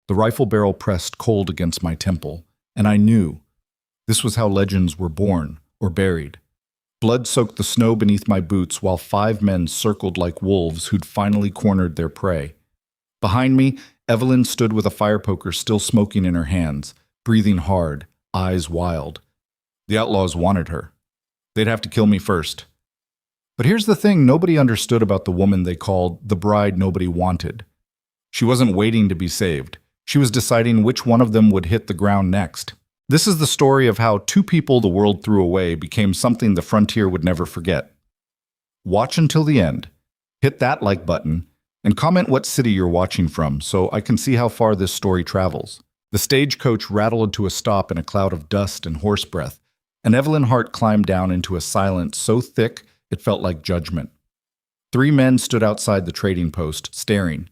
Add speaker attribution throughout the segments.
Speaker 1: The rifle barrel pressed cold against my temple, and I knew this was how legends were born or buried. Blood soaked the snow beneath my boots while 5 men circled like wolves who'd finally cornered their prey. Behind me, Evelyn stood with a fire poker still smoking in her hands, breathing hard, eyes wild. The outlaws wanted her. They'd have to kill me first. But here's the thing nobody understood about the woman they called the bride nobody wanted. She wasn't waiting to be saved. She was deciding which one of them would hit the ground next. This is the story of how 2 people the world threw away became something the frontier would never forget. Watch until the end. Hit that like button, and comment what city you're watching from so I can see how far this story travels. The stagecoach rattled to a stop in a cloud of dust and horse breath, and Evelyn Hart climbed down into a silence so thick it felt like judgment. 3 men stood outside the trading post, staring.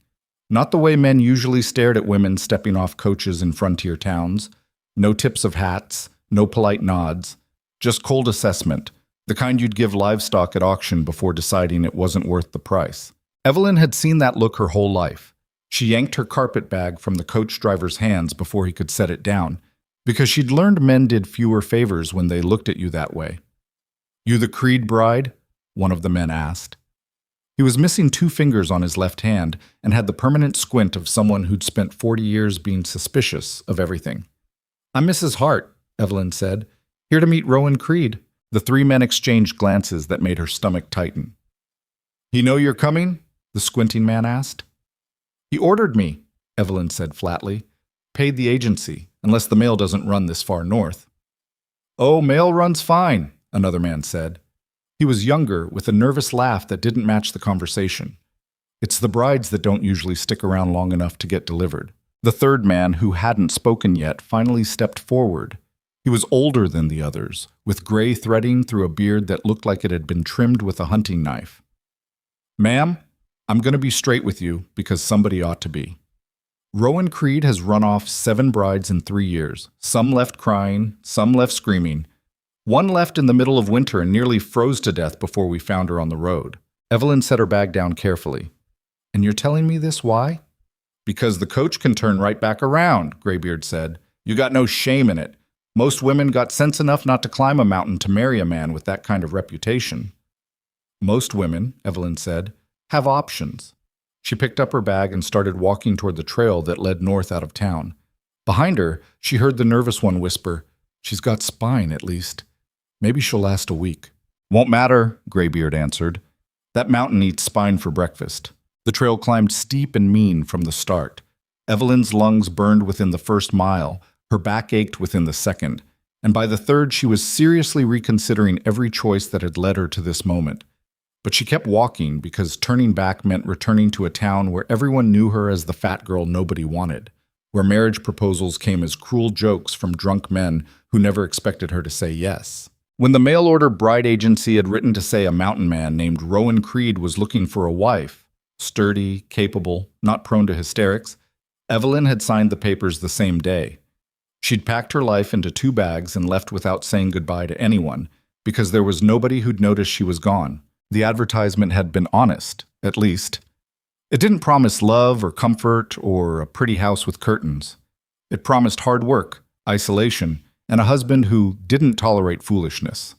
Speaker 1: Not the way men usually stared at women stepping off coaches in frontier towns. No tips of hats, no polite nods, just cold assessment, the kind you'd give livestock at auction before deciding it wasn't worth the price. Evelyn had seen that look her whole life. She yanked her carpet bag from the coach driver's hands before he could set it down, because she'd learned men did fewer favors when they looked at you that way. "You the Creed bride?" one of the men asked. He was missing 2 fingers on his left hand and had the permanent squint of someone who'd spent 40 years being suspicious of everything. "I'm Mrs. Hart," Evelyn said. "Here to meet Rowan Creed." The 3 men exchanged glances that made her stomach tighten. "He know you're coming?" the squinting man asked. "He ordered me," Evelyn said flatly. "Paid the agency, unless the mail doesn't run this far north." "Oh, mail runs fine," another man said. He was younger, with a nervous laugh that didn't match the conversation. "It's the brides that don't usually stick around long enough to get delivered." The 3rd man, who hadn't spoken yet, finally stepped forward. He was older than the others, with gray threading through a beard that looked like it had been trimmed with a hunting knife. "Ma'am, I'm going to be straight with you, because somebody ought to be. Rowan Creed has run off 7 brides in 3 years. Some left crying, some left screaming. One left in the middle of winter and nearly froze to death before we found her on the road." Evelyn set her bag down carefully. "And you're telling me this, why?" "Because the coach can turn right back around," Graybeard said. "You got no shame in it. Most women got sense enough not to climb a mountain to marry a man with that kind of reputation." "Most women," Evelyn said, "have options." She picked up her bag and started walking toward the trail that led north out of town. Behind her, she heard the nervous one whisper, "She's got spine, at least. Maybe she'll last a week." "Won't matter," Graybeard answered. "That mountain eats spine for breakfast." The trail climbed steep and mean from the start. Evelyn's lungs burned within the first mile, her back ached within the second, and by the third she was seriously reconsidering every choice that had led her to this moment. But she kept walking because turning back meant returning to a town where everyone knew her as the fat girl nobody wanted, where marriage proposals came as cruel jokes from drunk men who never expected her to say yes. When the mail-order bride agency had written to say a mountain man named Rowan Creed was looking for a wife, sturdy, capable, not prone to hysterics, Evelyn had signed the papers the same day. She'd packed her life into 2 bags and left without saying goodbye to anyone, because there was nobody who'd notice she was gone. The advertisement had been honest, at least. It didn't promise love or comfort or a pretty house with curtains. It promised hard work, isolation, and a husband who didn't tolerate foolishness.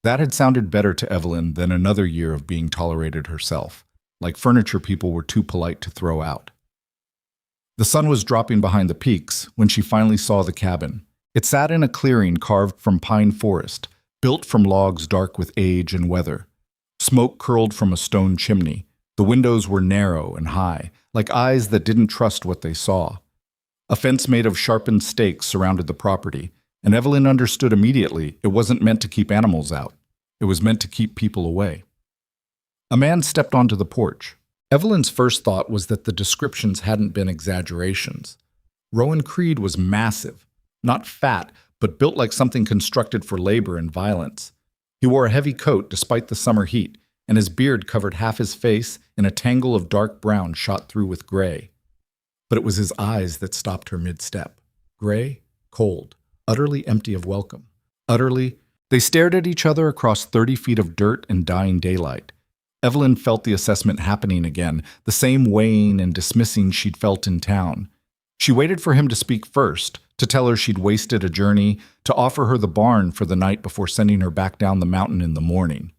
Speaker 1: That had sounded better to Evelyn than another year of being tolerated herself, like furniture people were too polite to throw out. The sun was dropping behind the peaks when she finally saw the cabin. It sat in a clearing carved from pine forest, built from logs dark with age and weather. Smoke curled from a stone chimney. The windows were narrow and high, like eyes that didn't trust what they saw. A fence made of sharpened stakes surrounded the property, and Evelyn understood immediately it wasn't meant to keep animals out. It was meant to keep people away. A man stepped onto the porch. Evelyn's first thought was that the descriptions hadn't been exaggerations. Rowan Creed was massive, not fat, but built like something constructed for labor and violence. He wore a heavy coat despite the summer heat, and his beard covered half his face in a tangle of dark brown shot through with gray. But it was his eyes that stopped her mid-step. Gray, cold, utterly empty of welcome. Utterly, they stared at each other across 30 feet of dirt and dying daylight. Evelyn felt the assessment happening again, the same weighing and dismissing she'd felt in town. She waited for him to speak first, to tell her she'd wasted a journey, to offer her the barn for the night before sending her back down the mountain in the morning.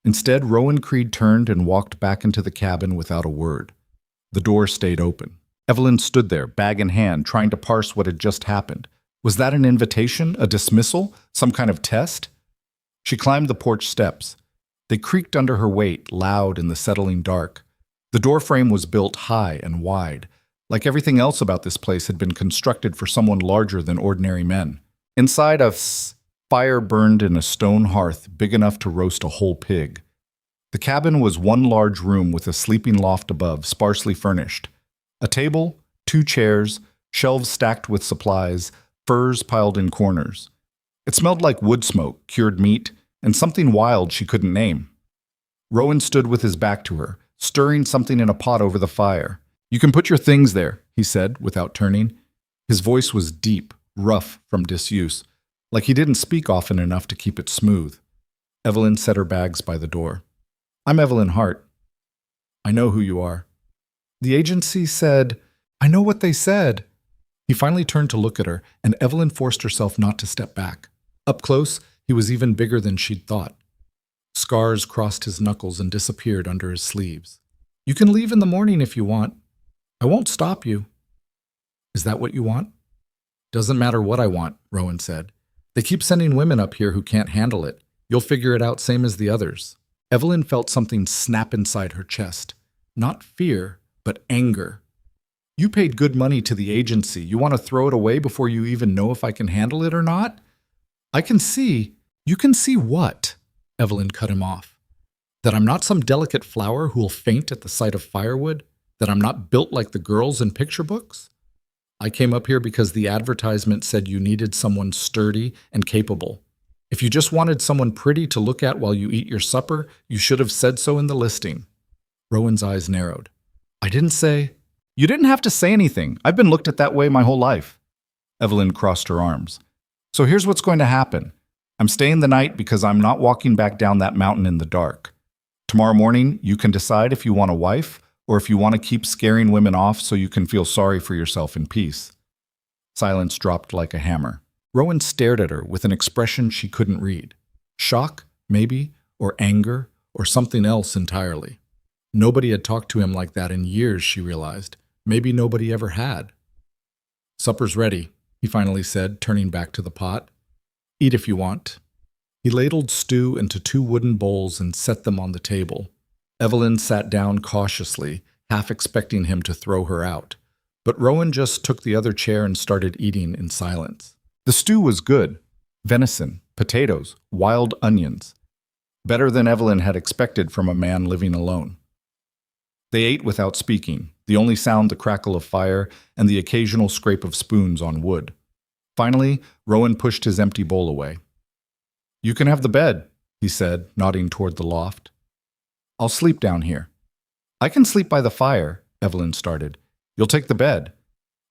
Speaker 1: Instead, Rowan Creed turned and walked back into the cabin without a word. The door stayed open. Evelyn stood there, bag in hand, trying to parse what had just happened. Was that an invitation, a dismissal, some kind of test? She climbed the porch steps. They creaked under her weight, loud in the settling dark. The doorframe was built high and wide. Like everything else about this place had been constructed for someone larger than ordinary men. Inside, a fire burned in a stone hearth big enough to roast a whole pig. The cabin was one large room with a sleeping loft above, sparsely furnished. A table, 2 chairs, shelves stacked with supplies, furs piled in corners. It smelled like wood smoke, cured meat, and something wild she couldn't name. Rowan stood with his back to her, stirring something in a pot over the fire. "You can put your things there," he said, without turning. His voice was deep, rough from disuse, like he didn't speak often enough to keep it smooth. Evelyn set her bags by the door. "I'm Evelyn Hart." "I know who you are." "The agency said—" "I know what they said." He finally turned to look at her, and Evelyn forced herself not to step back. Up close, he was even bigger than she'd thought. Scars crossed his knuckles and disappeared under his sleeves. "You can leave in the morning if you want. I won't stop you." "Is that what you want?" "Doesn't matter what I want," Rowan said. "They keep sending women up here who can't handle it. You'll figure it out same as the others." Evelyn felt something snap inside her chest. Not fear, but anger. "You paid good money to the agency. You want to throw it away before you even know if I can handle it or not?" "I can see—" "You can see what?" Evelyn cut him off. "That I'm not some delicate flower who'll faint at the sight of firewood? That I'm not built like the girls in picture books? I came up here because the advertisement said you needed someone sturdy and capable. If you just wanted someone pretty to look at while you eat your supper, you should have said so in the listing." Rowan's eyes narrowed. "I didn't say—" "You didn't have to say anything. I've been looked at that way my whole life." Evelyn crossed her arms. "So here's what's going to happen. I'm staying the night because I'm not walking back down that mountain in the dark. Tomorrow morning, you can decide if you want a wife or if you want to keep scaring women off so you can feel sorry for yourself in peace." Silence dropped like a hammer. Rowan stared at her with an expression she couldn't read. Shock, maybe, or anger, or something else entirely. Nobody had talked to him like that in years, she realized. Maybe nobody ever had. "Supper's ready," he finally said, turning back to the pot. "Eat if you want." He ladled stew into 2 wooden bowls and set them on the table. Evelyn sat down cautiously, half expecting him to throw her out. But Rowan just took the other chair and started eating in silence. The stew was good. Venison, potatoes, wild onions. Better than Evelyn had expected from a man living alone. They ate without speaking, the only sound the crackle of fire and the occasional scrape of spoons on wood. Finally, Rowan pushed his empty bowl away. "You can have the bed," he said, nodding toward the loft. "I'll sleep down here." "I can sleep by the fire," Evelyn started. "You'll take the bed."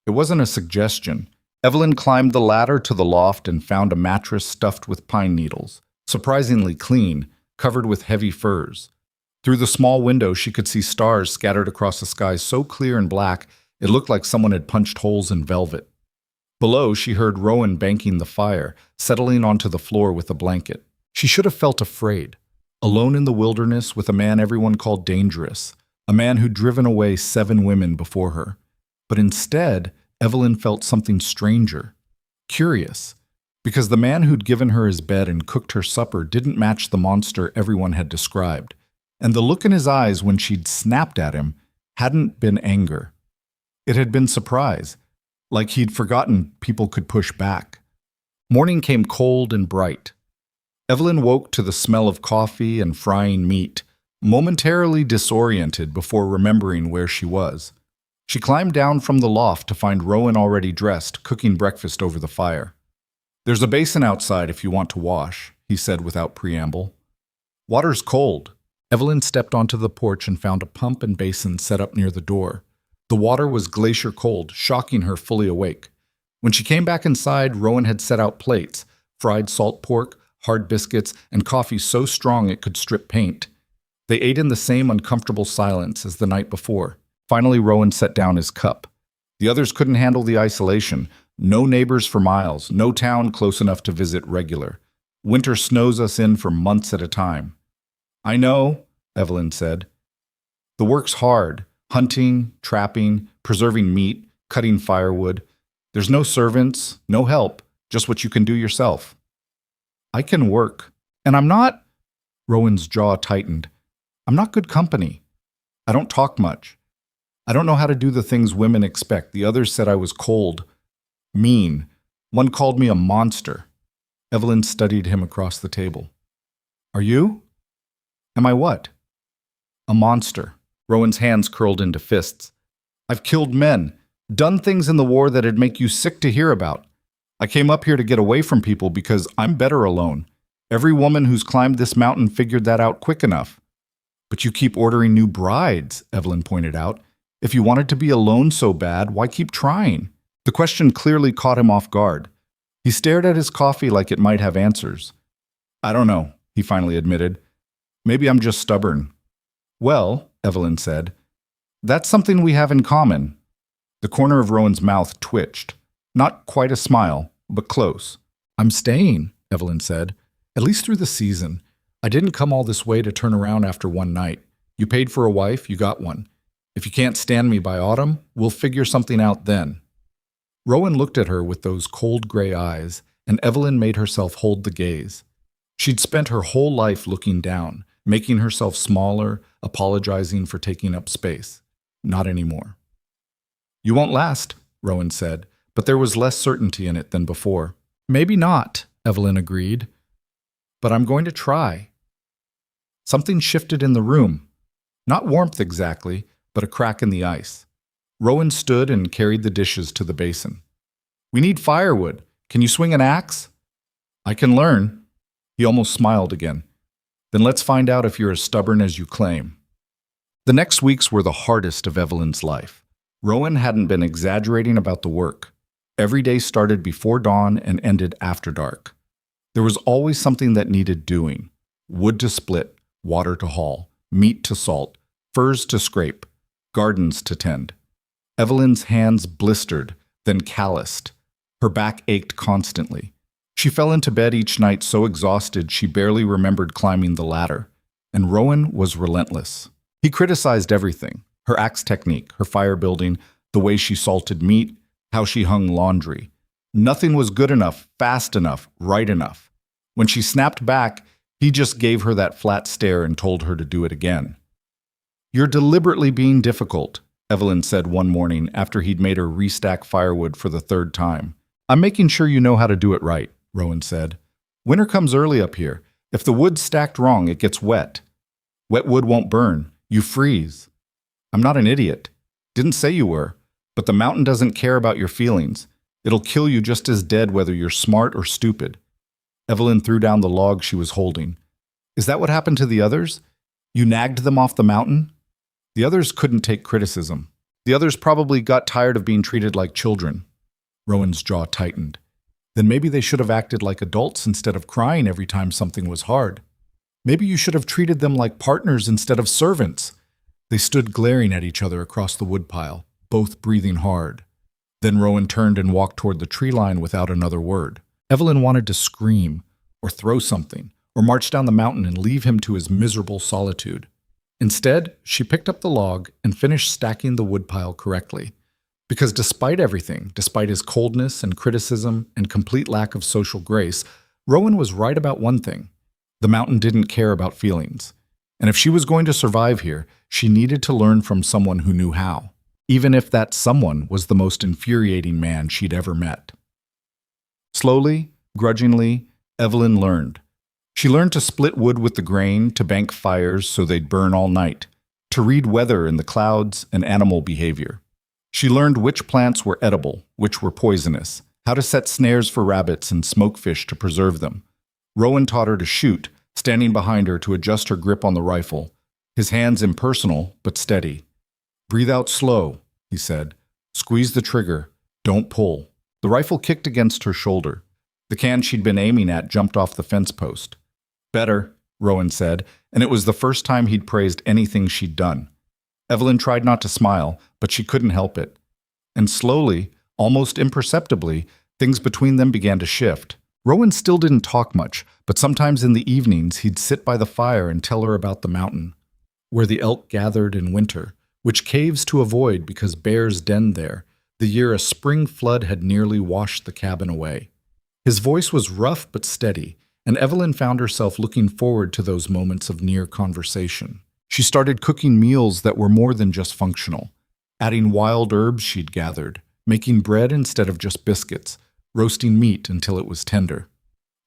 Speaker 1: It wasn't a suggestion. Evelyn climbed the ladder to the loft and found a mattress stuffed with pine needles, surprisingly clean, covered with heavy furs. Through the small window, she could see stars scattered across the sky so clear and black it looked like someone had punched holes in velvet. Below, she heard Rowan banking the fire, settling onto the floor with a blanket. She should have felt afraid. Alone in the wilderness with a man everyone called dangerous, a man who'd driven away 7 women before her. But instead, Evelyn felt something stranger, curious, because the man who'd given her his bed and cooked her supper didn't match the monster everyone had described, and the look in his eyes when she'd snapped at him hadn't been anger. It had been surprise, like he'd forgotten people could push back. Morning came cold and bright. Evelyn woke to the smell of coffee and frying meat, momentarily disoriented before remembering where she was. She climbed down from the loft to find Rowan already dressed, cooking breakfast over the fire. "There's a basin outside if you want to wash," he said without preamble. "Water's cold." Evelyn stepped onto the porch and found a pump and basin set up near the door. The water was glacier cold, shocking her fully awake. When she came back inside, Rowan had set out plates, fried salt pork, hard biscuits, and coffee so strong it could strip paint. They ate in the same uncomfortable silence as the night before. Finally, Rowan set down his cup. The others couldn't handle the isolation. No neighbors for miles, no town close enough to visit regular. Winter snows us in for months at a time. I know, Evelyn said. The work's hard. Hunting, trapping, preserving meat, cutting firewood. There's no servants, no help, just what you can do yourself. I can work. And I'm not… Rowan's jaw tightened. I'm not good company. I don't talk much. I don't know how to do the things women expect. The others said I was cold, mean. One called me a monster. Evelyn studied him across the table. Are you? Am I what? A monster. Rowan's hands curled into fists. I've killed men, done things in the war that'd make you sick to hear about. I came up here to get away from people because I'm better alone. Every woman who's climbed this mountain figured that out quick enough. But you keep ordering new brides, Evelyn pointed out. If you wanted to be alone so bad, why keep trying? The question clearly caught him off guard. He stared at his coffee like it might have answers. I don't know, he finally admitted. Maybe I'm just stubborn. Well, Evelyn said, that's something we have in common. The corner of Rowan's mouth twitched. Not quite a smile, but close. I'm staying, Evelyn said, at least through the season. I didn't come all this way to turn around after one night. You paid for a wife, you got one. If you can't stand me by autumn, we'll figure something out then. Rowan looked at her with those cold gray eyes, and Evelyn made herself hold the gaze. She'd spent her whole life looking down, making herself smaller, apologizing for taking up space. Not anymore. You won't last, Rowan said, but there was less certainty in it than before. Maybe not, Evelyn agreed. But I'm going to try. Something shifted in the room. Not warmth exactly, but a crack in the ice. Rowan stood and carried the dishes to the basin. We need firewood. Can you swing an axe? I can learn. He almost smiled again. Then let's find out if you're as stubborn as you claim. The next weeks were the hardest of Evelyn's life. Rowan hadn't been exaggerating about the work. Every day started before dawn and ended after dark. There was always something that needed doing. Wood to split, water to haul, meat to salt, furs to scrape, gardens to tend. Evelyn's hands blistered, then calloused. Her back ached constantly. She fell into bed each night so exhausted she barely remembered climbing the ladder. And Rowan was relentless. He criticized everything, her axe technique, her fire building, the way she salted meat, how she hung laundry. Nothing was good enough, fast enough, right enough. When she snapped back, he just gave her that flat stare and told her to do it again. You're deliberately being difficult, Evelyn said one morning after he'd made her restack firewood for the third time. I'm making sure you know how to do it right, Rowan said. Winter comes early up here. If the wood's stacked wrong, it gets wet. Wet wood won't burn. You freeze. I'm not an idiot. Didn't say you were. But the mountain doesn't care about your feelings. It'll kill you just as dead whether you're smart or stupid. Evelyn threw down the log she was holding. Is that what happened to the others? You nagged them off the mountain? The others couldn't take criticism. The others probably got tired of being treated like children. Rowan's jaw tightened. Then maybe they should have acted like adults instead of crying every time something was hard. Maybe you should have treated them like partners instead of servants. They stood glaring at each other across the woodpile, both breathing hard. Then Rowan turned and walked toward the tree line without another word. Evelyn wanted to scream, or throw something, or march down the mountain and leave him to his miserable solitude. Instead, she picked up the log and finished stacking the woodpile correctly. Because despite everything, despite his coldness and criticism and complete lack of social grace, Rowan was right about one thing. The mountain didn't care about feelings. And if she was going to survive here, she needed to learn from someone who knew how, even if that someone was the most infuriating man she'd ever met. Slowly, grudgingly, Evelyn learned. She learned to split wood with the grain, to bank fires so they'd burn all night, to read weather in the clouds and animal behavior. She learned which plants were edible, which were poisonous, how to set snares for rabbits and smokefish to preserve them. Rowan taught her to shoot, standing behind her to adjust her grip on the rifle, his hands impersonal but steady. Breathe out slow, he said. Squeeze the trigger. Don't pull. The rifle kicked against her shoulder. The can she'd been aiming at jumped off the fence post. Better, Rowan said, and it was the first time he'd praised anything she'd done. Evelyn tried not to smile, but she couldn't help it. and slowly, almost imperceptibly, things between them began to shift. Rowan still didn't talk much, but sometimes in the evenings he'd sit by the fire and tell her about the mountain, where the elk gathered in winter, which caves to avoid because bears denned there, the year a spring flood had nearly washed the cabin away. His voice was rough but steady, and Evelyn found herself looking forward to those moments of near conversation. She started cooking meals that were more than just functional, adding wild herbs she'd gathered, making bread instead of just biscuits, roasting meat until it was tender.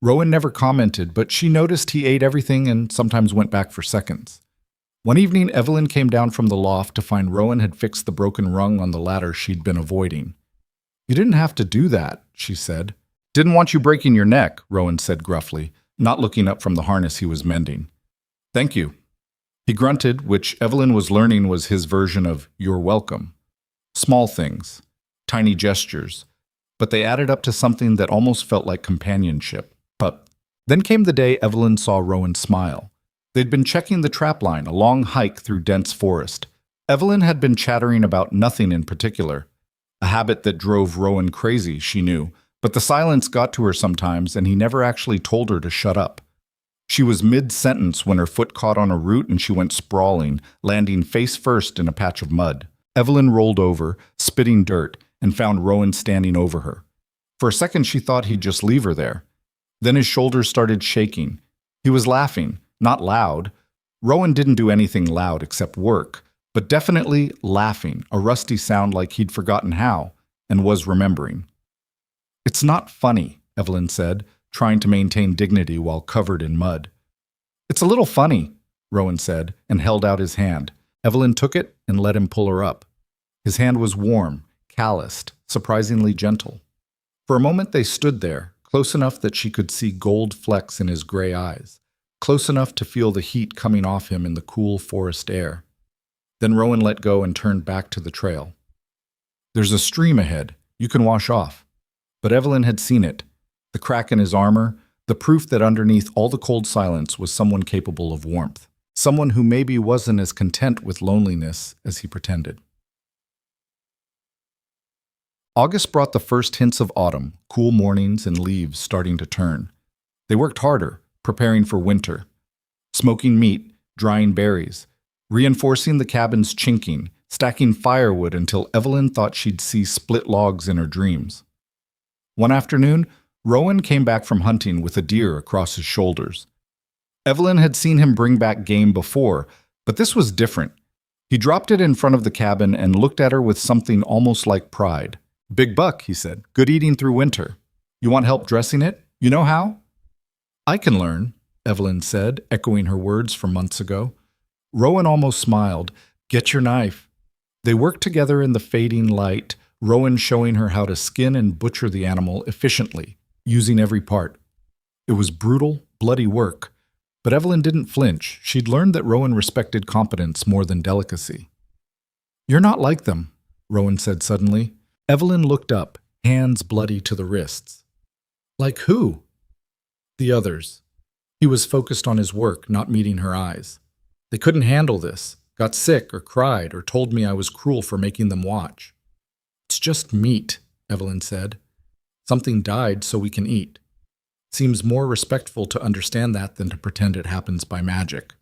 Speaker 1: Rowan never commented, but she noticed he ate everything and sometimes went back for seconds. One evening, Evelyn came down from the loft to find Rowan had fixed the broken rung on the ladder she'd been avoiding. "You didn't have to do that," she said. "Didn't want you breaking your neck," Rowan said gruffly, not looking up from the harness he was mending. "Thank you." He grunted, which Evelyn was learning was his version of "you're welcome." Small things, tiny gestures, but they added up to something that almost felt like companionship. But then came the day Evelyn saw Rowan smile. They'd been checking the trapline, a long hike through dense forest. Evelyn had been chattering about nothing in particular, a habit that drove Rowan crazy, she knew, but the silence got to her sometimes and he never actually told her to shut up. She was mid-sentence when her foot caught on a root and she went sprawling, landing face first in a patch of mud. Evelyn rolled over, spitting dirt, and found Rowan standing over her. For a second she thought he'd just leave her there. Then his shoulders started shaking. He was laughing. Not loud. Rowan didn't do anything loud except work, but definitely laughing, a rusty sound like he'd forgotten how, and was remembering. "It's not funny," Evelyn said, trying to maintain dignity while covered in mud. "It's a little funny," Rowan said, and held out his hand. Evelyn took it and let him pull her up. His hand was warm, calloused, surprisingly gentle. For a moment they stood there, close enough that she could see gold flecks in his gray eyes. Close enough to feel the heat coming off him in the cool forest air. Then Rowan let go and turned back to the trail. "There's a stream ahead. You can wash off." But Evelyn had seen it. The crack in his armor, the proof that underneath all the cold silence was someone capable of warmth. Someone who maybe wasn't as content with loneliness as he pretended. August brought the first hints of autumn, cool mornings and leaves starting to turn. They worked harder, preparing for winter, smoking meat, drying berries, reinforcing the cabin's chinking, stacking firewood until Evelyn thought she'd see split logs in her dreams. One afternoon, Rowan came back from hunting with a deer across his shoulders. Evelyn had seen him bring back game before, but this was different. He dropped it in front of the cabin and looked at her with something almost like pride. "Big buck," he said. "Good eating through winter. You want help dressing it? You know how?" "I can learn," Evelyn said, echoing her words from months ago. Rowan almost smiled. "Get your knife." They worked together in the fading light, Rowan showing her how to skin and butcher the animal efficiently, using every part. It was brutal, bloody work, but Evelyn didn't flinch. She'd learned that Rowan respected competence more than delicacy. "You're not like them," Rowan said suddenly. Evelyn looked up, hands bloody to the wrists. "Like who?" "The others." He was focused on his work, not meeting her eyes. "They couldn't handle this, got sick or cried or told me I was cruel for making them watch." "It's just meat," Evelyn said. "Something died so we can eat. Seems more respectful to understand that than to pretend it happens by magic."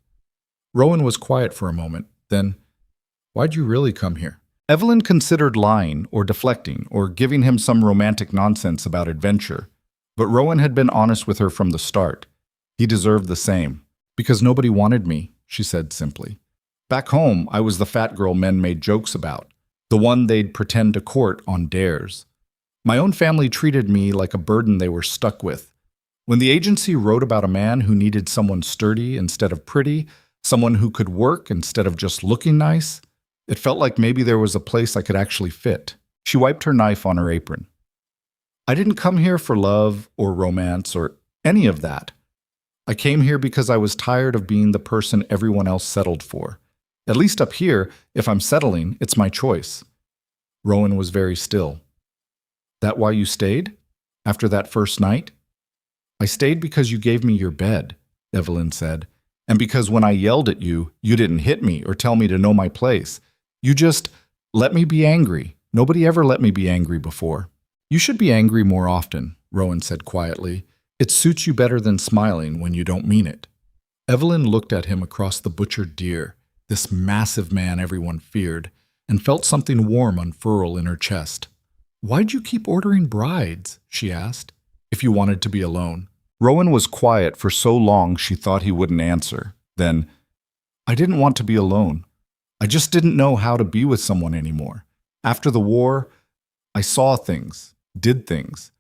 Speaker 1: Rowan was quiet for a moment. Then, "Why'd you really come here?" Evelyn considered lying or deflecting or giving him some romantic nonsense about adventure. But Rowan had been honest with her from the start. He deserved the same. "Because nobody wanted me," she said simply. "Back home, I was the fat girl men made jokes about, the one they'd pretend to court on dares. My own family treated me like a burden they were stuck with. When the agency wrote about a man who needed someone sturdy instead of pretty, someone who could work instead of just looking nice, it felt like maybe there was a place I could actually fit." She wiped her knife on her apron. "I didn't come here for love or romance or any of that. I came here because I was tired of being the person everyone else settled for. At least up here, if I'm settling, it's my choice." Rowan was very still. "That why you stayed? After that first night?" "I stayed because you gave me your bed," Evelyn said. "And because when I yelled at you, you didn't hit me or tell me to know my place. You just let me be angry. Nobody ever let me be angry before. You should be angry more often, Rowan said quietly. It suits you better than smiling when you don't mean it. Evelyn looked at him across the butchered deer, this massive man everyone feared, and felt something warm unfurl in her chest. Why'd you keep ordering brides? She asked. If you wanted to be alone. Rowan was quiet for so long she thought he wouldn't answer. Then, I didn't want to be alone. I just didn't know how to be with someone anymore. After the war, I saw things, did things.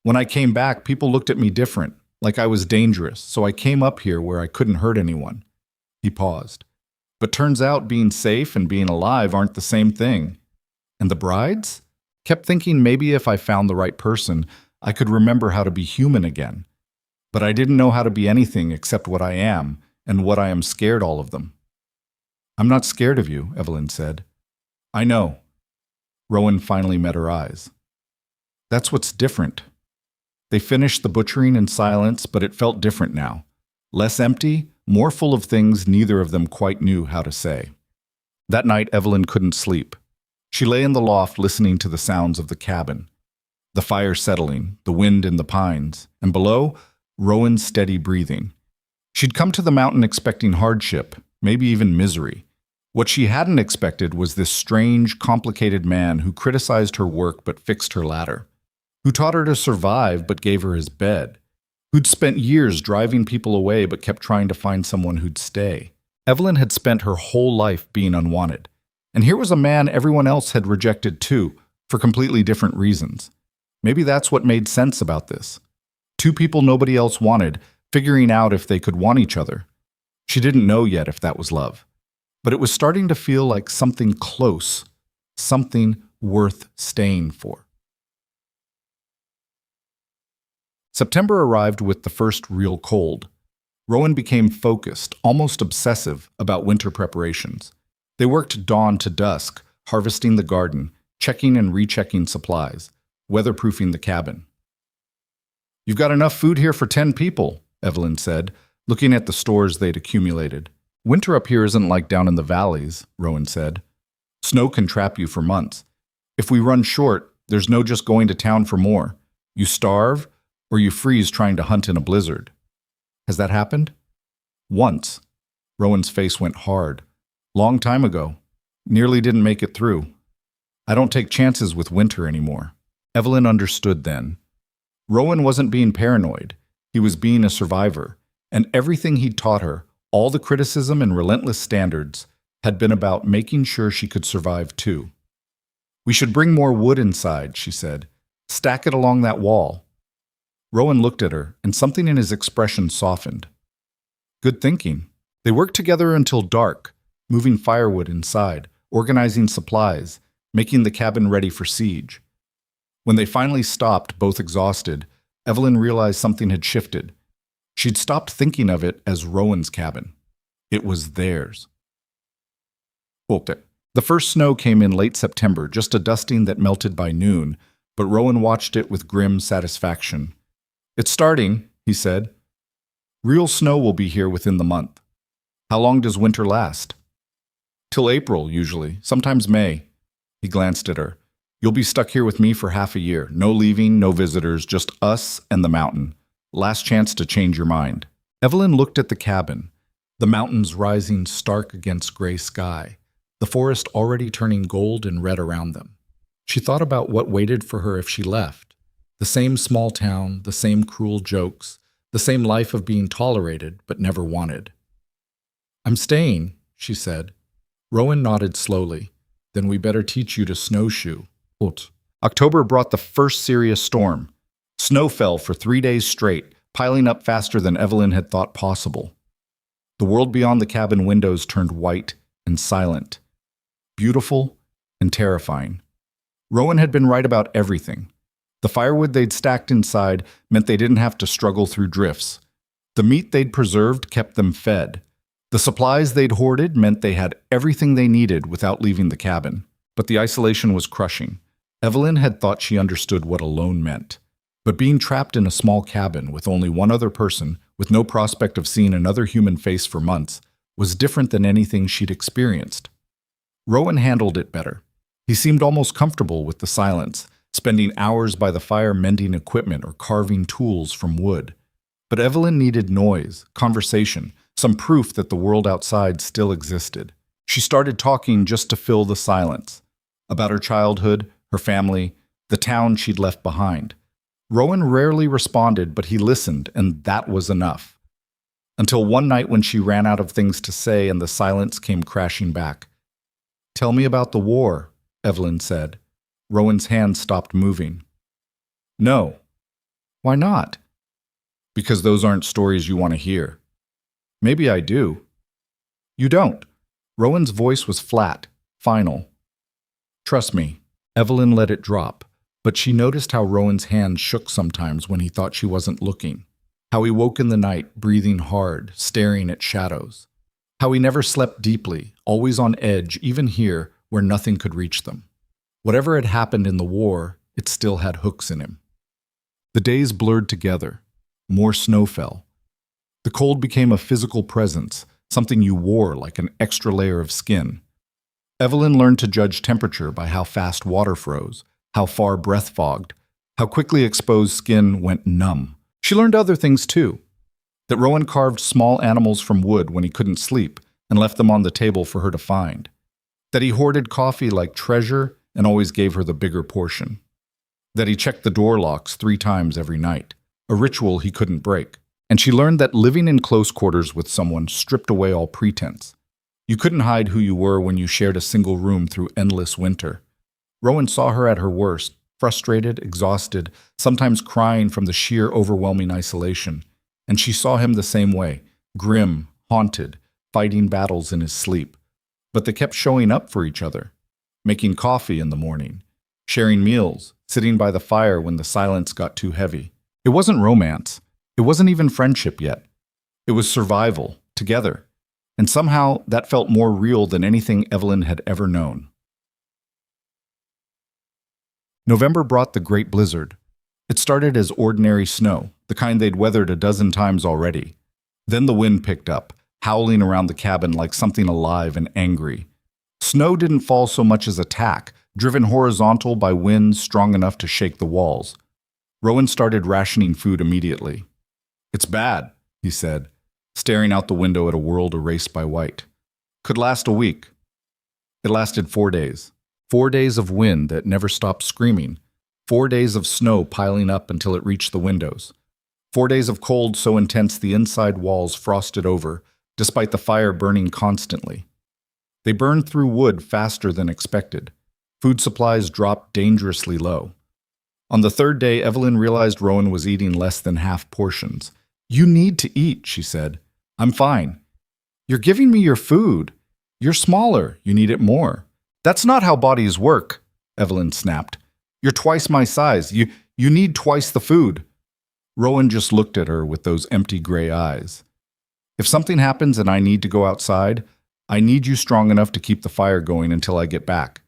Speaker 1: When I came back, people looked at me different, like I was dangerous, so I came up here where I couldn't hurt anyone. He paused. But turns out being safe and being alive aren't the same thing. And the brides? Kept thinking maybe if I found the right person, I could remember how to be human again. But I didn't know how to be anything except what I am, and what I am scared all of them. I'm not scared of you, Evelyn said. I know. Rowan finally met her eyes. That's what's different. They finished the butchering in silence, but it felt different now. Less empty, more full of things neither of them quite knew how to say. That night, Evelyn couldn't sleep. She lay in the loft listening to the sounds of the cabin. The fire settling, the wind in the pines, and below, Rowan's steady breathing. She'd come to the mountain expecting hardship, maybe even misery. What she hadn't expected was this strange, complicated man who criticized her work but fixed her ladder, who taught her to survive but gave her his bed, who'd spent years driving people away but kept trying to find someone who'd stay. Evelyn had spent her whole life being unwanted, and here was a man everyone else had rejected too, for completely different reasons. Maybe that's what made sense about this. Two people nobody else wanted, figuring out if they could want each other. She didn't know yet if that was love, but it was starting to feel like something close, something worth staying for. September arrived with the first real cold. Rowan became focused, almost obsessive, about winter preparations. They worked dawn to dusk, harvesting the garden, checking and rechecking supplies, weatherproofing the cabin. You've got enough food here for 10 people, Evelyn said, looking at the stores they'd accumulated. Winter up here isn't like down in the valleys, Rowan said. Snow can trap you for months. If we run short, there's no just going to town for more. You starve, or you freeze trying to hunt in a blizzard. Has that happened? Once. Rowan's face went hard. Long time ago. Nearly didn't make it through. I don't take chances with winter anymore. Evelyn understood then. Rowan wasn't being paranoid. He was being a survivor, and everything he'd taught her, all the criticism and relentless standards, had been about making sure she could survive too. We should bring more wood inside, she said. Stack it along that wall. Rowan looked at her, and something in his expression softened. Good thinking. They worked together until dark, moving firewood inside, organizing supplies, making the cabin ready for siege. When they finally stopped, both exhausted, Evelyn realized something had shifted. She'd stopped thinking of it as Rowan's cabin. It was theirs. The first snow came in late September, just a dusting that melted by noon, but Rowan watched it with grim satisfaction. It's starting, he said. Real snow will be here within the month. How long does winter last? Till April, usually, sometimes May. He glanced at her. You'll be stuck here with me for half a year. No leaving, no visitors, just us and the mountain. Last chance to change your mind. Evelyn looked at the cabin, the mountains rising stark against gray sky, the forest already turning gold and red around them. She thought about what waited for her if she left. The same small town, the same cruel jokes, the same life of being tolerated but never wanted. I'm staying, she said. Rowan nodded slowly. Then we better teach you to snowshoe. October brought the first serious storm. Snow fell for 3 days straight, piling up faster than Evelyn had thought possible. The world beyond the cabin windows turned white and silent, beautiful and terrifying. Rowan had been right about everything. The firewood they'd stacked inside meant they didn't have to struggle through drifts. The meat they'd preserved kept them fed. The supplies they'd hoarded meant they had everything they needed without leaving the cabin. But the isolation was crushing. Evelyn had thought she understood what alone meant. But being trapped in a small cabin with only one other person, with no prospect of seeing another human face for months, was different than anything she'd experienced. Rowan handled it better. He seemed almost comfortable with the silence, spending hours by the fire mending equipment or carving tools from wood. But Evelyn needed noise, conversation, some proof that the world outside still existed. She started talking just to fill the silence, about her childhood, her family, the town she'd left behind. Rowan rarely responded, but he listened, and that was enough. Until one night when she ran out of things to say and the silence came crashing back. "Tell me about the war," Evelyn said. Rowan's hand stopped moving. "No." "Why not?" "Because those aren't stories you want to hear." "Maybe I do." "You don't." Rowan's voice was flat, final. "Trust me." Evelyn let it drop, but she noticed how Rowan's hand shook sometimes when he thought she wasn't looking. How he woke in the night, breathing hard, staring at shadows. How he never slept deeply, always on edge, even here, where nothing could reach them. Whatever had happened in the war, it still had hooks in him. The days blurred together. More snow fell. The cold became a physical presence, something you wore like an extra layer of skin. Evelyn learned to judge temperature by how fast water froze, how far breath fogged, how quickly exposed skin went numb. She learned other things too. That Rowan carved small animals from wood when he couldn't sleep and left them on the table for her to find. That he hoarded coffee like treasure and always gave her the bigger portion. That he checked the door locks 3 times every night, a ritual he couldn't break. And she learned that living in close quarters with someone stripped away all pretense. You couldn't hide who you were when you shared a single room through endless winter. Rowan saw her at her worst, frustrated, exhausted, sometimes crying from the sheer overwhelming isolation. And she saw him the same way, grim, haunted, fighting battles in his sleep. But they kept showing up for each other, making coffee in the morning, sharing meals, sitting by the fire when the silence got too heavy. It wasn't romance. It wasn't even friendship yet. It was survival, together. And somehow that felt more real than anything Evelyn had ever known. November brought the great blizzard. It started as ordinary snow, the kind they'd weathered a dozen times already. Then the wind picked up, howling around the cabin like something alive and angry. Snow didn't fall so much as a tack, driven horizontal by winds strong enough to shake the walls. Rowan started rationing food immediately. "It's bad," he said, staring out the window at a world erased by white. "Could last a week." It lasted 4 days. 4 days of wind that never stopped screaming. 4 days of snow piling up until it reached the windows. 4 days of cold so intense the inside walls frosted over, despite the fire burning constantly. They burned through wood faster than expected. Food supplies dropped dangerously low. On the 3rd day, Evelyn realized Rowan was eating less than half portions. "You need to eat," she said. "I'm fine." "You're giving me your food. You're smaller. You need it more." "That's not how bodies work," Evelyn snapped. "You're twice my size. You need twice the food." Rowan just looked at her with those empty gray eyes. "If something happens and I need to go outside, I need you strong enough to keep the fire going until I get back.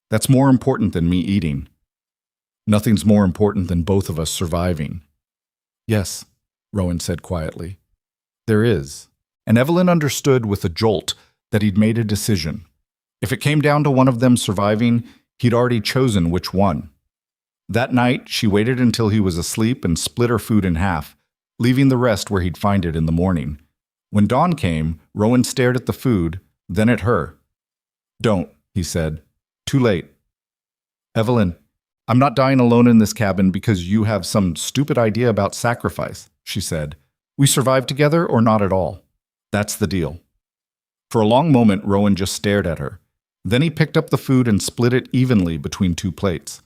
Speaker 1: That's more important than me eating." "Nothing's more important than both of us surviving." "Yes," Rowan said quietly. "There is." And Evelyn understood with a jolt that he'd made a decision. If it came down to one of them surviving, he'd already chosen which one. That night, she waited until he was asleep and split her food in half, leaving the rest where he'd find it in the morning. When dawn came, Rowan stared at the food, then at her. "Don't," he said. "Too late." "Evelyn, I'm not dying alone in this cabin because you have some stupid idea about sacrifice," she said. "We survive together or not at all. That's the deal." For a long moment, Rowan just stared at her. Then he picked up the food and split it evenly between 2 plates.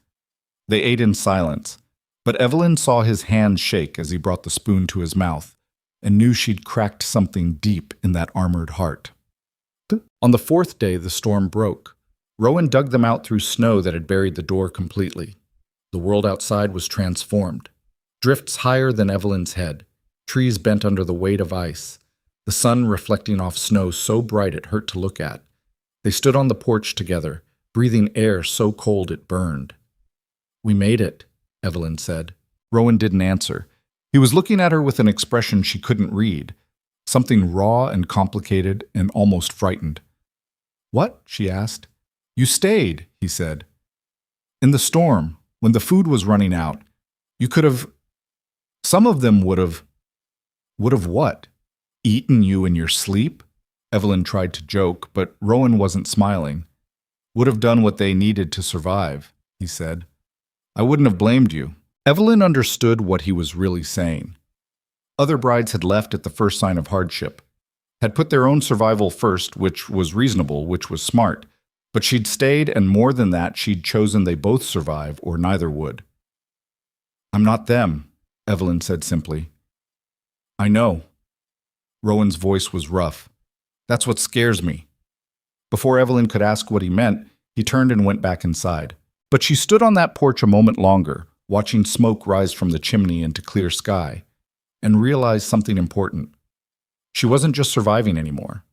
Speaker 1: They ate in silence, but Evelyn saw his hand shake as he brought the spoon to his mouth and knew she'd cracked something deep in that armored heart. On the 4th day, the storm broke. Rowan dug them out through snow that had buried the door completely. The world outside was transformed. Drifts higher than Evelyn's head, trees bent under the weight of ice, the sun reflecting off snow so bright it hurt to look at. They stood on the porch together, breathing air so cold it burned. "We made it," Evelyn said. Rowan didn't answer. He was looking at her with an expression she couldn't read, something raw and complicated and almost frightened. "What?" she asked. "You stayed," he said. In the storm, when the food was running out, you could have. Some of them would have. Would have what? Eaten you in your sleep? Evelyn tried to joke, but Rowan wasn't smiling. Would have done what they needed to survive, he said. I wouldn't have blamed you. Evelyn understood what he was really saying. Other brides had left at the first sign of hardship, had put their own survival first, which was reasonable, which was smart, but she'd stayed, and more than that, she'd chosen they both survive or neither would. I'm not them, Evelyn said simply. I know. Rowan's voice was rough. That's what scares me. Before Evelyn could ask what he meant, he turned and went back inside. But she stood on that porch a moment longer, watching smoke rise from the chimney into clear sky, and realized something important. She wasn't just surviving anymore.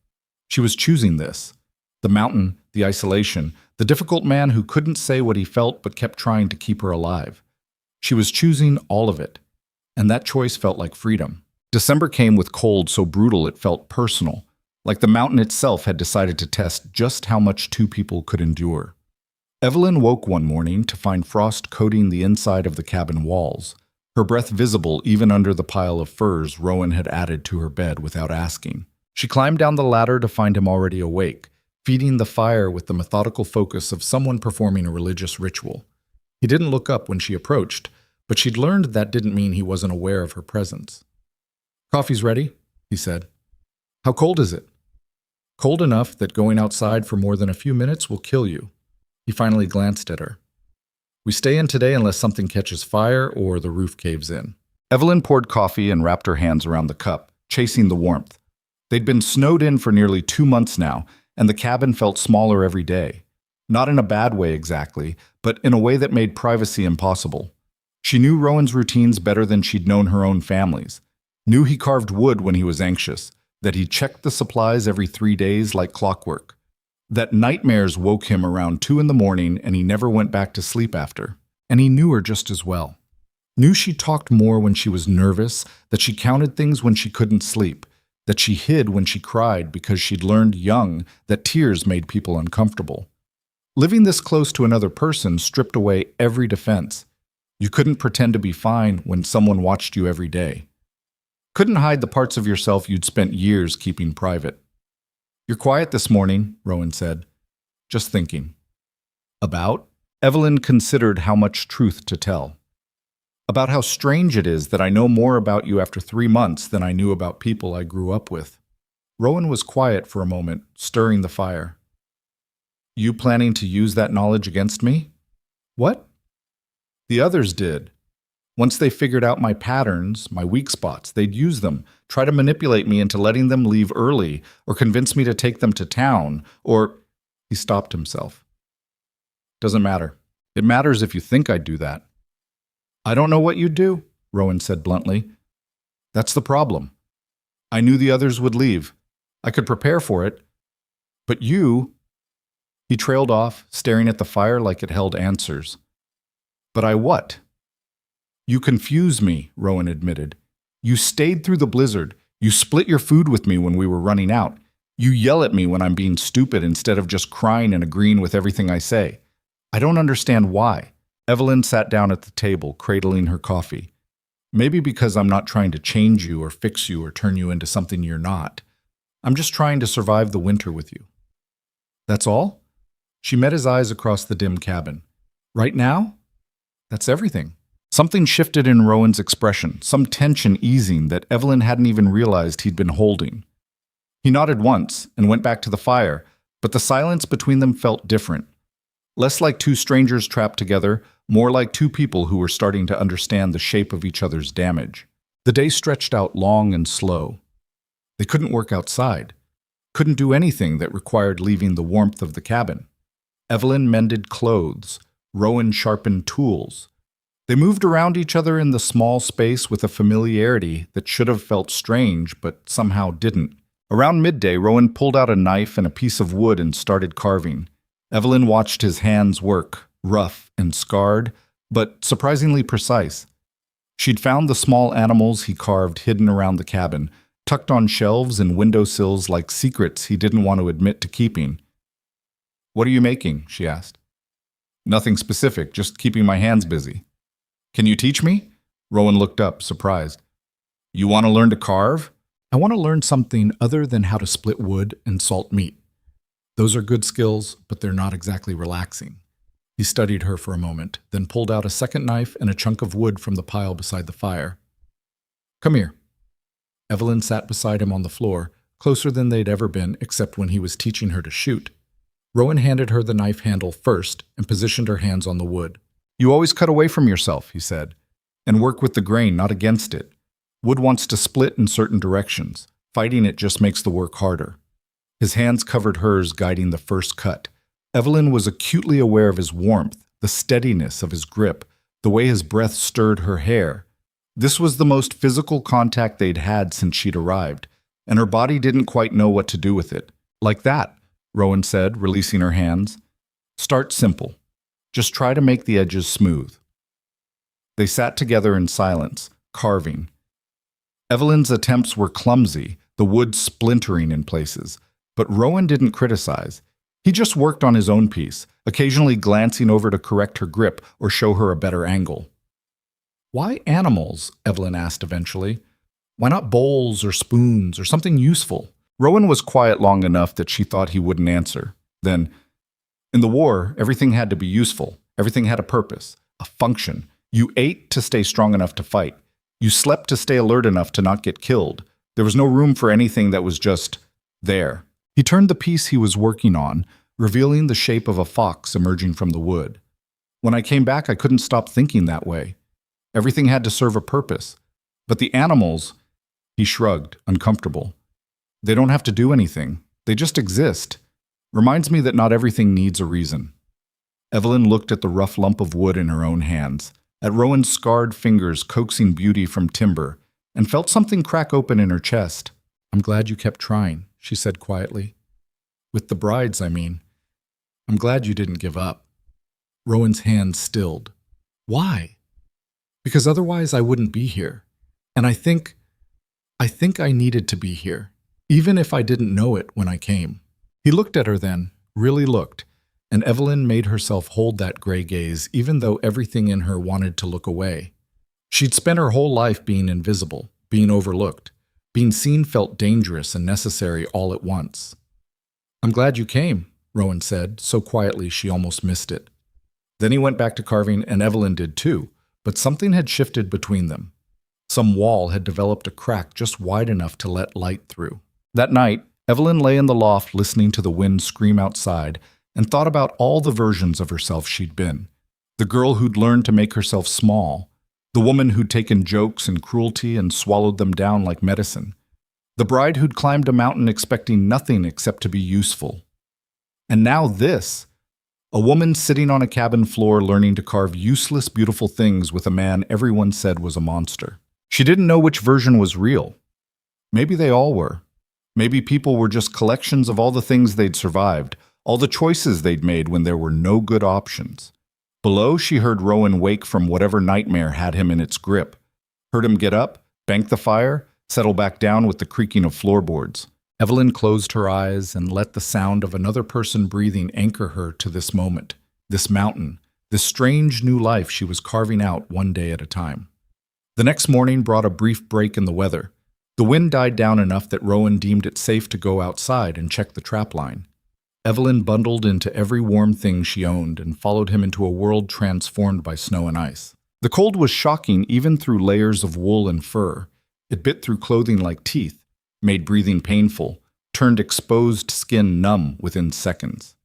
Speaker 1: She was choosing this. The mountain, the isolation, the difficult man who couldn't say what he felt but kept trying to keep her alive. She was choosing all of it, and that choice felt like freedom. December came with cold so brutal it felt personal, like the mountain itself had decided to test just how much two people could endure. Evelyn woke one morning to find frost coating the inside of the cabin walls, her breath visible even under the pile of furs Rowan had added to her bed without asking. She climbed down the ladder to find him already awake, feeding the fire with the methodical focus of someone performing a religious ritual. He didn't look up when she approached, but she'd learned that didn't mean he wasn't aware of her presence. Coffee's ready, he said. How cold is it? Cold enough that going outside for more than a few minutes will kill you. He finally glanced at her. We stay in today unless something catches fire or the roof caves in. Evelyn poured coffee and wrapped her hands around the cup, chasing the warmth. They'd been snowed in for nearly 2 months now, and the cabin felt smaller every day. Not in a bad way exactly, but in a way that made privacy impossible. She knew Rowan's routines better than she'd known her own family's. Knew he carved wood when he was anxious, that he checked the supplies every 3 days like clockwork, that nightmares woke him around 2 in the morning and he never went back to sleep after. And he knew her just as well. Knew she talked more when she was nervous, that she counted things when she couldn't sleep, that she hid when she cried because she'd learned young that tears made people uncomfortable. Living this close to another person stripped away every defense. You couldn't pretend to be fine when someone watched you every day. Couldn't hide the parts of yourself you'd spent years keeping private. You're quiet this morning, Rowan said. Just thinking. About? Evelyn considered how much truth to tell. About how strange it is that I know more about you after 3 months than I knew about people I grew up with. Rowan was quiet for a moment, stirring the fire. You planning to use that knowledge against me? What? The others did. Once they figured out my patterns, my weak spots, they'd use them, try to manipulate me into letting them leave early, or convince me to take them to town, or... He stopped himself. Doesn't matter. It matters if you think I'd do that. I don't know what you'd do, Rowan said bluntly. That's the problem. I knew the others would leave. I could prepare for it. But you... He trailed off, staring at the fire like it held answers. But I what? You confuse me, Rowan admitted. You stayed through the blizzard. You split your food with me when we were running out. You yell at me when I'm being stupid instead of just crying and agreeing with everything I say. I don't understand why. Evelyn sat down at the table, cradling her coffee. Maybe because I'm not trying to change you or fix you or turn you into something you're not. I'm just trying to survive the winter with you. That's all? She met his eyes across the dim cabin. Right now? That's everything. Something shifted in Rowan's expression, some tension easing that Evelyn hadn't even realized he'd been holding. He nodded once and went back to the fire, but the silence between them felt different. Less like two strangers trapped together, more like two people who were starting to understand the shape of each other's damage. The day stretched out long and slow. They couldn't work outside, couldn't do anything that required leaving the warmth of the cabin. Evelyn mended clothes, Rowan sharpened tools. They moved around each other in the small space with a familiarity that should have felt strange but somehow didn't. Around midday, Rowan pulled out a knife and a piece of wood and started carving. Evelyn watched his hands work, rough and scarred, but surprisingly precise. She'd found the small animals he carved hidden around the cabin, tucked on shelves and windowsills like secrets he didn't want to admit to keeping. "What are you making?" she asked. Nothing specific, just keeping my hands busy. Can you teach me? Rowan looked up, surprised. You want to learn to carve? I want to learn something other than how to split wood and salt meat. Those are good skills, but they're not exactly relaxing. He studied her for a moment, then pulled out a second knife and a chunk of wood from the pile beside the fire. Come here. Evelyn sat beside him on the floor, closer than they'd ever been except when he was teaching her to shoot. Rowan handed her the knife handle first and positioned her hands on the wood. You always cut away from yourself, he said, and work with the grain, not against it. Wood wants to split in certain directions. Fighting it just makes the work harder. His hands covered hers, guiding the first cut. Evelyn was acutely aware of his warmth, the steadiness of his grip, the way his breath stirred her hair. This was the most physical contact they'd had since she'd arrived, and her body didn't quite know what to do with it. Like that, Rowan said, releasing her hands. Start simple. Just try to make the edges smooth. They sat together in silence, carving. Evelyn's attempts were clumsy, the wood splintering in places, but Rowan didn't criticize. He just worked on his own piece, occasionally glancing over to correct her grip or show her a better angle. Why animals? Evelyn asked eventually. Why not bowls or spoons or something useful? Rowan was quiet long enough that she thought he wouldn't answer. Then, in the war, everything had to be useful. Everything had a purpose, a function. You ate to stay strong enough to fight. You slept to stay alert enough to not get killed. There was no room for anything that was just there. He turned the piece he was working on, revealing the shape of a fox emerging from the wood. When I came back, I couldn't stop thinking that way. Everything had to serve a purpose. But the animals, he shrugged, uncomfortable. They don't have to do anything. They just exist. Reminds me that not everything needs a reason. Evelyn looked at the rough lump of wood in her own hands, at Rowan's scarred fingers coaxing beauty from timber, and felt something crack open in her chest. I'm glad you kept trying, she said quietly. With the brides, I mean. I'm glad you didn't give up. Rowan's hand stilled. Why? Because otherwise I wouldn't be here. And I think I needed to be here, even if I didn't know it when I came. He looked at her then, really looked, and Evelyn made herself hold that gray gaze even though everything in her wanted to look away. She'd spent her whole life being invisible, being overlooked. Being seen felt dangerous and necessary all at once. I'm glad you came, Rowan said, so quietly she almost missed it. Then he went back to carving, and Evelyn did too, but something had shifted between them. Some wall had developed a crack just wide enough to let light through. That night, Evelyn lay in the loft listening to the wind scream outside and thought about all the versions of herself she'd been. The girl who'd learned to make herself small. The woman who'd taken jokes and cruelty and swallowed them down like medicine. The bride who'd climbed a mountain expecting nothing except to be useful. And now this. A woman sitting on a cabin floor learning to carve useless, beautiful things with a man everyone said was a monster. She didn't know which version was real. Maybe they all were. Maybe people were just collections of all the things they'd survived, all the choices they'd made when there were no good options. Below, she heard Rowan wake from whatever nightmare had him in its grip. Heard him get up, bank the fire, settle back down with the creaking of floorboards. Evelyn closed her eyes and let the sound of another person breathing anchor her to this moment, this mountain, this strange new life she was carving out one day at a time. The next morning brought a brief break in the weather. The wind died down enough that Rowan deemed it safe to go outside and check the trap line. Evelyn bundled into every warm thing she owned and followed him into a world transformed by snow and ice. The cold was shocking even through layers of wool and fur. It bit through clothing like teeth, made breathing painful, turned exposed skin numb within seconds.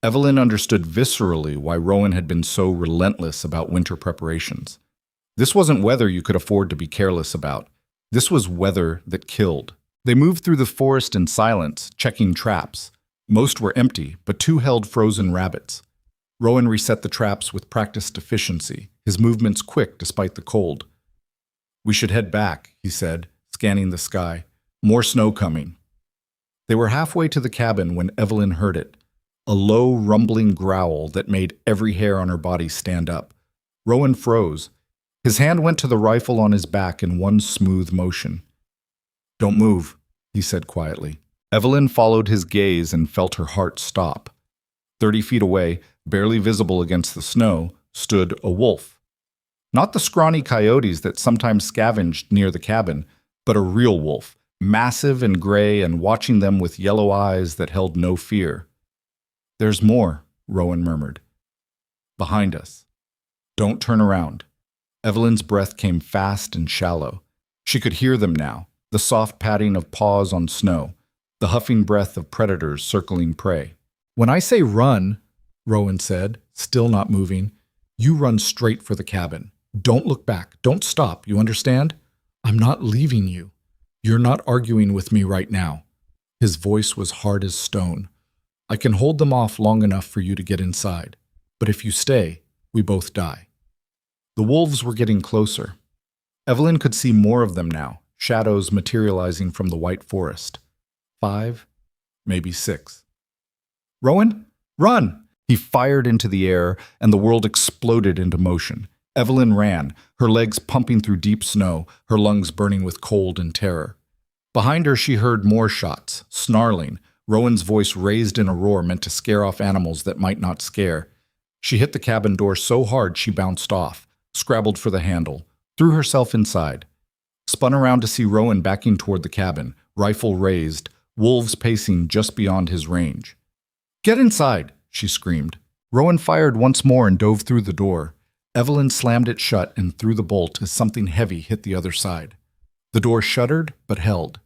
Speaker 1: Evelyn understood viscerally why Rowan had been so relentless about winter preparations. This wasn't weather you could afford to be careless about. This was weather that killed. They moved through the forest in silence, checking traps. Most were empty, but 2 held frozen rabbits. Rowan reset the traps with practiced efficiency, his movements quick despite the cold. We should head back, he said, scanning the sky. More snow coming. They were halfway to the cabin when Evelyn heard it, a low, rumbling growl that made every hair on her body stand up. Rowan froze. His hand went to the rifle on his back in one smooth motion. Don't move, he said quietly. Evelyn followed his gaze and felt her heart stop. 30 feet away, Barely visible against the snow, stood a wolf. Not the scrawny coyotes that sometimes scavenged near the cabin, but a real wolf, massive and gray and watching them with yellow eyes that held no fear. "There's more," Rowan murmured. "Behind us. Don't turn around." Evelyn's breath came fast and shallow. She could hear them now, the soft padding of paws on snow, the huffing breath of predators circling prey. "When I say run," Rowan said, still not moving, "you run straight for the cabin. Don't look back. Don't stop. You understand? I'm not leaving you. You're not arguing with me right now." His voice was hard as stone. "I can hold them off long enough for you to get inside. But if you stay, we both die." The wolves were getting closer. Evelyn could see more of them now, shadows materializing from the white forest. 5, maybe 6. "Rowan, run!" He fired into the air, and the world exploded into motion. Evelyn ran, her legs pumping through deep snow, her lungs burning with cold and terror. Behind her she heard more shots, snarling, Rowan's voice raised in a roar meant to scare off animals that might not scare. She hit the cabin door so hard she bounced off, scrabbled for the handle, threw herself inside. Spun around to see Rowan backing toward the cabin, rifle raised, wolves pacing just beyond his range. "Get inside!" she screamed. Rowan fired once more and dove through the door. Evelyn slammed it shut and threw the bolt as something heavy hit the other side. The door shuddered but held.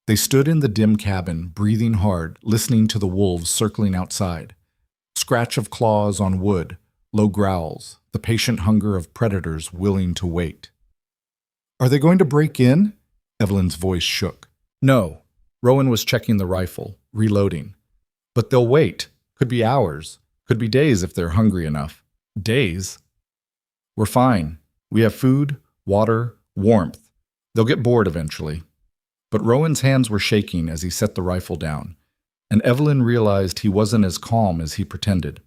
Speaker 1: They stood in the dim cabin, breathing hard, listening to the wolves circling outside. Scratch of claws on wood, low growls, the patient hunger of predators willing to wait. "Are they going to break in?" Evelyn's voice shook. "No." Rowan was checking the rifle, reloading. "But they'll wait. Could be hours. Could be days if they're hungry enough." "Days?" "We're fine. We have food, water, warmth. They'll get bored eventually." But Rowan's hands were shaking as he set the rifle down, and Evelyn realized he wasn't as calm as he pretended.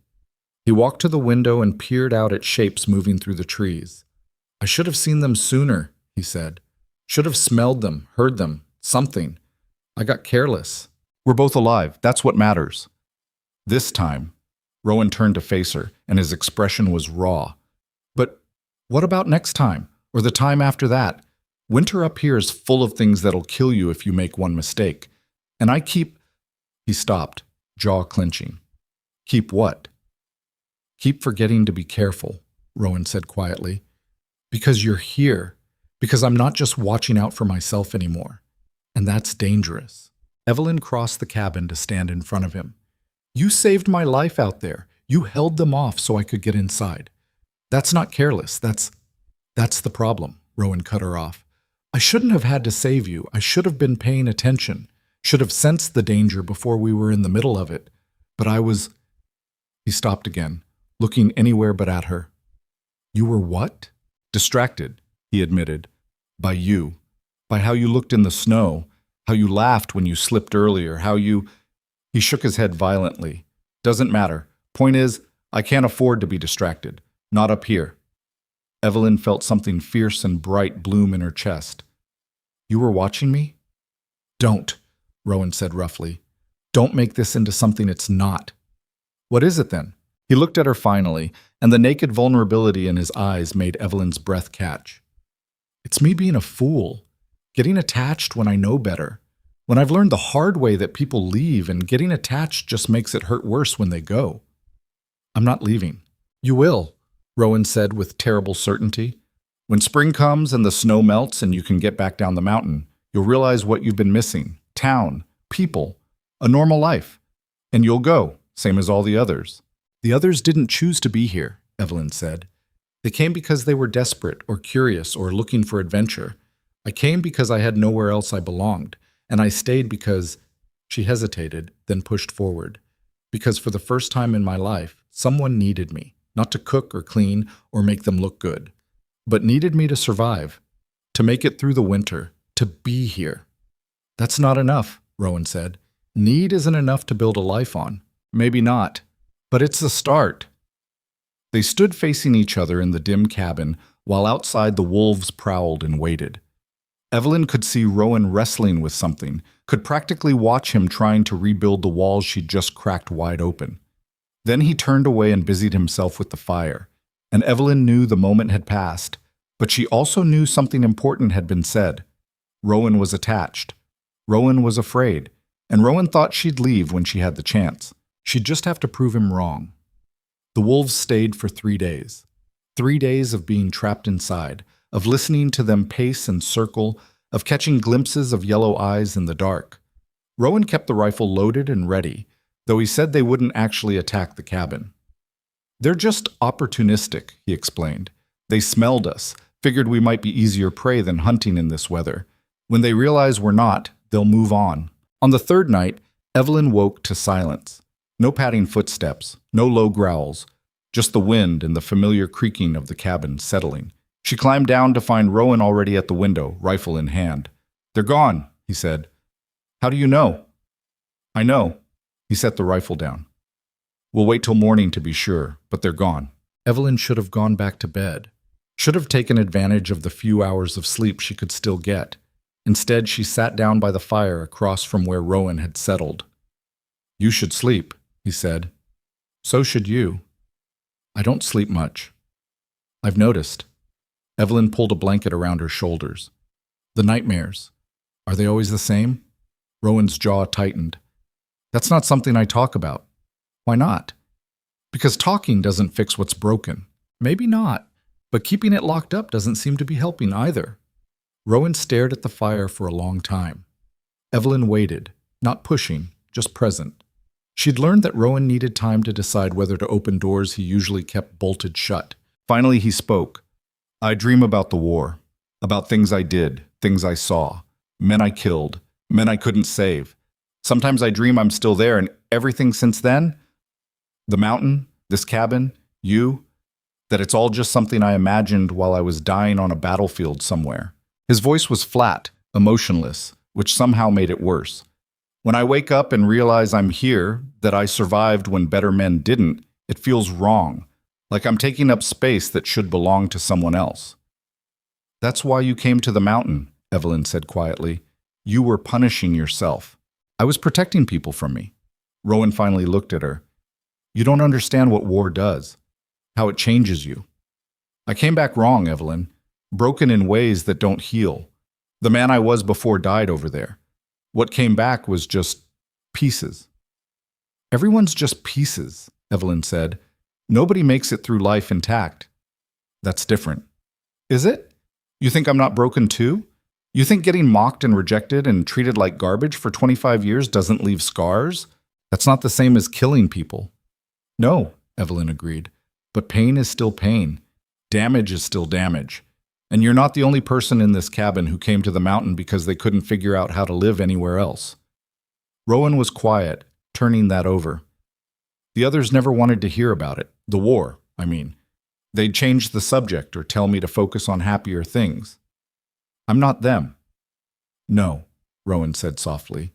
Speaker 1: He walked to the window and peered out at shapes moving through the trees. "I should have seen them sooner," he said. "Should have smelled them, heard them, something. I got careless. We're both alive. That's what matters." This time, Rowan turned to face her, and his expression was raw. "But what about next time? Or the time after that? Winter up here is full of things that'll kill you if you make one mistake. And I keep—" He stopped, jaw clenching. "Keep what?" "Keep forgetting to be careful," Rowan said quietly. "Because you're here. Because I'm not just watching out for myself anymore. And that's dangerous." Evelyn crossed the cabin to stand in front of him. "You saved my life out there. You held them off so I could get inside. That's not careless. That's the problem," Rowan cut her off. "I shouldn't have had to save you. I should have been paying attention. Should have sensed the danger before we were in the middle of it. But I was—" He stopped again, looking anywhere but at her. "You were what?" "Distracted," he admitted. "By you. By how you looked in the snow. How you laughed when you slipped earlier. How you—" He shook his head violently. "Doesn't matter. Point is, I can't afford to be distracted. Not up here." Evelyn felt something fierce and bright bloom in her chest. "You were watching me?" "Don't," Rowan said roughly. "Don't make this into something it's not." "What is it then?" He looked at her finally, and the naked vulnerability in his eyes made Evelyn's breath catch. "It's me being a fool. Getting attached when I know better. When I've learned the hard way that people leave, and getting attached just makes it hurt worse when they go." "I'm not leaving." "You will," Rowan said with terrible certainty. "When spring comes and the snow melts and you can get back down the mountain, you'll realize what you've been missing. Town, people, a normal life. And you'll go, same as all the others." "The others didn't choose to be here," Evelyn said. "They came because they were desperate or curious or looking for adventure. I came because I had nowhere else I belonged. And I stayed because—" She hesitated, then pushed forward. "Because for the first time in my life, someone needed me. Not to cook or clean or make them look good, but needed me to survive, to make it through the winter, to be here." "That's not enough," Rowan said. "Need isn't enough to build a life on. Maybe not, but it's the start." They stood facing each other in the dim cabin, while outside the wolves prowled and waited. Evelyn could see Rowan wrestling with something, could practically watch him trying to rebuild the walls she'd just cracked wide open. Then he turned away and busied himself with the fire, and Evelyn knew the moment had passed, but she also knew something important had been said. Rowan was attached. Rowan was afraid, and Rowan thought she'd leave when she had the chance. She'd just have to prove him wrong. The wolves stayed for 3 days. 3 days of being trapped inside, of listening to them pace and circle, of catching glimpses of yellow eyes in the dark. Rowan kept the rifle loaded and ready, though he said they wouldn't actually attack the cabin. "They're just opportunistic," he explained. "They smelled us, figured we might be easier prey than hunting in this weather. When they realize we're not, they'll move on." On the third night, Evelyn woke to silence. No padding footsteps, no low growls, just the wind and the familiar creaking of the cabin settling. She climbed down to find Rowan already at the window, rifle in hand. "They're gone," he said. "How do you know?" "I know." He set the rifle down. "We'll wait till morning to be sure, but they're gone." Evelyn should have gone back to bed. Should have taken advantage of the few hours of sleep she could still get. Instead, she sat down by the fire across from where Rowan had settled. "You should sleep," he said. "So should you." "I don't sleep much." "I've noticed." Evelyn pulled a blanket around her shoulders. "The nightmares. Are they always the same?" Rowan's jaw tightened. "That's not something I talk about." "Why not?" "Because talking doesn't fix what's broken." "Maybe not, but keeping it locked up doesn't seem to be helping either." Rowan stared at the fire for a long time. Evelyn waited, not pushing, just present. She'd learned that Rowan needed time to decide whether to open doors he usually kept bolted shut. Finally he spoke. "I dream about the war, about things I did, things I saw, men I killed, men I couldn't save. Sometimes I dream I'm still there, and everything since then, the mountain, this cabin, you, that it's all just something I imagined while I was dying on a battlefield somewhere." His voice was flat, emotionless, which somehow made it worse. "When I wake up and realize I'm here, that I survived when better men didn't, it feels wrong, like I'm taking up space that should belong to someone else." "That's why you came to the mountain," Evelyn said quietly. "You were punishing yourself." "I was protecting people from me." Rowan finally looked at her. "You don't understand what war does, how it changes you." "I came back wrong, Evelyn, broken in ways that don't heal. The man I was before died over there. What came back was just pieces." "Everyone's just pieces," Evelyn said. "Nobody makes it through life intact." "That's different." "Is it? You think I'm not broken too? You think getting mocked and rejected and treated like garbage for 25 years doesn't leave scars? That's not the same as killing people." "No," Evelyn agreed. "But pain is still pain. Damage is still damage. And you're not the only person in this cabin who came to the mountain because they couldn't figure out how to live anywhere else." Rowan was quiet, turning that over. "The others never wanted to hear about it. The war, I mean. They'd change the subject or tell me to focus on happier things. I'm not them." "No," Rowan said softly.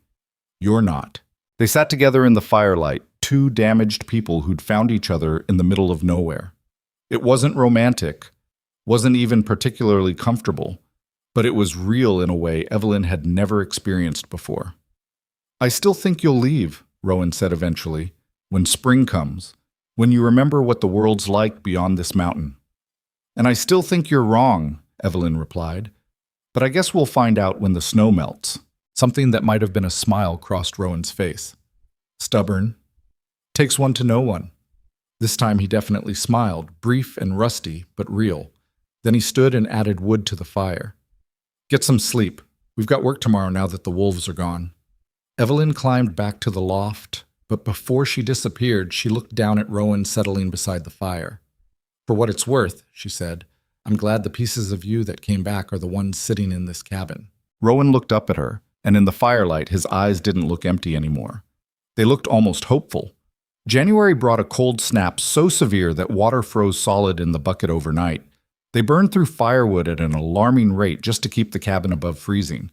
Speaker 1: "You're not." They sat together in the firelight, two damaged people who'd found each other in the middle of nowhere. It wasn't romantic, wasn't even particularly comfortable, but it was real in a way Evelyn had never experienced before. "I still think you'll leave," Rowan said eventually, "when spring comes, when you remember what the world's like beyond this mountain." "And I still think you're wrong," Evelyn replied, "but I guess we'll find out when the snow melts." Something that might have been a smile crossed Rowan's face. Stubborn. Takes one to know one. This time he definitely smiled, brief and rusty, but real. Then he stood and added wood to the fire. "Get some sleep. We've got work tomorrow now that the wolves are gone." Evelyn climbed back to the loft, but before she disappeared, she looked down at Rowan settling beside the fire. "For what it's worth," she said, "I'm glad the pieces of you that came back are the ones sitting in this cabin." Rowan looked up at her, and in the firelight his eyes didn't look empty anymore. They looked almost hopeful. January brought a cold snap so severe that water froze solid in the bucket overnight. They burned through firewood at an alarming rate just to keep the cabin above freezing.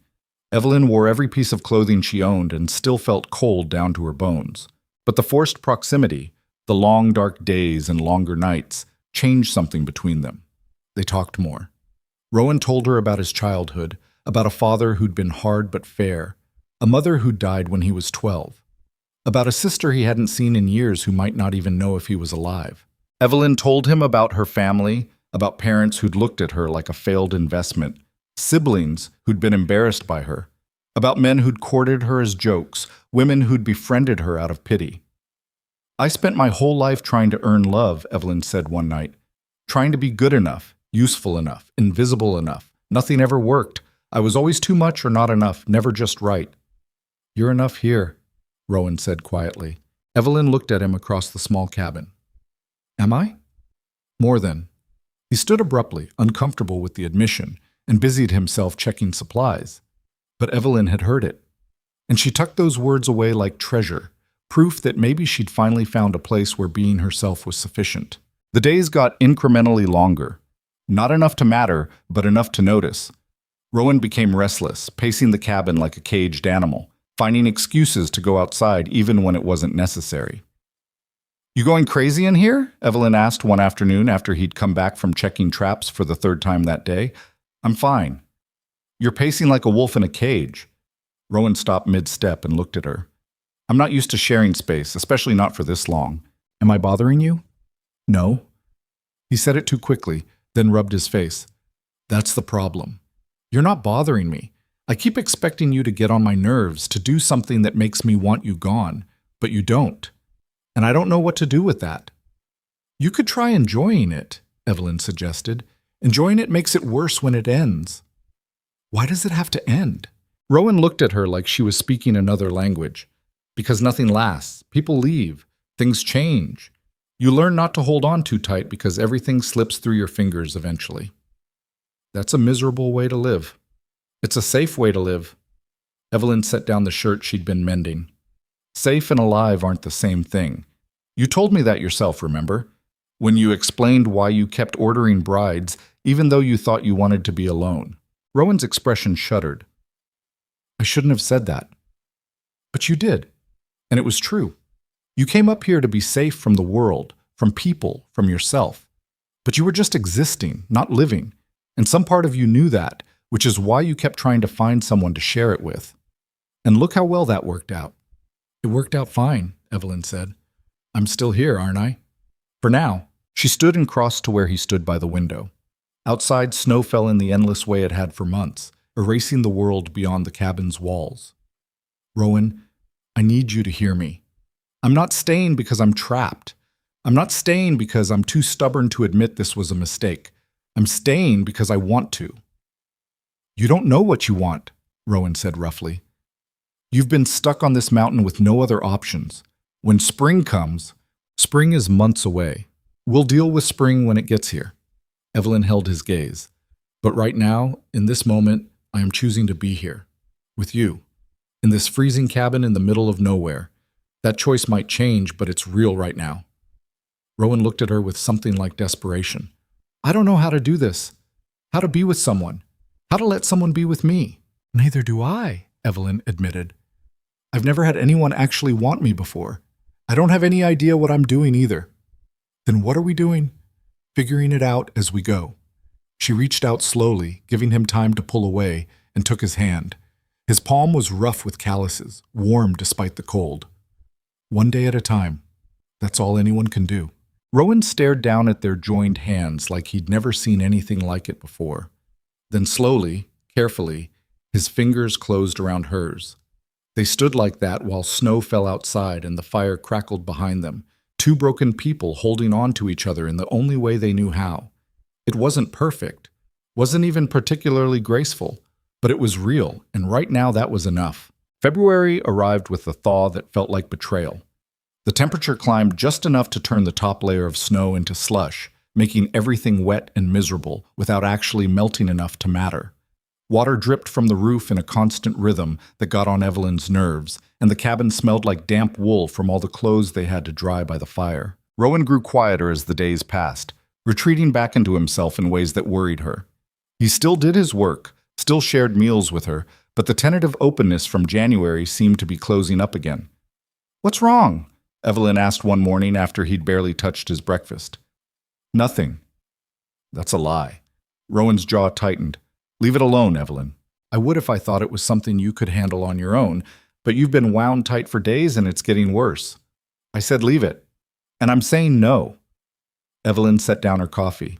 Speaker 1: Evelyn wore every piece of clothing she owned and still felt cold down to her bones. But the forced proximity, the long dark days and longer nights, changed something between them. They talked more. Rowan told her about his childhood, about a father who'd been hard but fair, a mother who died when he was 12. about a sister he hadn't seen in years who might not even know if he was alive. Evelyn told him about her family, about parents who'd looked at her like a failed investment, siblings who'd been embarrassed by her, about men who'd courted her as jokes, women who'd befriended her out of pity. "I spent my whole life trying to earn love," Evelyn said one night, "trying to be good enough, useful enough, invisible enough. Nothing ever worked. I was always too much or not enough, never just right." "You're enough here," Rowan said quietly. Evelyn looked at him across the small cabin. "Am I?" "More than." He stood abruptly, uncomfortable with the admission, and busied himself checking supplies. But Evelyn had heard it, and she tucked those words away like treasure, proof that maybe she'd finally found a place where being herself was sufficient. The days got incrementally longer. Not enough to matter, but enough to notice. Rowan became restless, pacing the cabin like a caged animal, finding excuses to go outside even when it wasn't necessary. "You going crazy in here?" Evelyn asked one afternoon after he'd come back from checking traps for the third time that day. "I'm fine." "You're pacing like a wolf in a cage." Rowan stopped mid-step and looked at her. "I'm not used to sharing space, especially not for this long. Am I bothering you?" "No." He said it too quickly, then rubbed his face. "That's the problem. You're not bothering me. I keep expecting you to get on my nerves, to do something that makes me want you gone, but you don't. And I don't know what to do with that." "You could try enjoying it," Evelyn suggested. "Enjoying it makes it worse when it ends." "Why does it have to end?" Rowan looked at her like she was speaking another language. "Because nothing lasts. People leave. Things change. You learn not to hold on too tight because everything slips through your fingers eventually." "That's a miserable way to live." "It's a safe way to live." Evelyn set down the shirt she'd been mending. "Safe and alive aren't the same thing. You told me that yourself, remember? When you explained why you kept ordering brides, even though you thought you wanted to be alone." Rowan's expression shuddered. "I shouldn't have said that." "But you did. And it was true. You came up here to be safe from the world, from people, from yourself. But you were just existing, not living. And some part of you knew that, which is why you kept trying to find someone to share it with. And look how well that worked out." "It worked out fine," Evelyn said. "I'm still here, aren't I?" "For now." She stood and crossed to where he stood by the window. Outside, snow fell in the endless way it had for months, erasing the world beyond the cabin's walls. "Rowan, I need you to hear me. I'm not staying because I'm trapped. I'm not staying because I'm too stubborn to admit this was a mistake. I'm staying because I want to." "You don't know what you want," Rowan said roughly. "You've been stuck on this mountain with no other options. When spring comes, spring is months away. We'll deal with spring when it gets here." Evelyn held his gaze. "But right now, in this moment, I am choosing to be here. With you. In this freezing cabin in the middle of nowhere. That choice might change, but it's real right now." Rowan looked at her with something like desperation. "I don't know how to do this. How to be with someone. How to let someone be with me." "Neither do I," Evelyn admitted. "I've never had anyone actually want me before. I don't have any idea what I'm doing either." "Then what are we doing?" "Figuring it out as we go." She reached out slowly, giving him time to pull away, and took his hand. His palm was rough with calluses, warm despite the cold. "One day at a time. That's all anyone can do." Rowan stared down at their joined hands like he'd never seen anything like it before. Then slowly, carefully, his fingers closed around hers. They stood like that while snow fell outside and the fire crackled behind them, two broken people holding on to each other in the only way they knew how. It wasn't perfect, wasn't even particularly graceful, but it was real, and right now that was enough. February arrived with a thaw that felt like betrayal. The temperature climbed just enough to turn the top layer of snow into slush, making everything wet and miserable without actually melting enough to matter. Water dripped from the roof in a constant rhythm that got on Evelyn's nerves, and the cabin smelled like damp wool from all the clothes they had to dry by the fire. Rowan grew quieter as the days passed, retreating back into himself in ways that worried her. He still did his work, still shared meals with her, but the tentative openness from January seemed to be closing up again. "What's wrong?" Evelyn asked one morning after he'd barely touched his breakfast. "Nothing." "That's a lie." Rowan's jaw tightened. "Leave it alone, Evelyn." "I would if I thought it was something you could handle on your own, But you've been wound tight for days and it's getting worse. I said leave it. And I'm saying no. Evelyn set down her coffee.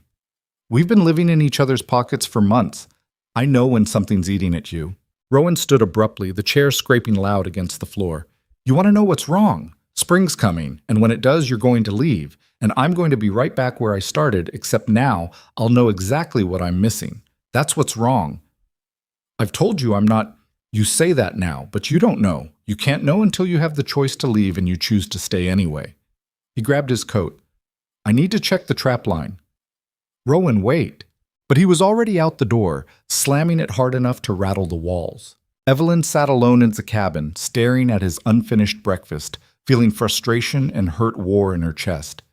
Speaker 1: We've been living in each other's pockets for months. I know when something's eating at you. Rowan stood abruptly, the chair scraping loud against the floor. You want to know what's wrong? Spring's coming, and when it does, you're going to leave. And I'm going to be right back where I started, except now I'll know exactly what I'm missing. That's what's wrong. I've told you I'm not. You say that now, but you don't know. You can't know until you have the choice to leave and you choose to stay anyway. He grabbed his coat. I need to check the trap line. Rowan, wait. But he was already out the door, slamming it hard enough to rattle the walls. Evelyn sat alone in the cabin, staring at his unfinished breakfast, feeling frustration and hurt war in her chest.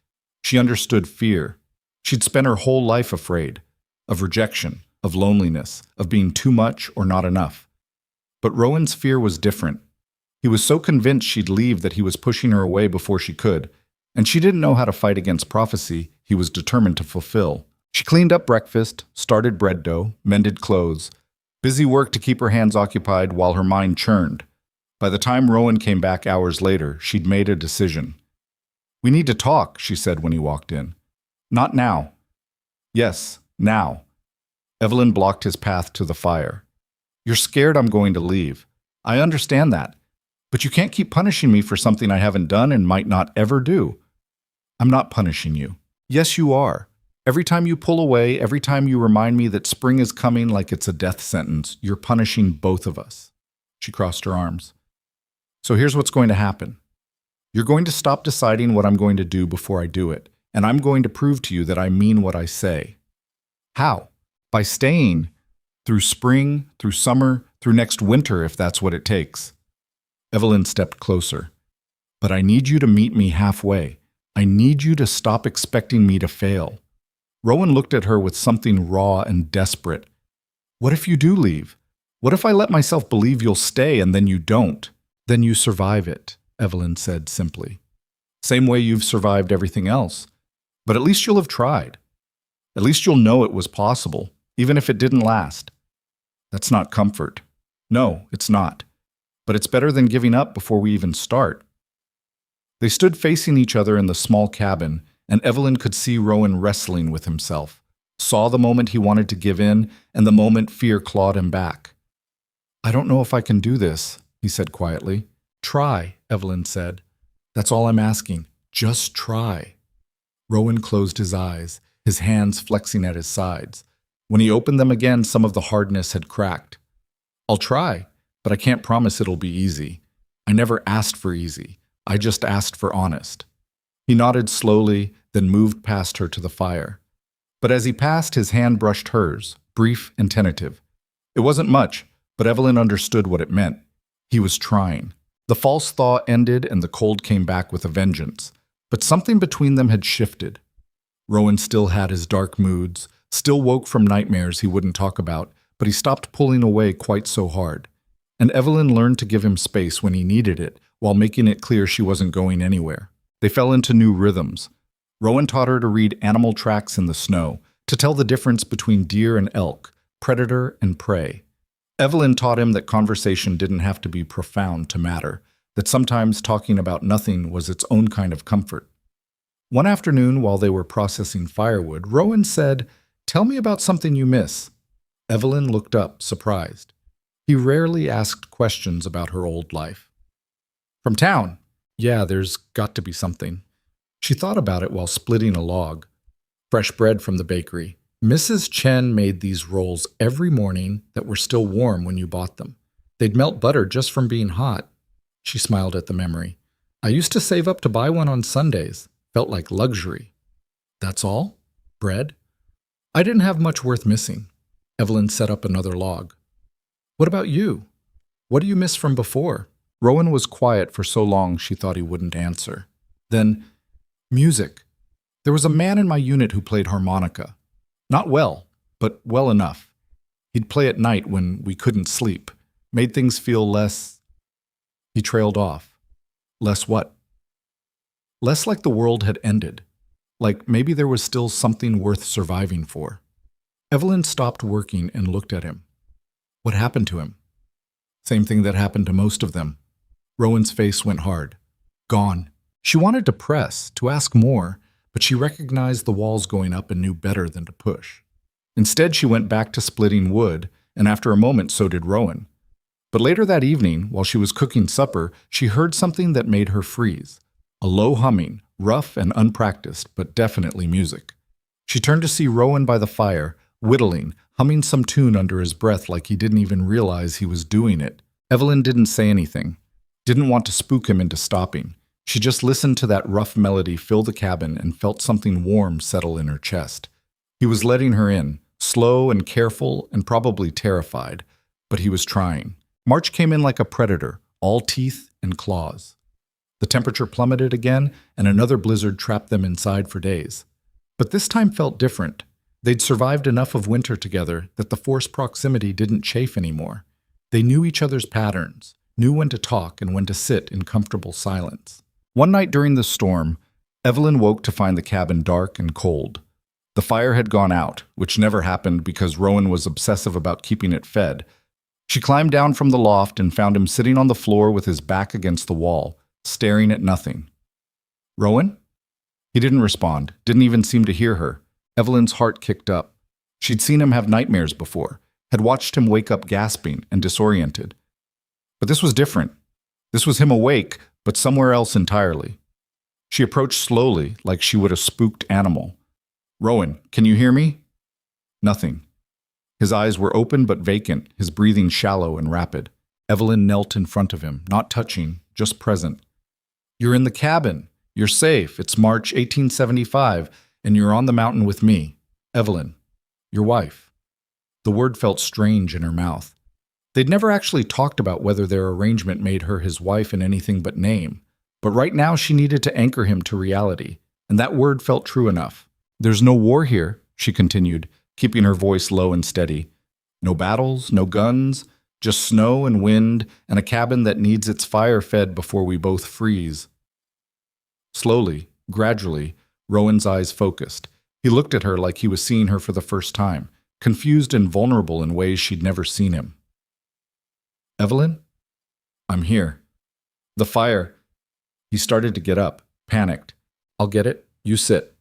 Speaker 1: She understood fear. She'd spent her whole life afraid, of rejection, of loneliness, of being too much or not enough. But Rowan's fear was different. He was so convinced she'd leave that he was pushing her away before she could, and she didn't know how to fight against prophecy he was determined to fulfill. She cleaned up breakfast, started bread dough, mended clothes, busy work to keep her hands occupied while her mind churned. By the time Rowan came back hours later, she'd made a decision. We need to talk, she said when he walked in. Not now. Yes, now. Evelyn blocked his path to the fire. You're scared I'm going to leave. I understand that. But you can't keep punishing me for something I haven't done and might not ever do. I'm not punishing you. Yes, you are. Every time you pull away, every time you remind me that spring is coming like it's a death sentence, you're punishing both of us. She crossed her arms. So here's what's going to happen. You're going to stop deciding what I'm going to do before I do it, and I'm going to prove to you that I mean what I say. How? By staying through spring, through summer, through next winter if that's what it takes. Evelyn stepped closer. But I need you to meet me halfway. I need you to stop expecting me to fail. Rowan looked at her with something raw and desperate. What if you do leave? What if I let myself believe you'll stay and then you don't? Then you survive it, Evelyn said simply. Same way you've survived everything else. But at least you'll have tried. At least you'll know it was possible, even if it didn't last. That's not comfort. No, it's not. But it's better than giving up before we even start. They stood facing each other in the small cabin, and Evelyn could see Rowan wrestling with himself, saw the moment he wanted to give in and the moment fear clawed him back. I don't know if I can do this, he said quietly. Try, Evelyn said. That's all I'm asking. Just try. Rowan closed his eyes, his hands flexing at his sides. When he opened them again, some of the hardness had cracked. I'll try, but I can't promise it'll be easy. I never asked for easy. I just asked for honest. He nodded slowly, then moved past her to the fire. But as he passed, his hand brushed hers, brief and tentative. It wasn't much, but Evelyn understood what it meant. He was trying. The false thaw ended and the cold came back with a vengeance. But something between them had shifted. Rowan still had his dark moods, still woke from nightmares he wouldn't talk about, but he stopped pulling away quite so hard. And Evelyn learned to give him space when he needed it, while making it clear she wasn't going anywhere. They fell into new rhythms. Rowan taught her to read animal tracks in the snow, to tell the difference between deer and elk, predator and prey. Evelyn taught him that conversation didn't have to be profound to matter, that sometimes talking about nothing was its own kind of comfort. One afternoon, while they were processing firewood, Rowan said, "Tell me about something you miss." Evelyn looked up, surprised. He rarely asked questions about her old life. From town. Yeah, there's got to be something. She thought about it while splitting a log. Fresh bread from the bakery. Mrs. Chen made these rolls every morning that were still warm when you bought them. They'd melt butter just from being hot. She smiled at the memory. I used to save up to buy one on Sundays. Felt like luxury. That's all? Bread? I didn't have much worth missing. Evelyn set up another log. What about you? What do you miss from before? Rowan was quiet for so long she thought he wouldn't answer. Then, music. There was a man in my unit who played harmonica. Not well, but well enough. He'd play at night when we couldn't sleep. Made things feel less... He trailed off. Less what? Less like the world had ended. Like maybe there was still something worth surviving for. Evelyn stopped working and looked at him. What happened to him? Same thing that happened to most of them. Rowan's face went hard. Gone. She wanted to press, to ask more, but she recognized the walls going up and knew better than to push. Instead, she went back to splitting wood, and after a moment so did Rowan. But later that evening, while she was cooking supper, she heard something that made her freeze. A low humming, rough and unpracticed, but definitely music. She turned to see Rowan by the fire, whittling, humming some tune under his breath like he didn't even realize he was doing it. Evelyn didn't say anything, didn't want to spook him into stopping. She just listened to that rough melody fill the cabin and felt something warm settle in her chest. He was letting her in, slow and careful and probably terrified, but he was trying. March came in like a predator, all teeth and claws. The temperature plummeted again, and another blizzard trapped them inside for days. But this time felt different. They'd survived enough of winter together that the forced proximity didn't chafe anymore. They knew each other's patterns, knew when to talk and when to sit in comfortable silence. One night during the storm, Evelyn woke to find the cabin dark and cold. The fire had gone out, which never happened because Rowan was obsessive about keeping it fed. She climbed down from the loft and found him sitting on the floor with his back against the wall, staring at nothing. "Rowan?" He didn't respond, didn't even seem to hear her. Evelyn's heart kicked up. She'd seen him have nightmares before, had watched him wake up gasping and disoriented. But this was different. This was him awake, but somewhere else entirely. She approached slowly, like she would a spooked animal. "Rowan, can you hear me?" Nothing. His eyes were open but vacant, his breathing shallow and rapid. Evelyn knelt in front of him, not touching, just present. "You're in the cabin. You're safe. It's March 1875, and you're on the mountain with me. Evelyn, your wife." The word felt strange in her mouth. They'd never actually talked about whether their arrangement made her his wife in anything but name, but right now she needed to anchor him to reality, and that word felt true enough. "There's no war here," she continued, keeping her voice low and steady. "No battles, no guns, just snow and wind, and a cabin that needs its fire fed before we both freeze." Slowly, gradually, Rowan's eyes focused. He looked at her like he was seeing her for the first time, confused and vulnerable in ways she'd never seen him. "Evelyn? I'm here." "The fire." He started to get up, panicked. "I'll get it. You sit."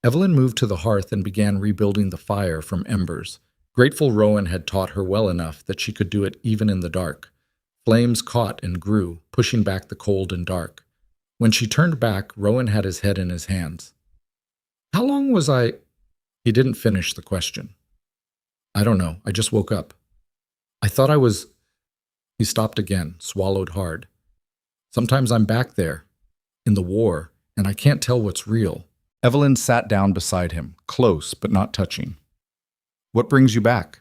Speaker 1: Evelyn moved to the hearth and began rebuilding the fire from embers. Grateful Rowan had taught her well enough that she could do it even in the dark. Flames caught and grew, pushing back the cold and dark. When she turned back, Rowan had his head in his hands. "How long was I—" He didn't finish the question. "I don't know. I just woke up. I thought I was—" He stopped again, swallowed hard. "Sometimes I'm back there, in the war, and I can't tell what's real." Evelyn sat down beside him, close but not touching. "What brings you back?"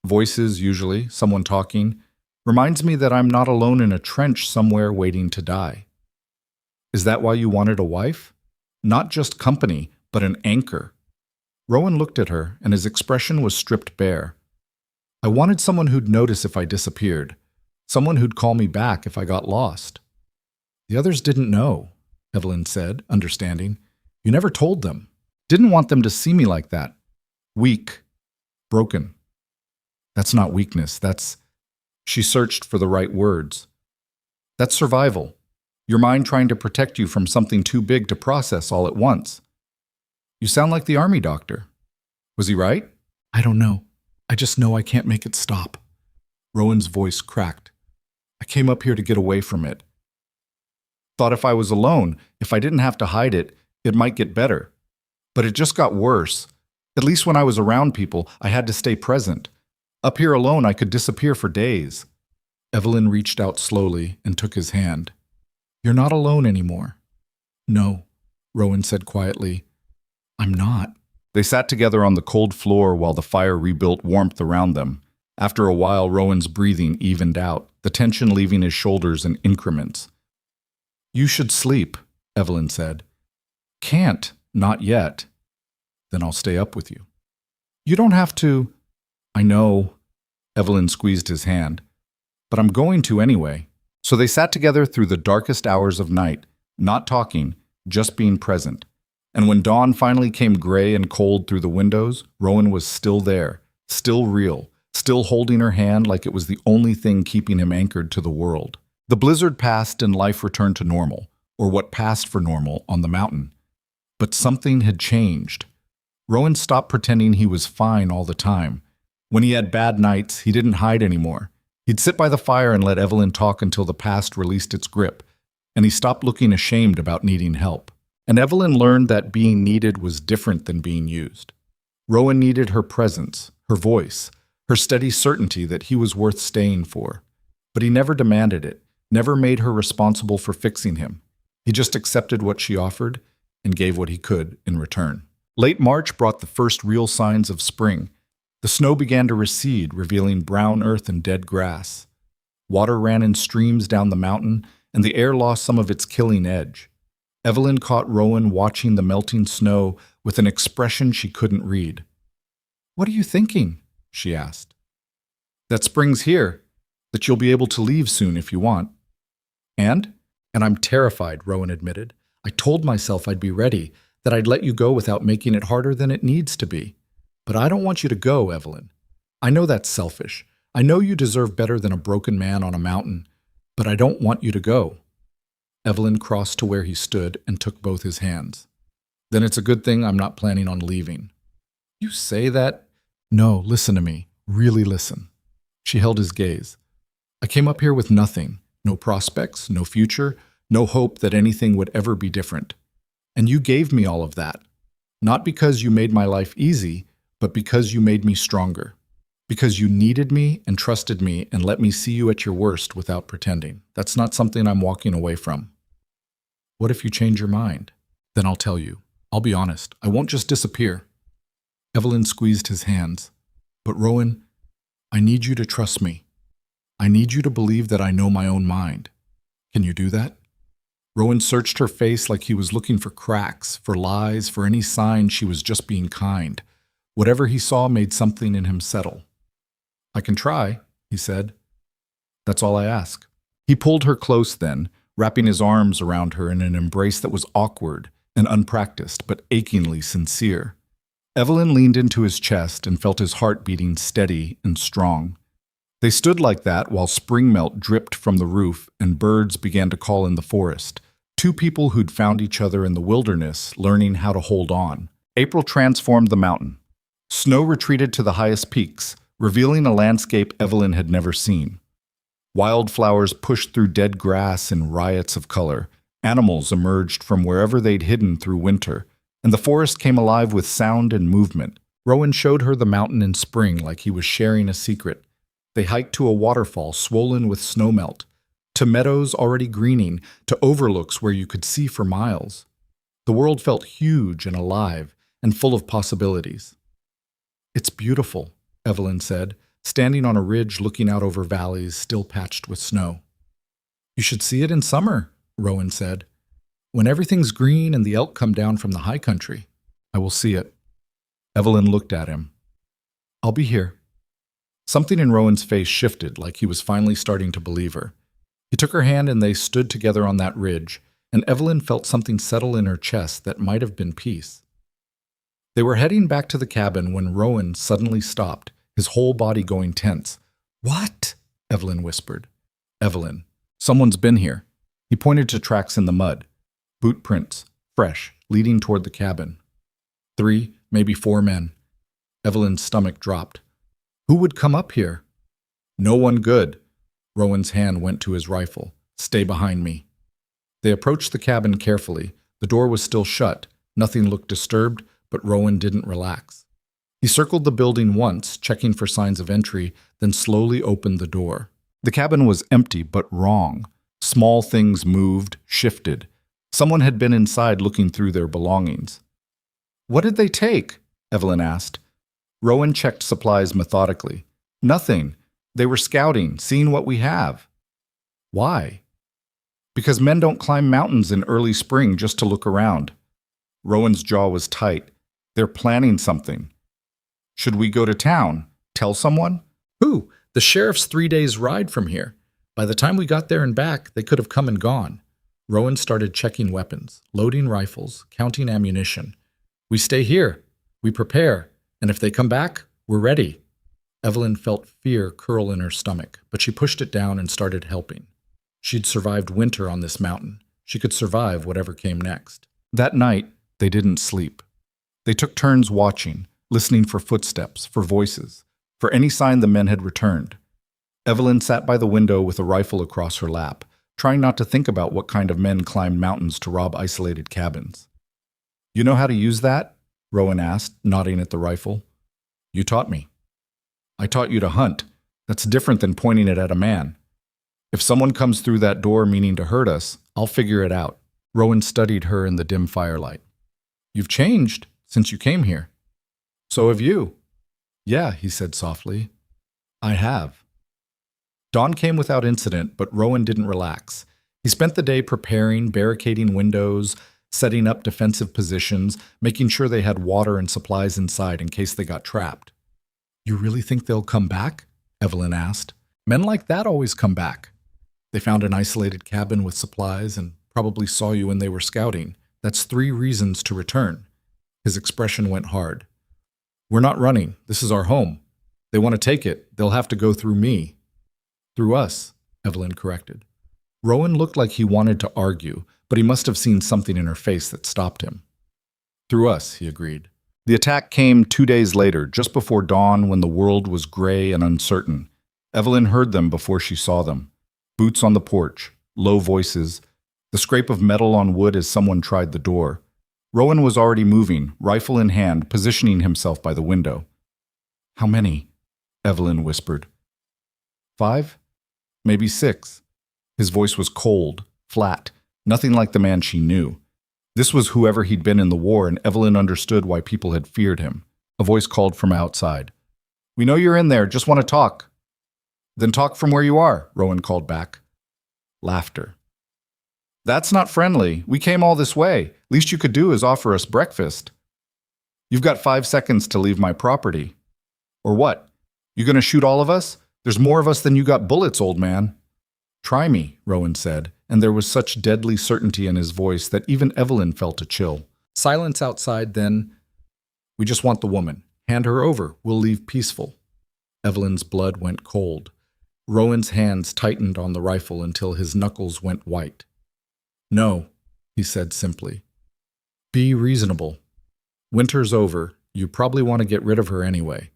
Speaker 1: "Voices, usually, someone talking. Reminds me that I'm not alone in a trench somewhere waiting to die." "Is that why you wanted a wife? Not just company, but an anchor?" Rowan looked at her, and his expression was stripped bare. "I wanted someone who'd notice if I disappeared. Someone who'd call me back if I got lost." "The others didn't know," Evelyn said, understanding. "You never told them. Didn't want them to see me like that. Weak. Broken." "That's not weakness, that's—" She searched for the right words. "That's survival. Your mind trying to protect you from something too big to process all at once." "You sound like the army doctor." "Was he right?" "I don't know. I just know I can't make it stop." Rowan's voice cracked. "I came up here to get away from it. Thought if I was alone, if I didn't have to hide it, it might get better. But it just got worse. At least when I was around people, I had to stay present. Up here alone, I could disappear for days." Evelyn reached out slowly and took his hand. "You're not alone anymore." "No," Rowan said quietly. "I'm not." They sat together on the cold floor while the fire rebuilt warmth around them. After a while, Rowan's breathing evened out, the tension leaving his shoulders in increments. "You should sleep," Evelyn said. "Can't, not yet." "Then I'll stay up with you." "You don't have to." "I know." Evelyn squeezed his hand. "But I'm going to anyway." So they sat together through the darkest hours of night, not talking, just being present. And when dawn finally came gray and cold through the windows, Rowan was still there, still real, still holding her hand like it was the only thing keeping him anchored to the world. The blizzard passed and life returned to normal, or what passed for normal, on the mountain. But something had changed. Rowan stopped pretending he was fine all the time. When he had bad nights, he didn't hide anymore. He'd sit by the fire and let Evelyn talk until the past released its grip, and he stopped looking ashamed about needing help. And Evelyn learned that being needed was different than being used. Rowan needed her presence, her voice, her steady certainty that he was worth staying for. But he never demanded it, never made her responsible for fixing him. He just accepted what she offered and gave what he could in return. Late March brought the first real signs of spring. The snow began to recede, revealing brown earth and dead grass. Water ran in streams down the mountain, and the air lost some of its killing edge. Evelyn caught Rowan watching the melting snow with an expression she couldn't read. "What are you thinking?" she asked. "That spring's here, that you'll be able to leave soon if you want." And I'm terrified," Rowan admitted. "I told myself I'd be ready, that I'd let you go without making it harder than it needs to be. But I don't want you to go, Evelyn. I know that's selfish. I know you deserve better than a broken man on a mountain, but I don't want you to go." Evelyn crossed to where he stood and took both his hands. "Then it's a good thing I'm not planning on leaving." "You say that?" "No, listen to me. Really listen." She held his gaze. "I came up here with nothing. No prospects, no future, no hope that anything would ever be different. And you gave me all of that. Not because you made my life easy, but because you made me stronger. Because you needed me and trusted me and let me see you at your worst without pretending. That's not something I'm walking away from." "What if you change your mind?" "Then I'll tell you. I'll be honest. I won't just disappear." Evelyn squeezed his hands. "But Rowan, I need you to trust me. I need you to believe that I know my own mind. Can you do that?" Rowan searched her face like he was looking for cracks, for lies, for any sign she was just being kind. Whatever he saw made something in him settle. "I can try," he said. "That's all I ask." He pulled her close then, wrapping his arms around her in an embrace that was awkward and unpracticed, but achingly sincere. Evelyn leaned into his chest and felt his heart beating steady and strong. They stood like that while spring melt dripped from the roof and birds began to call in the forest. Two people who'd found each other in the wilderness, learning how to hold on. April transformed the mountain. Snow retreated to the highest peaks, revealing a landscape Evelyn had never seen. Wildflowers pushed through dead grass in riots of color. Animals emerged from wherever they'd hidden through winter, and the forest came alive with sound and movement. Rowan showed her the mountain in spring like he was sharing a secret. They hiked to a waterfall swollen with snowmelt, to meadows already greening, to overlooks where you could see for miles. The world felt huge and alive and full of possibilities. "It's beautiful," Evelyn said, standing on a ridge looking out over valleys still patched with snow. "You should see it in summer," Rowan said, "when everything's green and the elk come down from the high country." "I will see it." Evelyn looked at him. "I'll be here." Something in Rowan's face shifted, like he was finally starting to believe her. He took her hand and they stood together on that ridge, and Evelyn felt something settle in her chest that might have been peace. They were heading back to the cabin when Rowan suddenly stopped, his whole body going tense. "What?" Evelyn whispered. "Evelyn, someone's been here." He pointed to tracks in the mud. Boot prints, fresh, leading toward the cabin. 3, maybe 4 men. Evelyn's stomach dropped. "Who would come up here?" "No one good." Rowan's hand went to his rifle. "Stay behind me." They approached the cabin carefully. The door was still shut. Nothing looked disturbed, but Rowan didn't relax. He circled the building once, checking for signs of entry, then slowly opened the door. The cabin was empty, but wrong. Small things moved, shifted. Someone had been inside looking through their belongings. "What did they take?" Evelyn asked. Rowan checked supplies methodically. "Nothing. They were scouting, seeing what we have." "Why?" "Because men don't climb mountains in early spring just to look around." Rowan's jaw was tight. "They're planning something." "Should we go to town? Tell someone?" "Who? The sheriff's 3 days' ride from here. By the time we got there and back, they could have come and gone." Rowan started checking weapons, loading rifles, counting ammunition. "We stay here. We prepare. And if they come back, we're ready." Evelyn felt fear curl in her stomach, but she pushed it down and started helping. She'd survived winter on this mountain. She could survive whatever came next. That night, they didn't sleep. They took turns watching, listening for footsteps, for voices, for any sign the men had returned. Evelyn sat by the window with a rifle across her lap, trying not to think about what kind of men climbed mountains to rob isolated cabins. "You know how to use that?" Rowan asked, nodding at the rifle. "You taught me." "I taught you to hunt. That's different than pointing it at a man. If someone comes through that door meaning to hurt us, I'll figure it out." Rowan studied her in the dim firelight. "You've changed since you came here." "So have you." "Yeah," he said softly. "I have." Dawn came without incident, but Rowan didn't relax. He spent the day preparing, barricading windows, setting up defensive positions, making sure they had water and supplies inside in case they got trapped. "You really think they'll come back?" Evelyn asked. "Men like that always come back. They found an isolated cabin with supplies and probably saw you when they were scouting. That's 3 reasons to return." His expression went hard. "We're not running. This is our home. They want to take it. They'll have to go through me." "Through us," Evelyn corrected. Rowan looked like he wanted to argue, but he must have seen something in her face that stopped him. "Through us," he agreed. The attack came 2 days later, just before dawn when the world was gray and uncertain. Evelyn heard them before she saw them. Boots on the porch, low voices, the scrape of metal on wood as someone tried the door. Rowan was already moving, rifle in hand, positioning himself by the window. "How many?" Evelyn whispered. 5? Maybe 6. His voice was cold, flat, nothing like the man she knew. This was whoever he'd been in the war, and Evelyn understood why people had feared him. A voice called from outside. "We know you're in there, just want to talk." "Then talk from where you are," Rowan called back. Laughter. "That's not friendly. We came all this way. Least you could do is offer us breakfast." "You've got 5 seconds to leave my property." "Or what? You gonna shoot all of us? There's more of us than you got bullets, old man." "Try me," Rowan said, and there was such deadly certainty in his voice that even Evelyn felt a chill. Silence outside, then, "We just want the woman. Hand her over. We'll leave peaceful." Evelyn's blood went cold. Rowan's hands tightened on the rifle until his knuckles went white. "No," he said simply. "Be reasonable. Winter's over. You probably want to get rid of her anyway.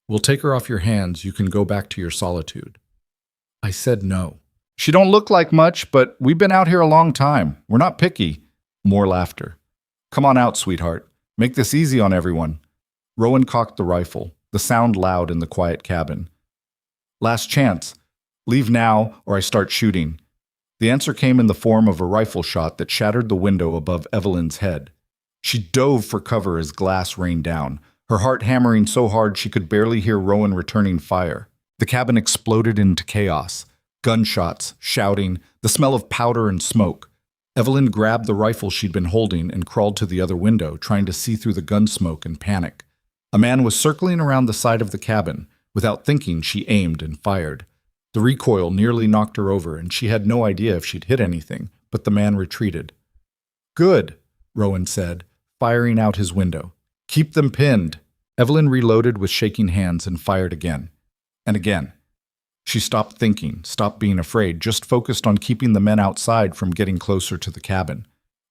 Speaker 1: We'll take her off your hands. You can go back to your solitude." I said no. "She don't look like much, but we've been out here a long time. We're not picky." More laughter. "Come on out, sweetheart. Make this easy on everyone." Rowan cocked the rifle, the sound loud in the quiet cabin. "Last chance. Leave now, or I start shooting." The answer came in the form of a rifle shot that shattered the window above Evelyn's head. She dove for cover as glass rained down, her heart hammering so hard she could barely hear Rowan returning fire. The cabin exploded into chaos. Gunshots, shouting, the smell of powder and smoke. Evelyn grabbed the rifle she'd been holding and crawled to the other window, trying to see through the gun smoke and panic. A man was circling around the side of the cabin. Without thinking, she aimed and fired. The recoil nearly knocked her over, and she had no idea if she'd hit anything, but the man retreated. "Good," Rowan said, firing out his window. "Keep them pinned." Evelyn reloaded with shaking hands and fired again. And again. She stopped thinking, stopped being afraid, just focused on keeping the men outside from getting closer to the cabin.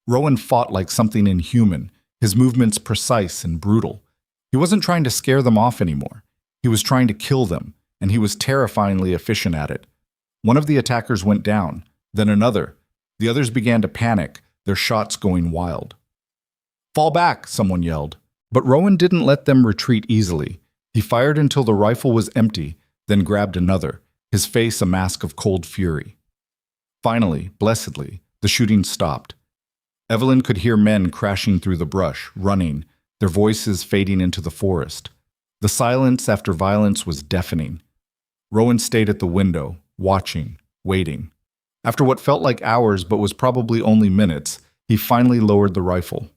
Speaker 1: Rowan fought like something inhuman, his movements precise and brutal. He wasn't trying to scare them off anymore. He was trying to kill them, and he was terrifyingly efficient at it. One of the attackers went down, then another. The others began to panic, their shots going wild. "Fall back," someone yelled. But Rowan didn't let them retreat easily. He fired until the rifle was empty, then grabbed another, his face a mask of cold fury. Finally, blessedly, the shooting stopped. Evelyn could hear men crashing through the brush, running, their voices fading into the forest. The silence after violence was deafening. Rowan stayed at the window, watching, waiting. After what felt like hours but was probably only minutes, he finally lowered the rifle.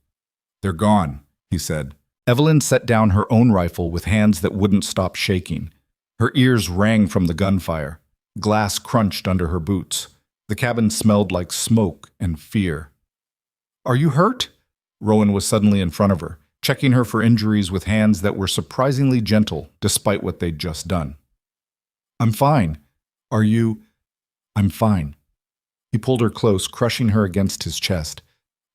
Speaker 1: "They're gone," he said. Evelyn set down her own rifle with hands that wouldn't stop shaking. Her ears rang from the gunfire. Glass crunched under her boots. The cabin smelled like smoke and fear. "Are you hurt?" Rowan was suddenly in front of her, checking her for injuries with hands that were surprisingly gentle despite what they'd just done. "I'm fine. Are you?" "I'm fine." He pulled her close, crushing her against his chest.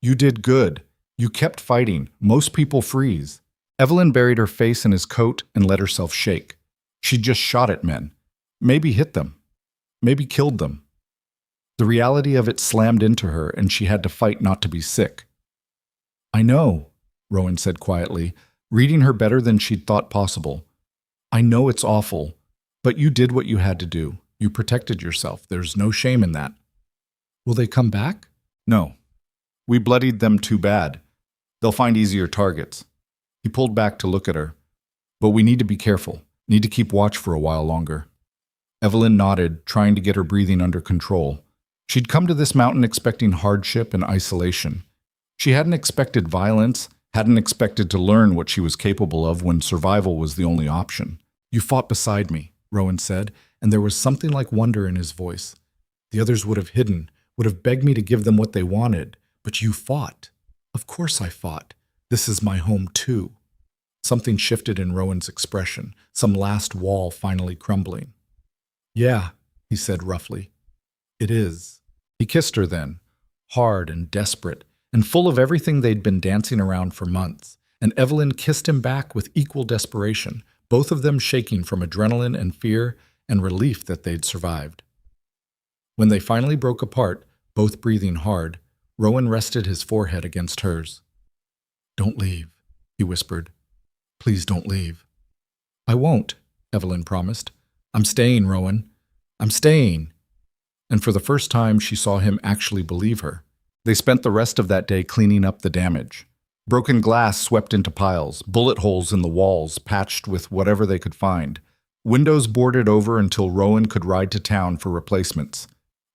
Speaker 1: You did good. You kept fighting. Most people freeze. Evelyn buried her face in his coat and let herself shake. She'd just shot at men. Maybe hit them. Maybe killed them. The reality of it slammed into her, and she had to fight not to be sick. I know, Rowan said quietly, reading her better than she'd thought possible. I know it's awful, but you did what you had to do. You protected yourself. There's no shame in that. Will they come back? No. We bloodied them too bad. They'll find easier targets. He pulled back to look at her. But we need to be careful. Need to keep watch for a while longer. Evelyn nodded, trying to get her breathing under control. She'd come to this mountain expecting hardship and isolation. She hadn't expected violence, hadn't expected to learn what she was capable of when survival was the only option. You fought beside me, Rowan said, and there was something like wonder in his voice. The others would have hidden, would have begged me to give them what they wanted, but you fought. Of course I fought. This is my home too. Something shifted in Rowan's expression, some last wall finally crumbling. Yeah, he said roughly. It is. He kissed her then, hard and desperate, and full of everything they'd been dancing around for months, and Evelyn kissed him back with equal desperation, both of them shaking from adrenaline and fear and relief that they'd survived. When they finally broke apart, both breathing hard, Rowan rested his forehead against hers. Don't leave, he whispered. Please don't leave. I won't, Evelyn promised. I'm staying, Rowan. I'm staying. And for the first time, she saw him actually believe her. They spent the rest of that day cleaning up the damage. Broken glass swept into piles, bullet holes in the walls patched with whatever they could find. Windows boarded over until Rowan could ride to town for replacements.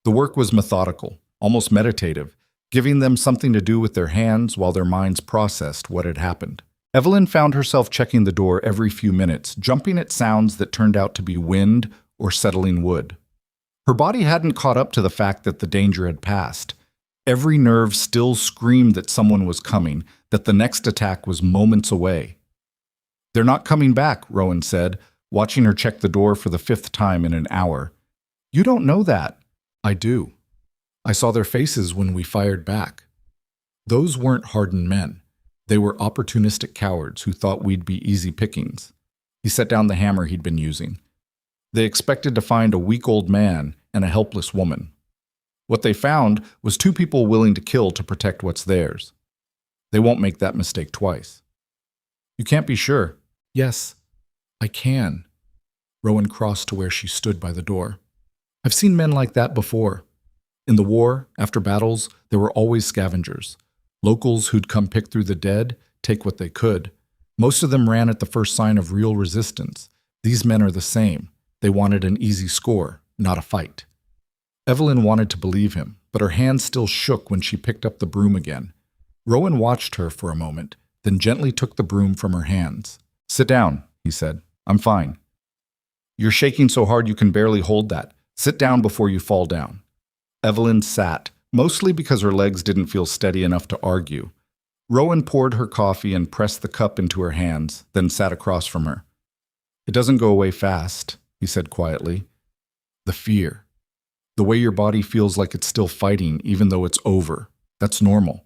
Speaker 1: The work was methodical, almost meditative, giving them something to do with their hands while their minds processed what had happened. Evelyn found herself checking the door every few minutes, jumping at sounds that turned out to be wind or settling wood. Her body hadn't caught up to the fact that the danger had passed. Every nerve still screamed that someone was coming, that the next attack was moments away. They're not coming back, Rowan said, watching her check the door for the 5th time in an hour. You don't know that. I do. I saw their faces when we fired back. Those weren't hardened men. They were opportunistic cowards who thought we'd be easy pickings. He set down the hammer he'd been using. They expected to find a weak old man and a helpless woman. What they found was 2 people willing to kill to protect what's theirs. They won't make that mistake twice. You can't be sure. Yes, I can. Rowan crossed to where she stood by the door. I've seen men like that before. In the war, after battles, there were always scavengers. Locals who'd come pick through the dead, take what they could. Most of them ran at the first sign of real resistance. These men are the same. They wanted an easy score, not a fight. Evelyn wanted to believe him, but her hands still shook when she picked up the broom again. Rowan watched her for a moment, then gently took the broom from her hands. Sit down, he said. I'm fine. You're shaking so hard you can barely hold that. Sit down before you fall down. Evelyn sat, mostly because her legs didn't feel steady enough to argue. Rowan poured her coffee and pressed the cup into her hands, then sat across from her. It doesn't go away fast, he said quietly. The fear. The way your body feels like it's still fighting even though it's over. That's normal.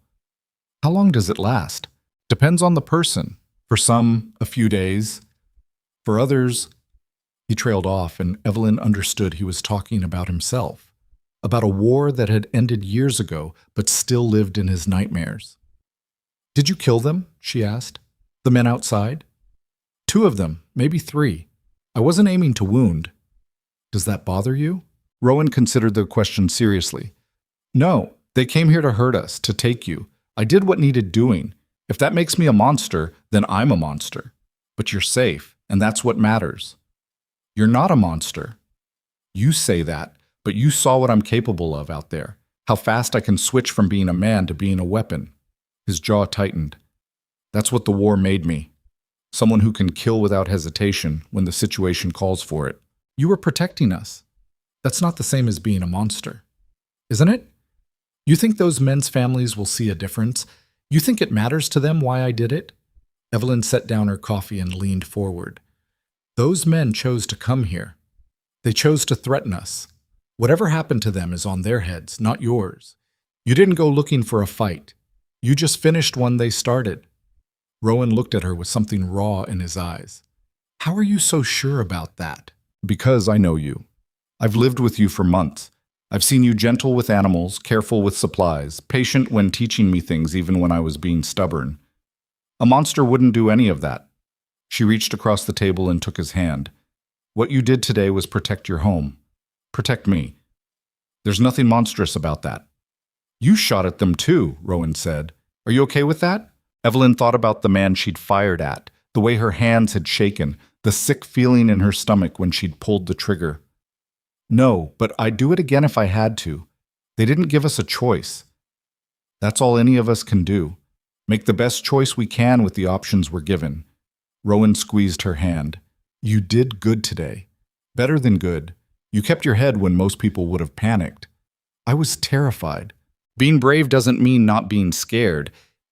Speaker 1: How long does it last? Depends on the person. For some, a few days. For others, he trailed off, and Evelyn understood he was talking about himself, about a war that had ended years ago but still lived in his nightmares. Did you kill them? She asked. The men outside? 2 of them, maybe 3. I wasn't aiming to wound. Does that bother you? Rowan considered the question seriously. No, they came here to hurt us, to take you. I did what needed doing. If that makes me a monster, then I'm a monster. But you're safe, and that's what matters. You're not a monster. You say that, but you saw what I'm capable of out there, how fast I can switch from being a man to being a weapon. His jaw tightened. That's what the war made me. Someone who can kill without hesitation when the situation calls for it. You were protecting us. That's not the same as being a monster, isn't it? You think those men's families will see a difference? You think it matters to them why I did it? Evelyn set down her coffee and leaned forward. Those men chose to come here. They chose to threaten us. Whatever happened to them is on their heads, not yours. You didn't go looking for a fight. You just finished one they started. Rowan looked at her with something raw in his eyes. How are you so sure about that? Because I know you. I've lived with you for months. I've seen you gentle with animals, careful with supplies, patient when teaching me things even when I was being stubborn. A monster wouldn't do any of that. She reached across the table and took his hand. What you did today was protect your home. Protect me. There's nothing monstrous about that. You shot at them too, Rowan said. Are you okay with that? Evelyn thought about the man she'd fired at, the way her hands had shaken, the sick feeling in her stomach when she'd pulled the trigger. No, but I'd do it again if I had to. They didn't give us a choice. That's all any of us can do. Make the best choice we can with the options we're given. Rowan squeezed her hand. You did good today. Better than good. You kept your head when most people would have panicked. I was terrified. Being brave doesn't mean not being scared.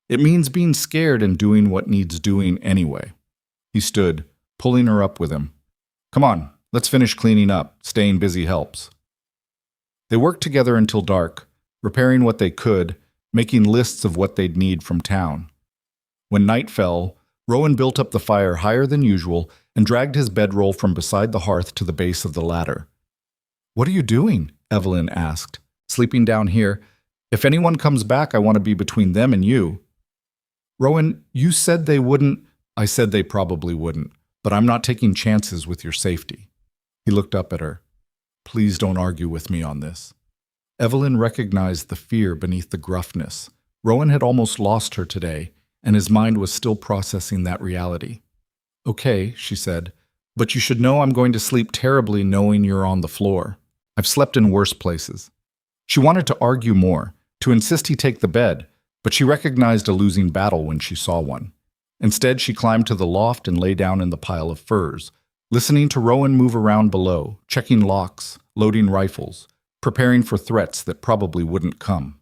Speaker 1: It means being scared and doing what needs doing anyway. He stood, pulling her up with him. Come on, let's finish cleaning up. Staying busy helps. They worked together until dark, repairing what they could, making lists of what they'd need from town. When night fell, Rowan built up the fire higher than usual and dragged his bedroll from beside the hearth to the base of the ladder. What are you doing? Evelyn asked. Sleeping down here. If anyone comes back, I want to be between them and you. Rowan, you said they wouldn't. I said they probably wouldn't, but I'm not taking chances with your safety. He looked up at her. Please don't argue with me on this. Evelyn recognized the fear beneath the gruffness. Rowan had almost lost her today, and his mind was still processing that reality. Okay, she said, but you should know I'm going to sleep terribly knowing you're on the floor. I've slept in worse places. She wanted to argue more, to insist he take the bed, but she recognized a losing battle when she saw one. Instead, she climbed to the loft and lay down in the pile of furs, listening to Rowan move around below, checking locks, loading rifles, preparing for threats that probably wouldn't come.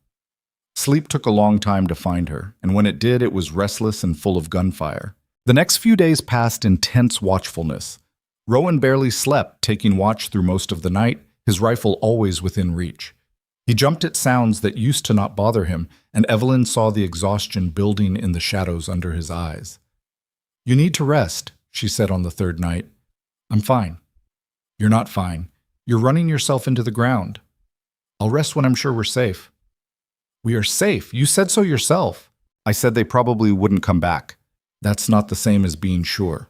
Speaker 1: Sleep took a long time to find her, and when it did, it was restless and full of gunfire. The next few days passed in tense watchfulness. Rowan barely slept, taking watch through most of the night, his rifle always within reach. He jumped at sounds that used to not bother him, and Evelyn saw the exhaustion building in the shadows under his eyes. You need to rest, she said on the third night. I'm fine. You're not fine. You're running yourself into the ground. I'll rest when I'm sure we're safe. We are safe. You said so yourself. I said they probably wouldn't come back. That's not the same as being sure.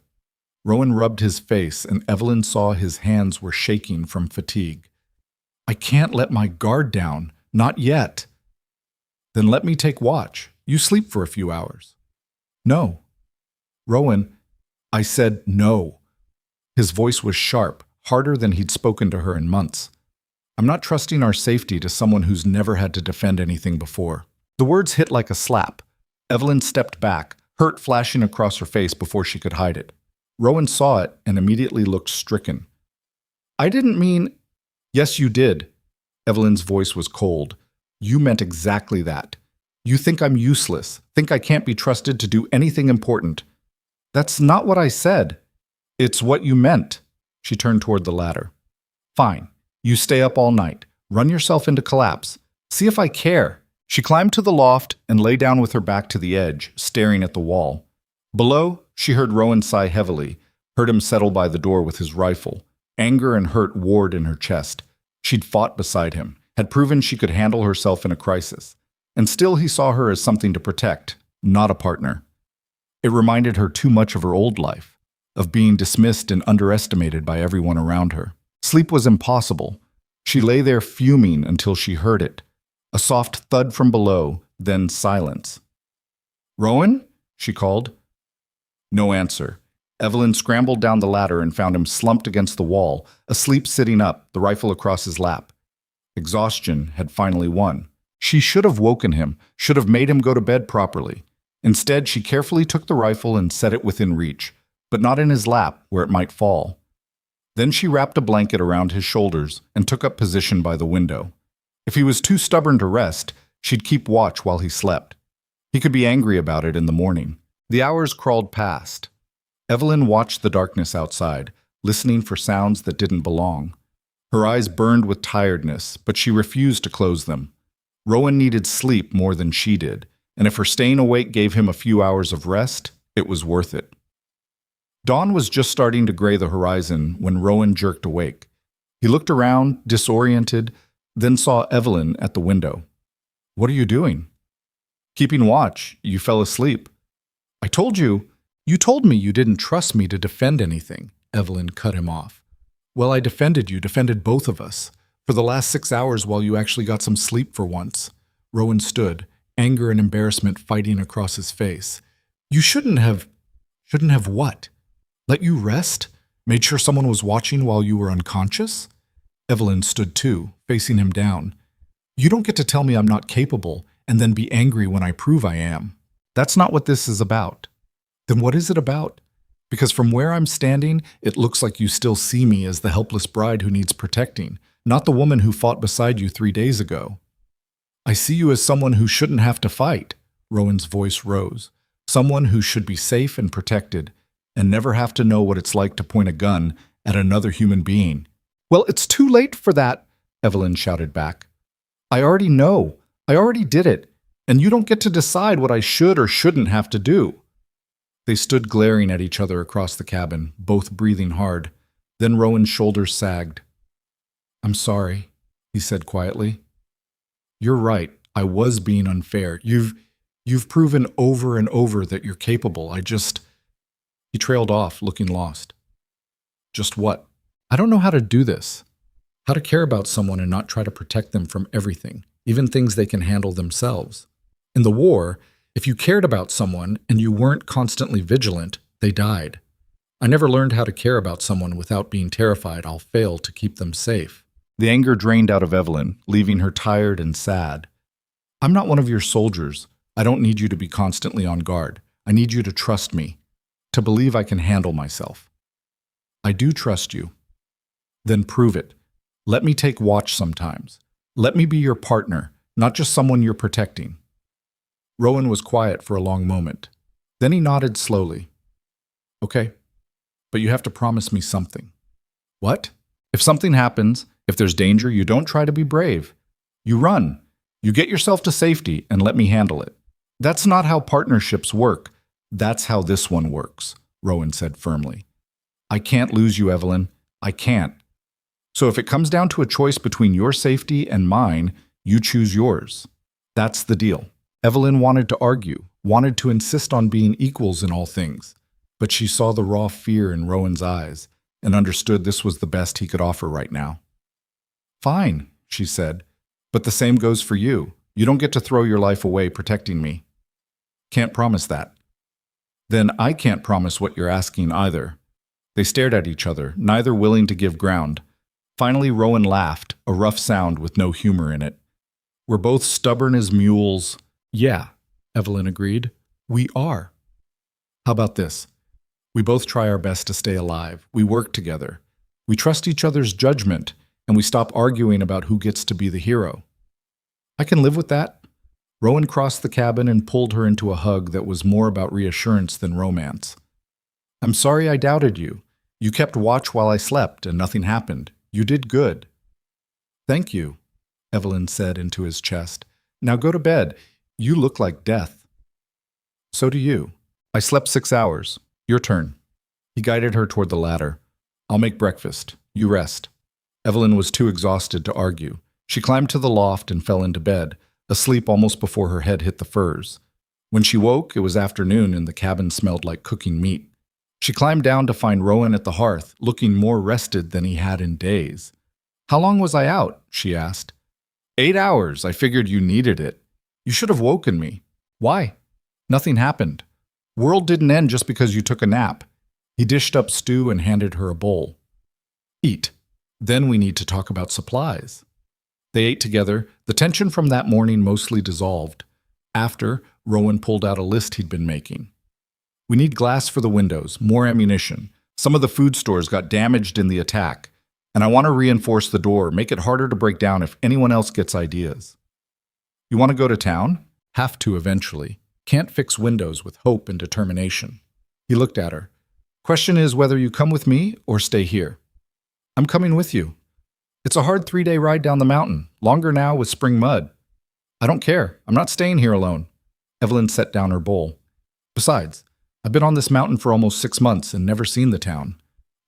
Speaker 1: Rowan rubbed his face, and Evelyn saw his hands were shaking from fatigue. I can't let my guard down. Not yet. Then let me take watch. You sleep for a few hours. No. Rowan, I said no. His voice was sharp, harder than he'd spoken to her in months. I'm not trusting our safety to someone who's never had to defend anything before. The words hit like a slap. Evelyn stepped back, hurt flashing across her face before she could hide it. Rowan saw it and immediately looked stricken. I didn't mean... Yes, you did. Evelyn's voice was cold. You meant exactly that. You think I'm useless, think I can't be trusted to do anything important. That's not what I said. It's what you meant. She turned toward the ladder. Fine. You stay up all night. Run yourself into collapse. See if I care. She climbed to the loft and lay down with her back to the edge, staring at the wall. Below, she heard Rowan sigh heavily, heard him settle by the door with his rifle. Anger and hurt warred in her chest. She'd fought beside him, had proven she could handle herself in a crisis. And still he saw her as something to protect, not a partner. It reminded her too much of her old life, of being dismissed and underestimated by everyone around her. Sleep was impossible. She lay there fuming until she heard it. A soft thud from below, then silence. Rowan? She called. No answer. Evelyn scrambled down the ladder and found him slumped against the wall, asleep sitting up, the rifle across his lap. Exhaustion had finally won. She should have woken him, should have made him go to bed properly. Instead, she carefully took the rifle and set it within reach, but not in his lap where it might fall. Then she wrapped a blanket around his shoulders and took up position by the window. If he was too stubborn to rest, she'd keep watch while he slept. He could be angry about it in the morning. The hours crawled past. Evelyn watched the darkness outside, listening for sounds that didn't belong. Her eyes burned with tiredness, but she refused to close them. Rowan needed sleep more than she did, and if her staying awake gave him a few hours of rest, it was worth it. Dawn was just starting to gray the horizon when Rowan jerked awake. He looked around, disoriented, then saw Evelyn at the window. "What are you doing?" "Keeping watch. You fell asleep." "I told you." "You told me you didn't trust me to defend anything," Evelyn cut him off. "Well, I defended you, defended both of us, for the last 6 hours while you actually got some sleep for once." Rowan stood, anger and embarrassment fighting across his face. "You shouldn't have..." "Shouldn't have what? Let you rest? Made sure someone was watching while you were unconscious?" Evelyn stood too, facing him down. "You don't get to tell me I'm not capable and then be angry when I prove I am. That's not what this is about." "Then what is it about?" "Because from where I'm standing, it looks like you still see me as the helpless bride who needs protecting, not the woman who fought beside you 3 days ago." "I see you as someone who shouldn't have to fight." Rowan's voice rose. "Someone who should be safe and protected, and never have to know what it's like to point a gun at another human being." "Well, it's too late for that," Evelyn shouted back. "I already know. I already did it, and you don't get to decide what I should or shouldn't have to do." They stood glaring at each other across the cabin, both breathing hard. Then Rowan's shoulders sagged. "I'm sorry," he said quietly. "You're right. I was being unfair. You've proven over and over that you're capable. He trailed off, looking lost. "Just what?" "I don't know how to do this. How to care about someone and not try to protect them from everything, even things they can handle themselves. In the war, if you cared about someone and you weren't constantly vigilant, they died. I never learned how to care about someone without being terrified I'll fail to keep them safe." The anger drained out of Evelyn, leaving her tired and sad. "I'm not one of your soldiers. I don't need you to be constantly on guard. I need you to trust me, to believe I can handle myself." "I do trust you." "Then prove it. Let me take watch sometimes. Let me be your partner, not just someone you're protecting." Rowan was quiet for a long moment. Then he nodded slowly. "Okay, but you have to promise me something." "What?" "If something happens, if there's danger, you don't try to be brave. You run. You get yourself to safety and let me handle it." "That's not how partnerships work. That's how this one works," Rowan said firmly. "I can't lose you, Evelyn. I can't. So if it comes down to a choice between your safety and mine, you choose yours. That's the deal." Evelyn wanted to argue, wanted to insist on being equals in all things, but she saw the raw fear in Rowan's eyes and understood this was the best he could offer right now. "Fine," she said, "but the same goes for you. You don't get to throw your life away protecting me." "Can't promise that." "Then I can't promise what you're asking either." They stared at each other, neither willing to give ground. Finally, Rowan laughed, a rough sound with no humor in it. "We're both stubborn as mules." "Yeah," Evelyn agreed. "We are." "How about this? We both try our best to stay alive. We work together. We trust each other's judgment, and we stop arguing about who gets to be the hero." "I can live with that." Rowan crossed the cabin and pulled her into a hug that was more about reassurance than romance. "I'm sorry I doubted you. You kept watch while I slept, and nothing happened. You did good." "Thank you," Evelyn said into his chest. "Now go to bed. You look like death." "So do you. I slept 6 hours. Your turn." He guided her toward the ladder. "I'll make breakfast. You rest." Evelyn was too exhausted to argue. She climbed to the loft and fell into bed, asleep almost before her head hit the furs. When she woke, it was afternoon and the cabin smelled like cooking meat. She climbed down to find Rowan at the hearth, looking more rested than he had in days. "How long was I out?" she asked. 8 hours. I figured you needed it. You should have woken me." "Why?" "Nothing happened. World didn't end just because you took a nap." He dished up stew and handed her a bowl. "Eat. Then we need to talk about supplies." They ate together. The tension from that morning mostly dissolved. After, Rowan pulled out a list he'd been making. "We need glass for the windows, more ammunition. Some of the food stores got damaged in the attack. And I want to reinforce the door, make it harder to break down if anyone else gets ideas." "You want to go to town?" "Have to eventually. Can't fix windows with hope and determination." He looked at her. "Question is whether you come with me or stay here." "I'm coming with you." It's a hard 3-day ride down the mountain, longer now with spring mud. I don't care. I'm not staying here alone. Evelyn set down her bowl. Besides, I've been on this mountain for almost 6 months and never seen the town.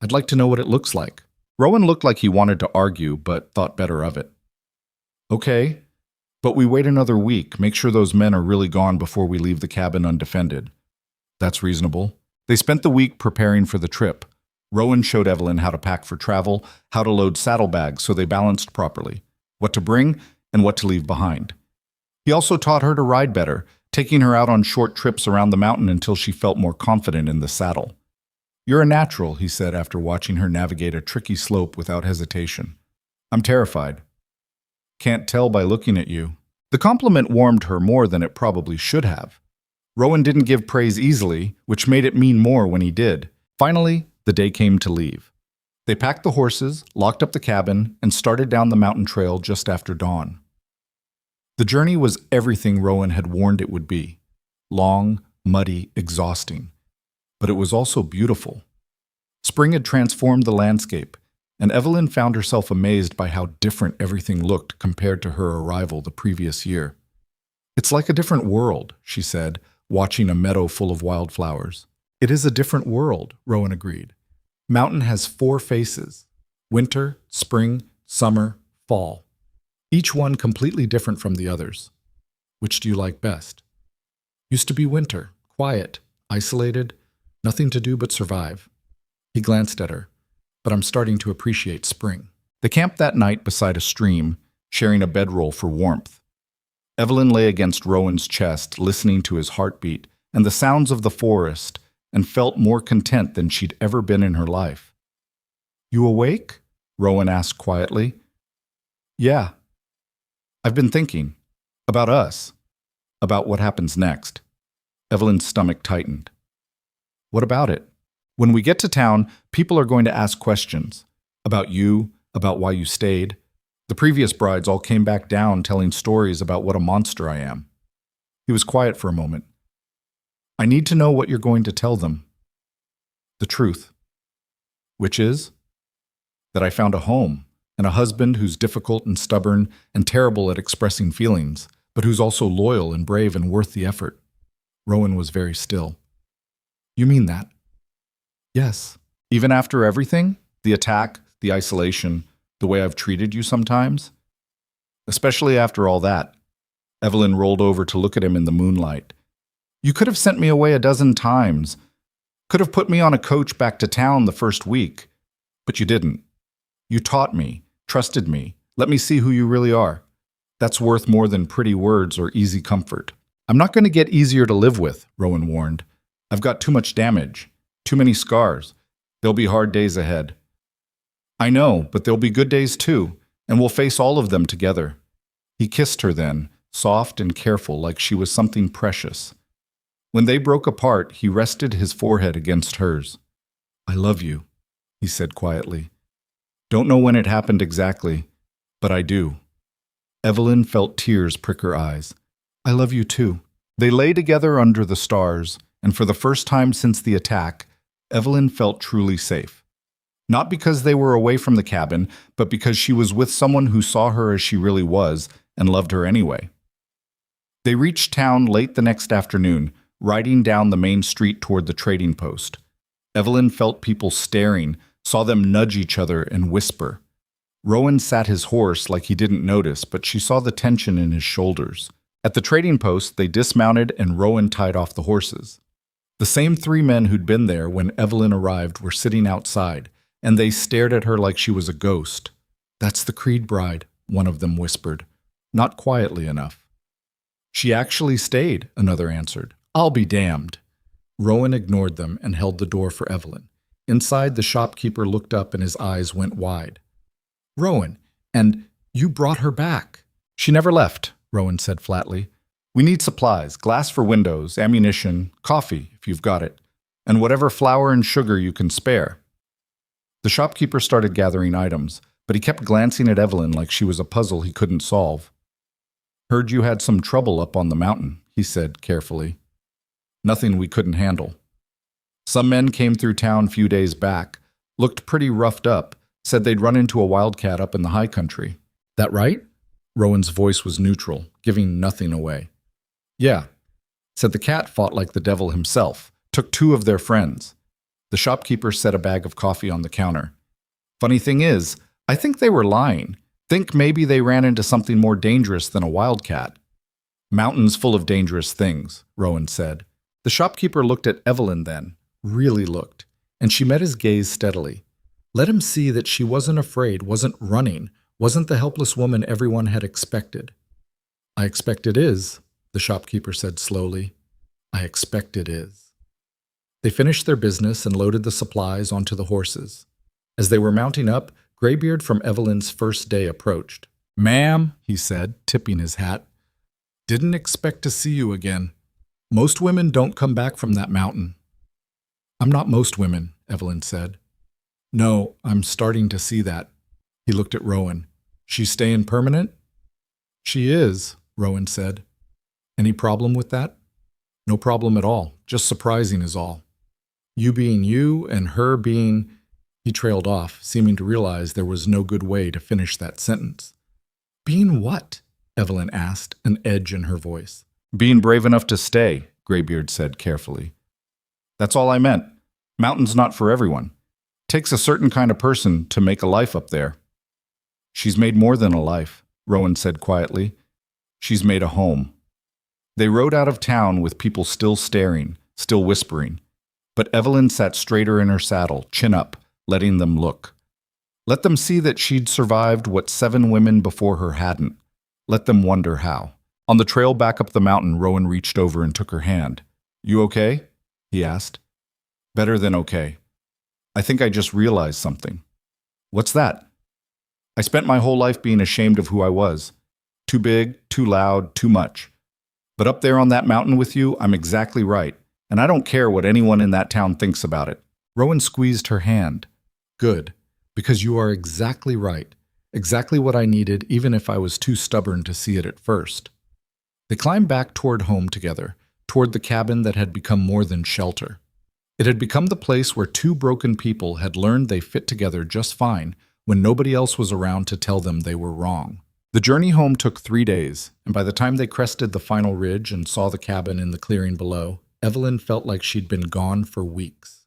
Speaker 1: I'd like to know what it looks like. Rowan looked like he wanted to argue, but thought better of it. Okay, but we wait another week, make sure those men are really gone before we leave the cabin undefended. That's reasonable. They spent the week preparing for the trip. Rowan showed Evelyn how to pack for travel, how to load saddlebags so they balanced properly, what to bring and what to leave behind. He also taught her to ride better, taking her out on short trips around the mountain until she felt more confident in the saddle. You're a natural, he said after watching her navigate a tricky slope without hesitation. I'm terrified. Can't tell by looking at you. The compliment warmed her more than it probably should have. Rowan didn't give praise easily, which made it mean more when he did. Finally, the day came to leave. They packed the horses, locked up the cabin, and started down the mountain trail just after dawn. The journey was everything Rowan had warned it would be. Long, muddy, exhausting. But it was also beautiful. Spring had transformed the landscape, and Evelyn found herself amazed by how different everything looked compared to her arrival the previous year. It's like a different world, she said, watching a meadow full of wildflowers. It is a different world, Rowan agreed. Mountain has 4 faces: winter, spring, summer, fall. Each one completely different from the others. Which do you like best? Used to be winter, quiet, isolated, nothing to do but survive. He glanced at her, but I'm starting to appreciate spring. They camped that night beside a stream, sharing a bedroll for warmth. Evelyn lay against Rowan's chest, listening to his heartbeat and the sounds of the forest, and felt more content than she'd ever been in her life. You awake? Rowan asked quietly. Yeah. I've been thinking. About us. About what happens next. Evelyn's stomach tightened. What about it? When we get to town, people are going to ask questions. About you, about why you stayed. The previous brides all came back down telling stories about what a monster I am. He was quiet for a moment. I need to know what you're going to tell them. The truth. Which is? That I found a home, and a husband who's difficult and stubborn and terrible at expressing feelings, but who's also loyal and brave and worth the effort. Rowan was very still. You mean that? Yes. Even after everything? The attack, the isolation, the way I've treated you sometimes? Especially after all that. Evelyn rolled over to look at him in the moonlight. You could have sent me away a dozen times. Could have put me on a coach back to town the first week. But you didn't. You taught me, trusted me, let me see who you really are. That's worth more than pretty words or easy comfort. I'm not going to get easier to live with, Rowan warned. I've got too much damage, too many scars. There'll be hard days ahead. I know, but there'll be good days too, and we'll face all of them together. He kissed her then, soft and careful like she was something precious. When they broke apart, he rested his forehead against hers. I love you, he said quietly. Don't know when it happened exactly, but I do. Evelyn felt tears prick her eyes. I love you too. They lay together under the stars, and for the first time since the attack, Evelyn felt truly safe. Not because they were away from the cabin, but because she was with someone who saw her as she really was and loved her anyway. They reached town late the next afternoon, riding down the main street toward the trading post. Evelyn felt people staring, saw them nudge each other and whisper. Rowan sat his horse like he didn't notice, but she saw the tension in his shoulders. At the trading post, they dismounted and Rowan tied off the horses. The same 3 men who'd been there when Evelyn arrived were sitting outside, and they stared at her like she was a ghost. That's the Creed bride, one of them whispered. Not quietly enough. She actually stayed, another answered. I'll be damned. Rowan ignored them and held the door for Evelyn. Inside, the shopkeeper looked up and his eyes went wide. Rowan, and you brought her back. She never left, Rowan said flatly. We need supplies, glass for windows, ammunition, coffee, if you've got it, and whatever flour and sugar you can spare. The shopkeeper started gathering items, but he kept glancing at Evelyn like she was a puzzle he couldn't solve. Heard you had some trouble up on the mountain, he said carefully. Nothing we couldn't handle. Some men came through town a few days back, looked pretty roughed up, Said they'd run into a wildcat up in the high country. That right? Rowan's voice was neutral, giving nothing away. Yeah. Said the cat fought like the devil himself, took 2 of their friends. The shopkeeper set a bag of coffee on the counter. Funny thing is, I think they were lying. Think maybe they ran into something more dangerous than a wildcat. Mountains full of dangerous things, Rowan said. The shopkeeper looked at Evelyn then, really looked, and she met his gaze steadily. Let him see that she wasn't afraid, wasn't running, wasn't the helpless woman everyone had expected. I expect it is, the shopkeeper said slowly. I expect it is. They finished their business and loaded the supplies onto the horses. As they were mounting up, Graybeard from Evelyn's first day approached. Ma'am, he said, tipping his hat. Didn't expect to see you again. Most women don't come back from that mountain. I'm not most women, Evelyn said. No, I'm starting to see that. He looked at Rowan. She's staying permanent? She is, Rowan said. Any problem with that? No problem at all. Just surprising is all. You being you and her being... He trailed off, seeming to realize there was no good way to finish that sentence. Being what? Evelyn asked, an edge in her voice. Being brave enough to stay, Graybeard said carefully. That's all I meant. Mountain's not for everyone. Takes a certain kind of person to make a life up there. She's made more than a life, Rowan said quietly. She's made a home. They rode out of town with people still staring, still whispering. But Evelyn sat straighter in her saddle, chin up, letting them look. Let them see that she'd survived what 7 women before her hadn't. Let them wonder how. On the trail back up the mountain, Rowan reached over and took her hand. You okay? He asked. Better than okay. I think I just realized something. What's that? I spent my whole life being ashamed of who I was. Too big, too loud, too much. But up there on that mountain with you, I'm exactly right, and I don't care what anyone in that town thinks about it. Rowan squeezed her hand. Good, because you are exactly right, exactly what I needed, even if I was too stubborn to see it at first. They climbed back toward home together, toward the cabin that had become more than shelter. It had become the place where 2 broken people had learned they fit together just fine when nobody else was around to tell them they were wrong. The journey home took 3 days, and by the time they crested the final ridge and saw the cabin in the clearing below, Evelyn felt like she'd been gone for weeks.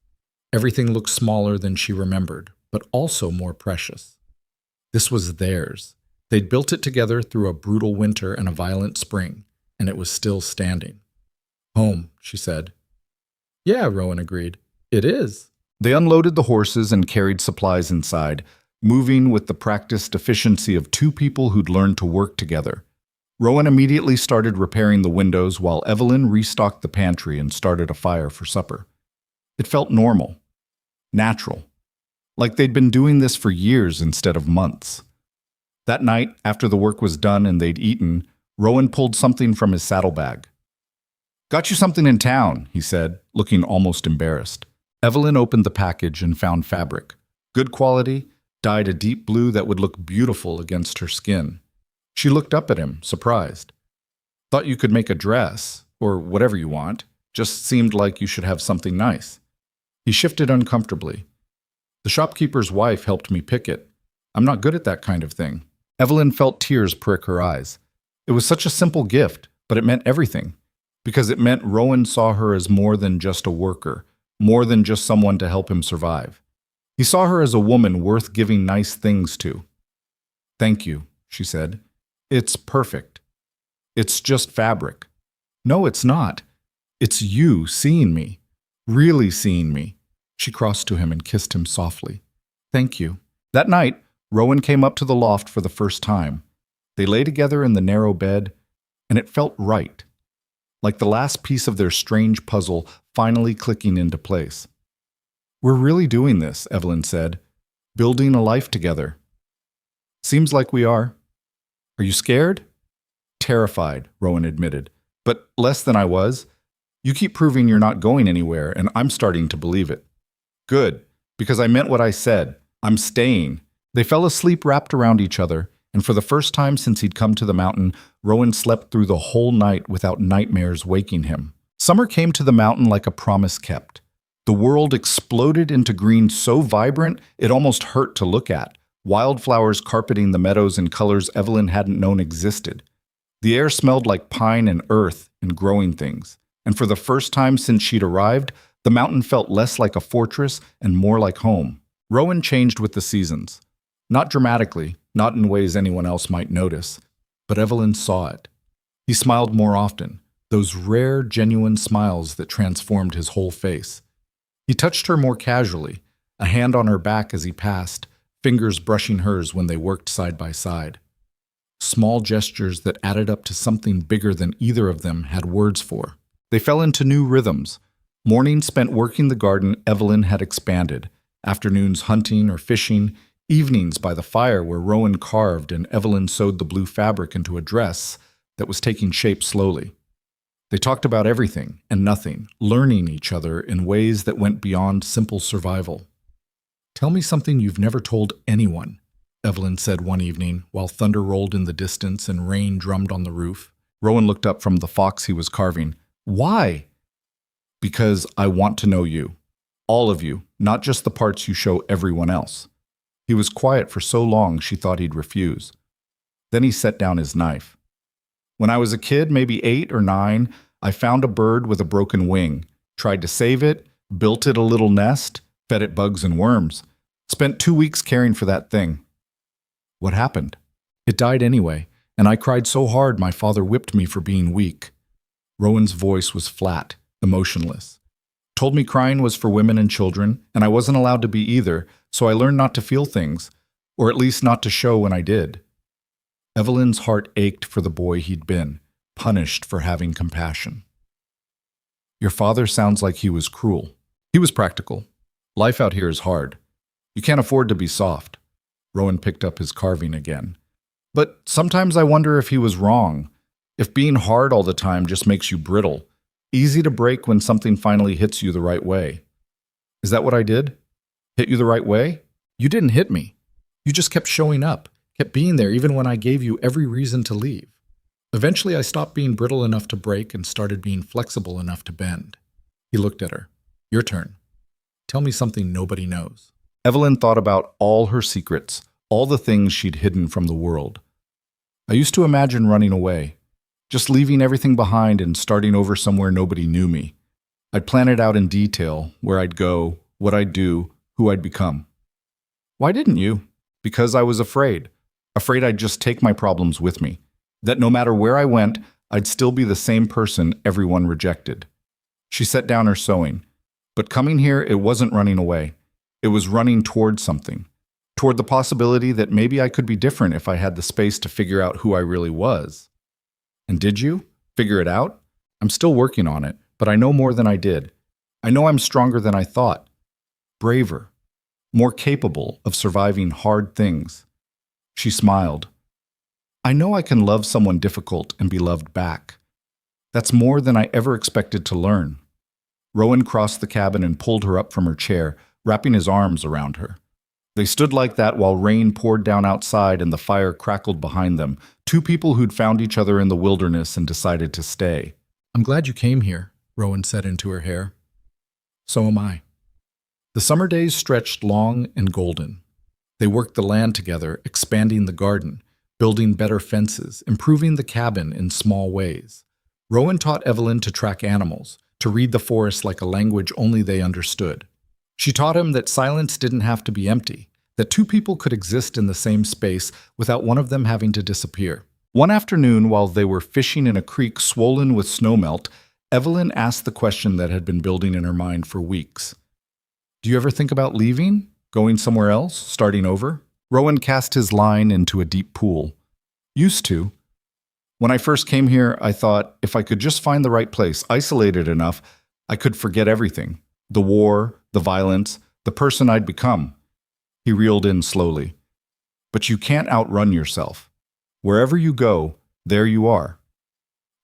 Speaker 1: Everything looked smaller than she remembered, but also more precious. This was theirs. They'd built it together through a brutal winter and a violent spring, and it was still standing. Home, she said. Yeah, Rowan agreed. It is. They unloaded the horses and carried supplies inside, moving with the practiced efficiency of 2 people who'd learned to work together. Rowan immediately started repairing the windows while Evelyn restocked the pantry and started a fire for supper. It felt normal, natural, like they'd been doing this for years instead of months. That night, after the work was done and they'd eaten, Rowan pulled something from his saddlebag. Got you something in town, he said, looking almost embarrassed. Evelyn opened the package and found fabric. Good quality, dyed a deep blue that would look beautiful against her skin. She looked up at him, surprised. Thought you could make a dress, or whatever you want. Just seemed like you should have something nice. He shifted uncomfortably. The shopkeeper's wife helped me pick it. I'm not good at that kind of thing. Evelyn felt tears prick her eyes. It was such a simple gift, but it meant everything. Because it meant Rowan saw her as more than just a worker, more than just someone to help him survive. He saw her as a woman worth giving nice things to. Thank you, she said. It's perfect. It's just fabric. No, it's not. It's you seeing me, really seeing me. She crossed to him and kissed him softly. Thank you. That night, Rowan came up to the loft for the first time. They lay together in the narrow bed, and it felt right, like the last piece of their strange puzzle finally clicking into place. We're really doing this, Evelyn said, building a life together. Seems like we are. Are you scared? Terrified, Rowan admitted, but less than I was. You keep proving you're not going anywhere, and I'm starting to believe it. Good, because I meant what I said. I'm staying. They fell asleep wrapped around each other, and for the first time since he'd come to the mountain, Rowan slept through the whole night without nightmares waking him. Summer came to the mountain like a promise kept. The world exploded into green so vibrant it almost hurt to look at, wildflowers carpeting the meadows in colors Evelyn hadn't known existed. The air smelled like pine and earth and growing things, and for the first time since she'd arrived, the mountain felt less like a fortress and more like home. Rowan changed with the seasons. Not dramatically, not in ways anyone else might notice, but Evelyn saw it. He smiled more often, those rare, genuine smiles that transformed his whole face. He touched her more casually, a hand on her back as he passed, fingers brushing hers when they worked side by side. Small gestures that added up to something bigger than either of them had words for. They fell into new rhythms. Mornings spent working the garden Evelyn had expanded, afternoons hunting or fishing, evenings by the fire where Rowan carved and Evelyn sewed the blue fabric into a dress that was taking shape slowly. They talked about everything and nothing, learning each other in ways that went beyond simple survival. "Tell me something you've never told anyone," Evelyn said one evening while thunder rolled in the distance and rain drummed on the roof. Rowan looked up from the fox he was carving. "Why?" "Because I want to know you. All of you, not just the parts you show everyone else." He was quiet for so long she thought he'd refuse. Then he set down his knife. "When I was a kid, maybe 8 or 9, I found a bird with a broken wing, tried to save it, built it a little nest, fed it bugs and worms. Spent 2 weeks caring for that thing." "What happened?" "It died anyway, and I cried so hard my father whipped me for being weak." Rowan's voice was flat, emotionless. "Told me crying was for women and children, and I wasn't allowed to be either, so I learned not to feel things, or at least not to show when I did." Evelyn's heart ached for the boy he'd been, punished for having compassion. "Your father sounds like he was cruel. He was practical. Life out here is hard. You can't afford to be soft." Rowan picked up his carving again. "But sometimes I wonder if he was wrong, if being hard all the time just makes you brittle, easy to break when something finally hits you the right way." "Is that what I did? Hit you the right way?" "You didn't hit me. You just kept showing up, kept being there even when I gave you every reason to leave. Eventually I stopped being brittle enough to break and started being flexible enough to bend." He looked at her. "Your turn. Tell me something nobody knows." Evelyn thought about all her secrets, all the things she'd hidden from the world. "I used to imagine running away, just leaving everything behind and starting over somewhere nobody knew me. I'd plan it out in detail, where I'd go, what I'd do, who I'd become." "Why didn't you?" "Because I was afraid. Afraid I'd just take my problems with me. That no matter where I went, I'd still be the same person everyone rejected." She set down her sewing. "But coming here, it wasn't running away. It was running toward something. Toward the possibility that maybe I could be different if I had the space to figure out who I really was." "And did you? Figure it out?" "I'm still working on it, but I know more than I did. I know I'm stronger than I thought. Braver. More capable of surviving hard things." She smiled. "I know I can love someone difficult and be loved back. That's more than I ever expected to learn." Rowan crossed the cabin and pulled her up from her chair, wrapping his arms around her. They stood like that while rain poured down outside and the fire crackled behind them, two people who'd found each other in the wilderness and decided to stay. "I'm glad you came here," Rowan said into her hair. "So am I." The summer days stretched long and golden. They worked the land together, expanding the garden, building better fences, improving the cabin in small ways. Rowan taught Evelyn to track animals, to read the forest like a language only they understood. She taught him that silence didn't have to be empty, that two people could exist in the same space without one of them having to disappear. One afternoon, while they were fishing in a creek swollen with snowmelt, Evelyn asked the question that had been building in her mind for weeks. "Do you ever think about leaving? Going somewhere else? Starting over?" Rowan cast his line into a deep pool. "Used to. When I first came here, I thought if I could just find the right place, isolated enough, I could forget everything. The war, the violence, the person I'd become." He reeled in slowly. "But you can't outrun yourself. Wherever you go, there you are.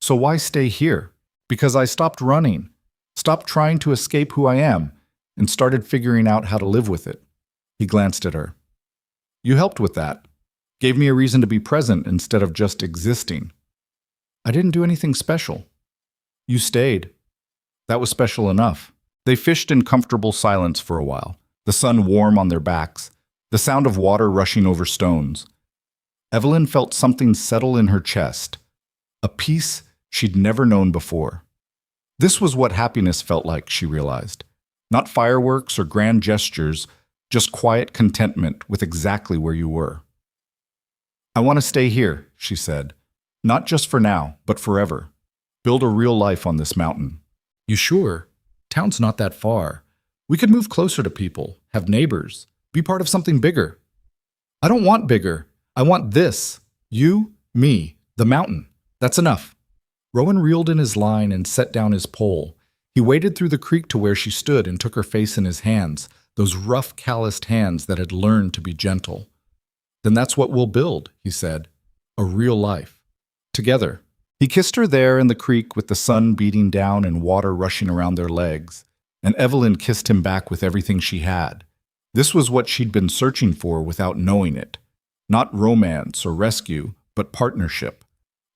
Speaker 1: So why stay here? Because I stopped running, stopped trying to escape who I am, and started figuring out how to live with it." He glanced at her. "You helped with that. Gave me a reason to be present instead of just existing." "I didn't do anything special." "You stayed. That was special enough. They fished in comfortable silence for a while, the sun warm on their backs, the sound of water rushing over stones. Evelyn felt something settle in her chest, a peace she'd never known before. This was what happiness felt like, she realized. Not fireworks or grand gestures, just quiet contentment with exactly where you were. I want to stay here, she said. Not just for now, but forever. Build a real life on this mountain. You sure? Town's not that far. We could move closer to people, have neighbors, be part of something bigger. I don't want bigger. I want this. You, me, the mountain. That's enough. Rowan reeled in his line and set down his pole. He waded through the creek to where she stood and took her face in his hands, those rough, calloused hands that had learned to be gentle. Then that's what we'll build, he said. A real life. Together. He kissed her there in the creek with the sun beating down and water rushing around their legs, and Evelyn kissed him back with everything she had. This was what she'd been searching for without knowing it. Not romance or rescue, but partnership.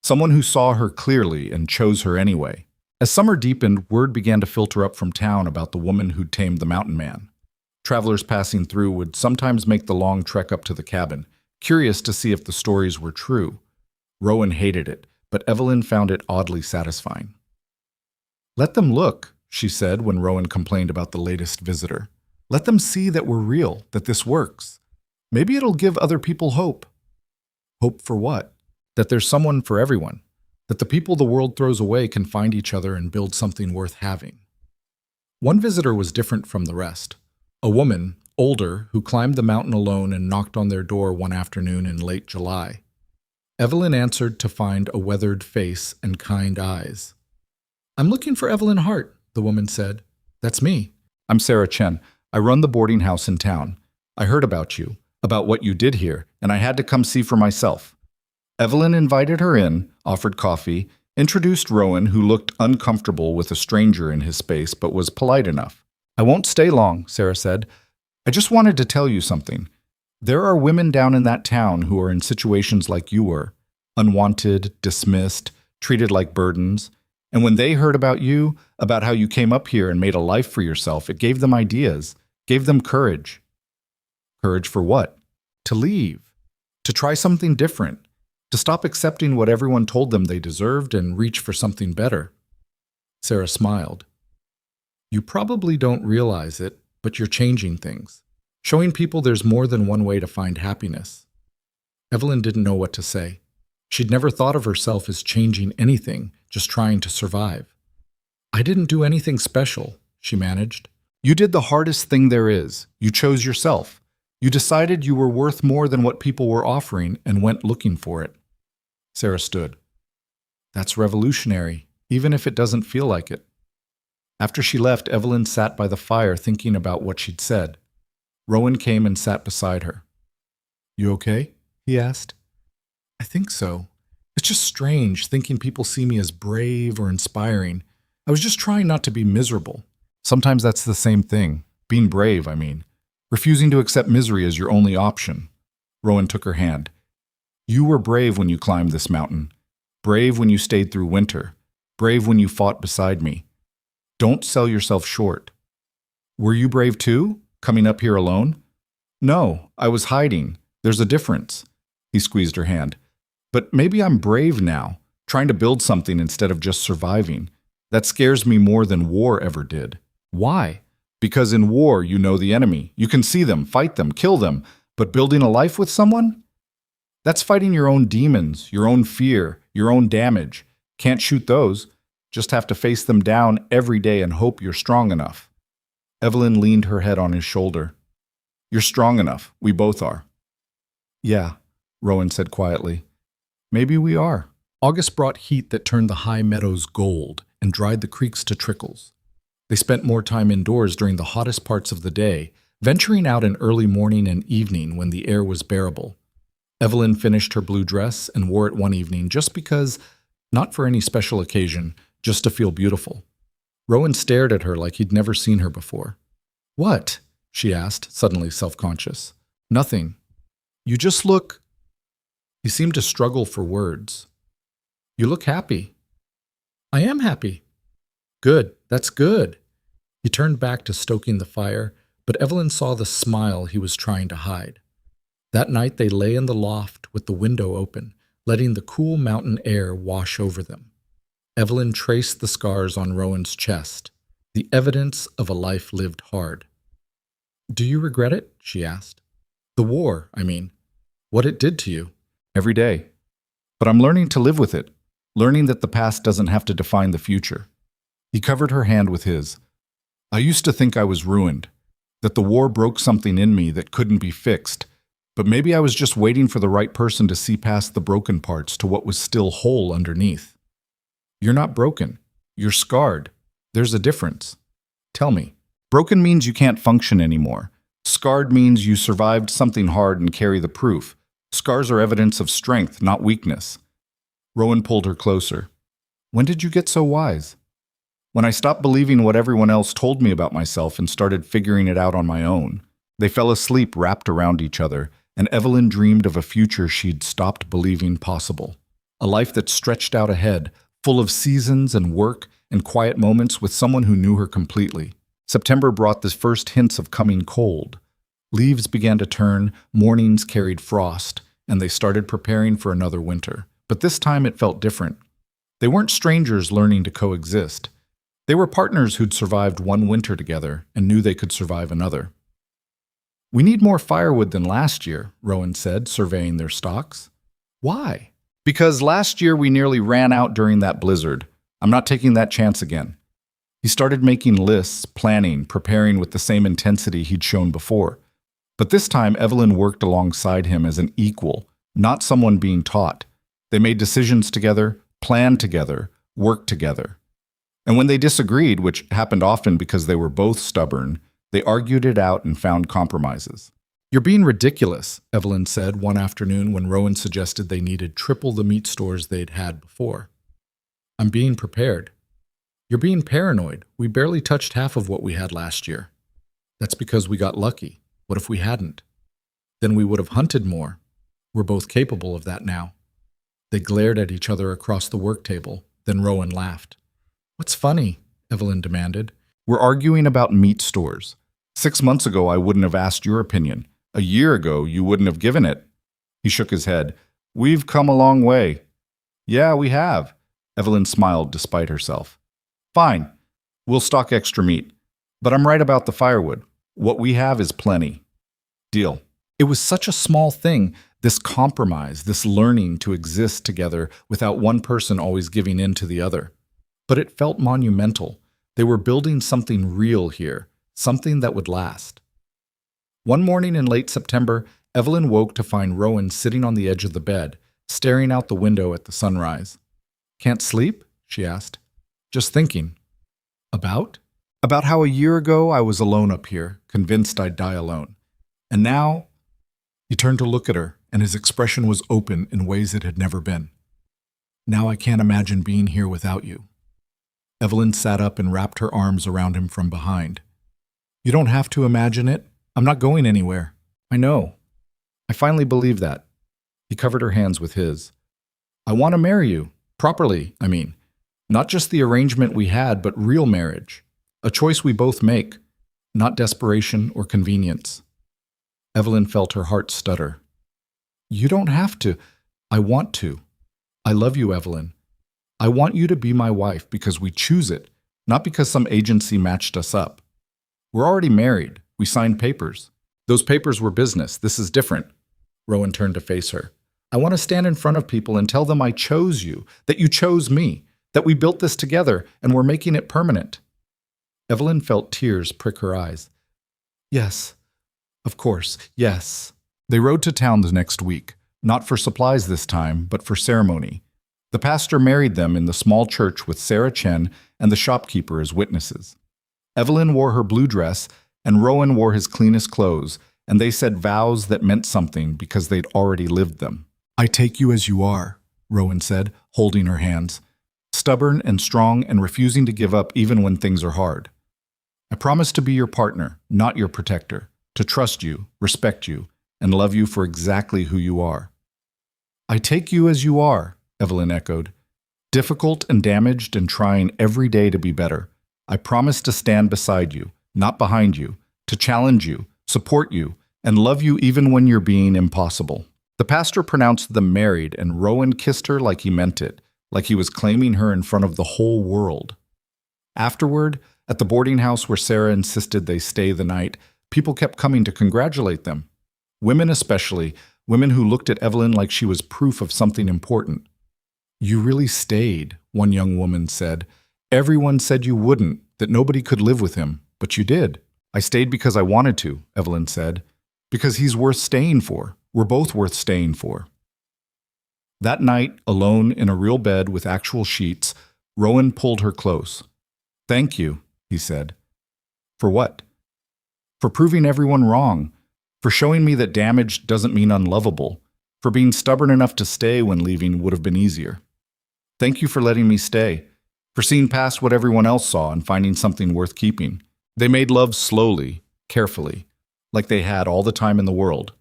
Speaker 1: Someone who saw her clearly and chose her anyway. As summer deepened, word began to filter up from town about the woman who'd tamed the mountain man. Travelers passing through would sometimes make the long trek up to the cabin, curious to see if the stories were true. Rowan hated it, but Evelyn found it oddly satisfying. Let them look, she said when Rowan complained about the latest visitor. Let them see that we're real, that this works. Maybe it'll give other people hope. Hope for what? That there's someone for everyone. That the people the world throws away can find each other and build something worth having. One visitor was different from the rest. A woman, older, who climbed the mountain alone and knocked on their door one afternoon in late July. Evelyn answered to find a weathered face and kind eyes. I'm looking for Evelyn Hart, the woman said. That's me. I'm Sarah Chen. I run the boarding house in town. I heard about you, about what you did here, and I had to come see for myself. Evelyn invited her in, offered coffee, introduced Rowan, who looked uncomfortable with a stranger in his space but was polite enough. I won't stay long, Sarah said. I just wanted to tell you something. There are women down in that town who are in situations like you were, unwanted, dismissed, treated like burdens. And when they heard about you, about how you came up here and made a life for yourself, it gave them ideas, gave them courage. Courage for what? To leave, to try something different, to stop accepting what everyone told them they deserved and reach for something better. Sarah smiled. You probably don't realize it, but you're changing things, showing people there's more than one way to find happiness. Evelyn didn't know what to say. She'd never thought of herself as changing anything, just trying to survive. I didn't do anything special, she managed. You did the hardest thing there is. You chose yourself. You decided you were worth more than what people were offering and went looking for it. Sarah stood. That's revolutionary, even if it doesn't feel like it. After she left, Evelyn sat by the fire thinking about what she'd said. Rowan came and sat beside her. You okay? He asked. I think so. It's just strange thinking people see me as brave or inspiring. I was just trying not to be miserable. Sometimes that's the same thing. Being brave, I mean. Refusing to accept misery as your only option. Rowan took her hand. You were brave when you climbed this mountain. Brave when you stayed through winter. Brave when you fought beside me. Don't sell yourself short. Were you brave too, coming up here alone? No, I was hiding. There's a difference. He squeezed her hand. But maybe I'm brave now, trying to build something instead of just surviving. That scares me more than war ever did. Why? Because in war, you know the enemy. You can see them, fight them, kill them. But building a life with someone? That's fighting your own demons, your own fear, your own damage. Can't shoot those. Just have to face them down every day and hope you're strong enough. Evelyn leaned her head on his shoulder. You're strong enough. We both are. Yeah, Rowan said quietly. Maybe we are. August brought heat that turned the high meadows gold and dried the creeks to trickles. They spent more time indoors during the hottest parts of the day, venturing out in early morning and evening when the air was bearable. Evelyn finished her blue dress and wore it one evening just because, not for any special occasion, just to feel beautiful. Rowan stared at her like he'd never seen her before. What? She asked, suddenly self-conscious. Nothing. You just look... He seemed to struggle for words. You look happy. I am happy. Good, that's good. He turned back to stoking the fire, but Evelyn saw the smile he was trying to hide. That night they lay in the loft with the window open, letting the cool mountain air wash over them. Evelyn traced the scars on Rowan's chest, the evidence of a life lived hard. "Do you regret it?" she asked. "The war, I mean. What it did to you?" "Every day. But I'm learning to live with it, learning that the past doesn't have to define the future." He covered her hand with his. "I used to think I was ruined, that the war broke something in me that couldn't be fixed, but maybe I was just waiting for the right person to see past the broken parts to what was still whole underneath. You're not broken. You're scarred. There's a difference. Tell me." "Broken means you can't function anymore. Scarred means you survived something hard and carry the proof. Scars are evidence of strength, not weakness." Rowan pulled her closer. "When did you get so wise?" "When I stopped believing what everyone else told me about myself and started figuring it out on my own." They fell asleep wrapped around each other, and Evelyn dreamed of a future she'd stopped believing possible. A life that stretched out ahead, full of seasons and work and quiet moments with someone who knew her completely. September brought the first hints of coming cold. Leaves began to turn, mornings carried frost, and they started preparing for another winter. But this time it felt different. They weren't strangers learning to coexist. They were partners who'd survived one winter together and knew they could survive another. "We need more firewood than last year," Rowan said, surveying their stocks. "Why?" "Because last year we nearly ran out during that blizzard. I'm not taking that chance again." He started making lists, planning, preparing with the same intensity he'd shown before. But this time, Evelyn worked alongside him as an equal, not someone being taught. They made decisions together, planned together, worked together. And when they disagreed, which happened often because they were both stubborn, they argued it out and found compromises. "You're being ridiculous," Evelyn said one afternoon when Rowan suggested they needed triple the meat stores they'd had before. "I'm being prepared." "You're being paranoid. We barely touched half of what we had last year." "That's because we got lucky. What if we hadn't?" "Then we would have hunted more. We're both capable of that now." They glared at each other across the work table. Then Rowan laughed. "What's funny?" Evelyn demanded. "We're arguing about meat stores. 6 months ago, I wouldn't have asked your opinion. A year ago, you wouldn't have given it." He shook his head. "We've come a long way." "Yeah, we have." Evelyn smiled despite herself. "Fine. We'll stock extra meat. But I'm right about the firewood. What we have is plenty." "Deal." It was such a small thing, this compromise, this learning to exist together without one person always giving in to the other. But it felt monumental. They were building something real here, something that would last. One morning in late September, Evelyn woke to find Rowan sitting on the edge of the bed, staring out the window at the sunrise. "Can't sleep?" she asked. "Just thinking." "About?" "About how a year ago I was alone up here, convinced I'd die alone. And now—" He turned to look at her, and his expression was open in ways it had never been. "Now I can't imagine being here without you." Evelyn sat up and wrapped her arms around him from behind. "You don't have to imagine it. I'm not going anywhere." "I know. I finally believe that." He covered her hands with his. "I want to marry you. Properly, I mean. Not just the arrangement we had, but real marriage. A choice we both make, not desperation or convenience." Evelyn felt her heart stutter. "You don't have to. I want to. I love you, Evelyn. I want you to be my wife because we choose it, not because some agency matched us up. We're already married. We signed papers. Those papers were business. This is different." Rowan turned to face her. "I want to stand in front of people and tell them I chose you, that you chose me, that we built this together and we're making it permanent." Evelyn felt tears prick her eyes. "Yes, of course, yes." They rode to town the next week, not for supplies this time, but for ceremony. The pastor married them in the small church with Sarah Chen and the shopkeeper as witnesses. Evelyn wore her blue dress, and Rowan wore his cleanest clothes, and they said vows that meant something because they'd already lived them. "I take you as you are," Rowan said, holding her hands, stubborn and strong and refusing to give up even when things are hard. "I promise to be your partner, not your protector, to trust you, respect you, and love you for exactly who you are." "I take you as you are," Evelyn echoed, difficult and damaged and trying every day to be better, I promise to stand beside you, not behind you, to challenge you, support you, and love you even when you're being impossible." The pastor pronounced them married, and Rowan kissed her like he meant it, like he was claiming her in front of the whole world. Afterward, at the boarding house where Sarah insisted they stay the night, people kept coming to congratulate them. Women especially, women who looked at Evelyn like she was proof of something important. "You really stayed," one young woman said. "Everyone said you wouldn't, that nobody could live with him, but you did." "I stayed because I wanted to," Evelyn said. "Because he's worth staying for. We're both worth staying for." That night, alone in a real bed with actual sheets, Rowan pulled her close. "Thank you," he said. "For what?" "For proving everyone wrong. For showing me that damage doesn't mean unlovable. For being stubborn enough to stay when leaving would have been easier. Thank you for letting me stay. For seeing past what everyone else saw and finding something worth keeping." They made love slowly, carefully, like they had all the time in the world.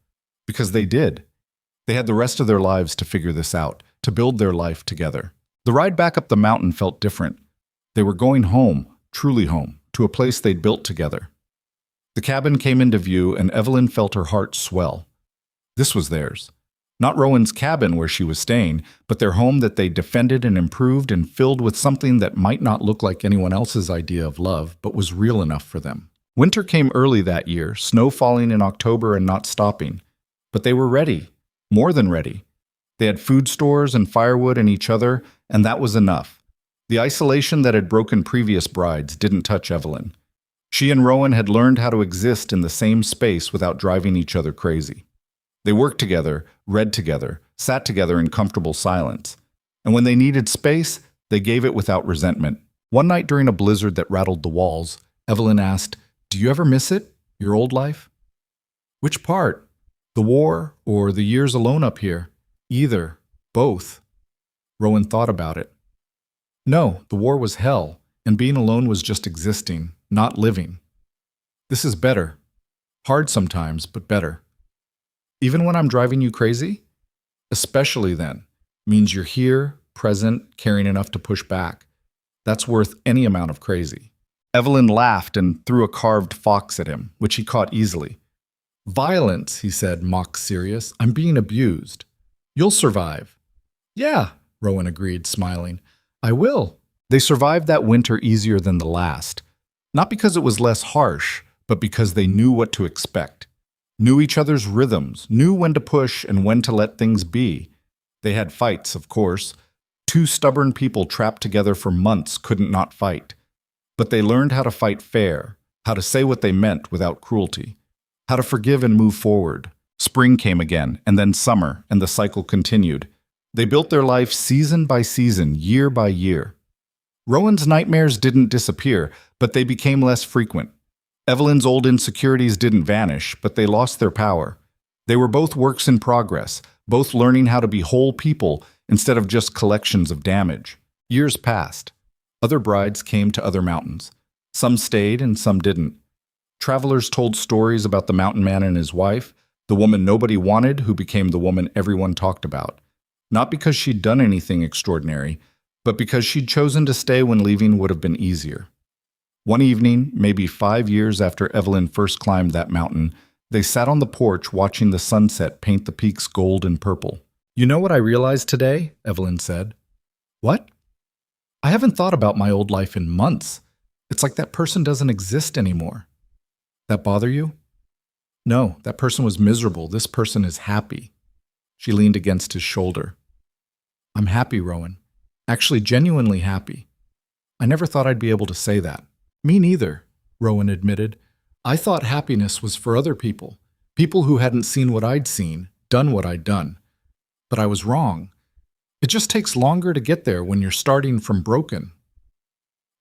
Speaker 1: Because they did. They had the rest of their lives to figure this out, to build their life together. The ride back up the mountain felt different. They were going home, truly home, to a place they'd built together. The cabin came into view, and Evelyn felt her heart swell. This was theirs. Not Rowan's cabin where she was staying, but their home that they defended and improved and filled with something that might not look like anyone else's idea of love, but was real enough for them. Winter came early that year, snow falling in October and not stopping. But they were ready, more than ready. They had food stores and firewood and each other, and that was enough. The isolation that had broken previous brides didn't touch Evelyn. She and Rowan had learned how to exist in the same space without driving each other crazy. They worked together, read together, sat together in comfortable silence. And when they needed space, they gave it without resentment. One night during a blizzard that rattled the walls, Evelyn asked, "Do you ever miss it, your old life?" "Which part? The war or the years alone up here?" "Either. Both." Rowan thought about it. "No, the war was hell, and being alone was just existing, not living. This is better. Hard sometimes, but better." "Even when I'm driving you crazy?" "Especially then. Means you're here, present, caring enough to push back. That's worth any amount of crazy." Evelyn laughed and threw a carved fox at him, which he caught easily. "Violence," he said, mock serious. "I'm being abused. You'll survive." "Yeah," Rowan agreed, smiling. "I will." They survived that winter easier than the last. Not because it was less harsh, but because they knew what to expect. Knew each other's rhythms, knew when to push and when to let things be. They had fights, of course. Two stubborn people trapped together for months couldn't not fight. But they learned how to fight fair, how to say what they meant without cruelty, how to forgive and move forward. Spring came again, and then summer, and the cycle continued. They built their life season by season, year by year. Rowan's nightmares didn't disappear, but they became less frequent. Evelyn's old insecurities didn't vanish, but they lost their power. They were both works in progress, both learning how to be whole people instead of just collections of damage. Years passed. Other brides came to other mountains. Some stayed and some didn't. Travelers told stories about the mountain man and his wife, the woman nobody wanted who became the woman everyone talked about. Not because she'd done anything extraordinary, but because she'd chosen to stay when leaving would have been easier. One evening, maybe 5 years after Evelyn first climbed that mountain, they sat on the porch watching the sunset paint the peaks gold and purple. "You know what I realized today?" Evelyn said. "What?" "I haven't thought about my old life in months. It's like that person doesn't exist anymore." "That bother you?" "No, that person was miserable. This person is happy." She leaned against his shoulder. "I'm happy, Rowan. Actually, genuinely happy. I never thought I'd be able to say that." "Me neither," Rowan admitted. "I thought happiness was for other people, people who hadn't seen what I'd seen, done what I'd done. But I was wrong. It just takes longer to get there when you're starting from broken."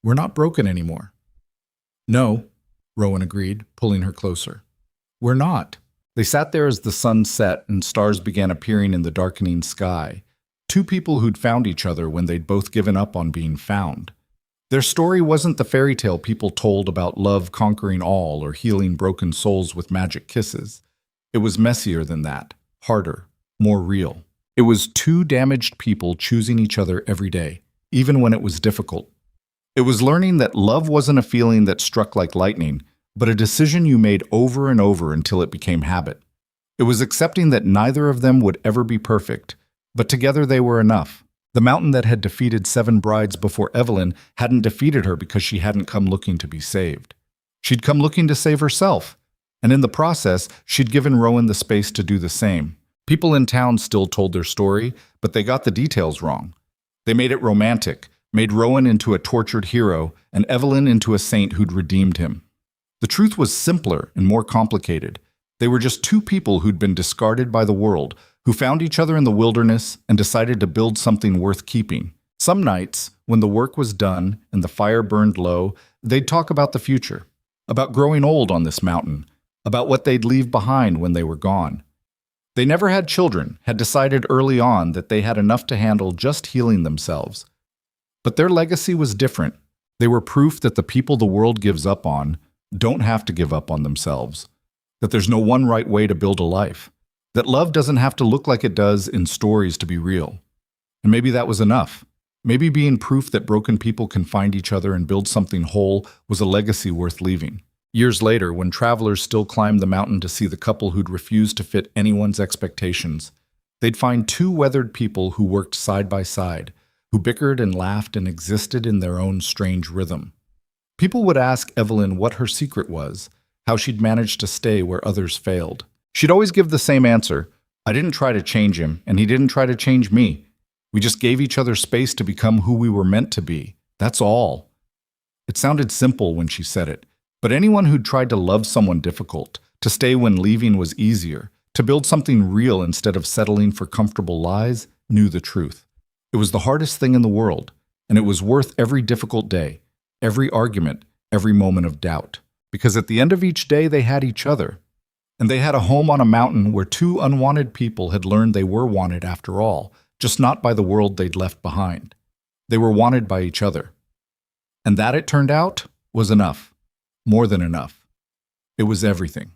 Speaker 1: "We're not broken anymore." "No," Rowan agreed, pulling her closer. "We're not." They sat there as the sun set and stars began appearing in the darkening sky. Two people who'd found each other when they'd both given up on being found. Their story wasn't the fairy tale people told about love conquering all or healing broken souls with magic kisses. It was messier than that, harder, more real. It was two damaged people choosing each other every day, even when it was difficult. It was learning that love wasn't a feeling that struck like lightning, but a decision you made over and over until it became habit. It was accepting that neither of them would ever be perfect, but together they were enough. The mountain that had defeated 7 brides before Evelyn hadn't defeated her because she hadn't come looking to be saved. She'd come looking to save herself, and in the process, she'd given Rowan the space to do the same. People in town still told their story, but they got the details wrong. They made it romantic, made Rowan into a tortured hero, and Evelyn into a saint who'd redeemed him. The truth was simpler and more complicated. They were just 2 people who'd been discarded by the world, who found each other in the wilderness and decided to build something worth keeping. Some nights, when the work was done and the fire burned low, they'd talk about the future, about growing old on this mountain, about what they'd leave behind when they were gone. They never had children, had decided early on that they had enough to handle just healing themselves. But their legacy was different. They were proof that the people the world gives up on don't have to give up on themselves, that there's no one right way to build a life, that love doesn't have to look like it does in stories to be real. And maybe that was enough. Maybe being proof that broken people can find each other and build something whole was a legacy worth leaving. Years later, when travelers still climbed the mountain to see the couple who'd refused to fit anyone's expectations, they'd find 2 weathered people who worked side by side, who bickered and laughed and existed in their own strange rhythm. People would ask Evelyn what her secret was, how she'd managed to stay where others failed. She'd always give the same answer: I didn't try to change him, and he didn't try to change me. We just gave each other space to become who we were meant to be. That's all. It sounded simple when she said it, but anyone who'd tried to love someone difficult, to stay when leaving was easier, to build something real instead of settling for comfortable lies, knew the truth. It was the hardest thing in the world, and it was worth every difficult day, every argument, every moment of doubt. Because at the end of each day, they had each other. And they had a home on a mountain where 2 unwanted people had learned they were wanted after all, just not by the world they'd left behind. They were wanted by each other. And that, it turned out, was enough. More than enough. It was everything.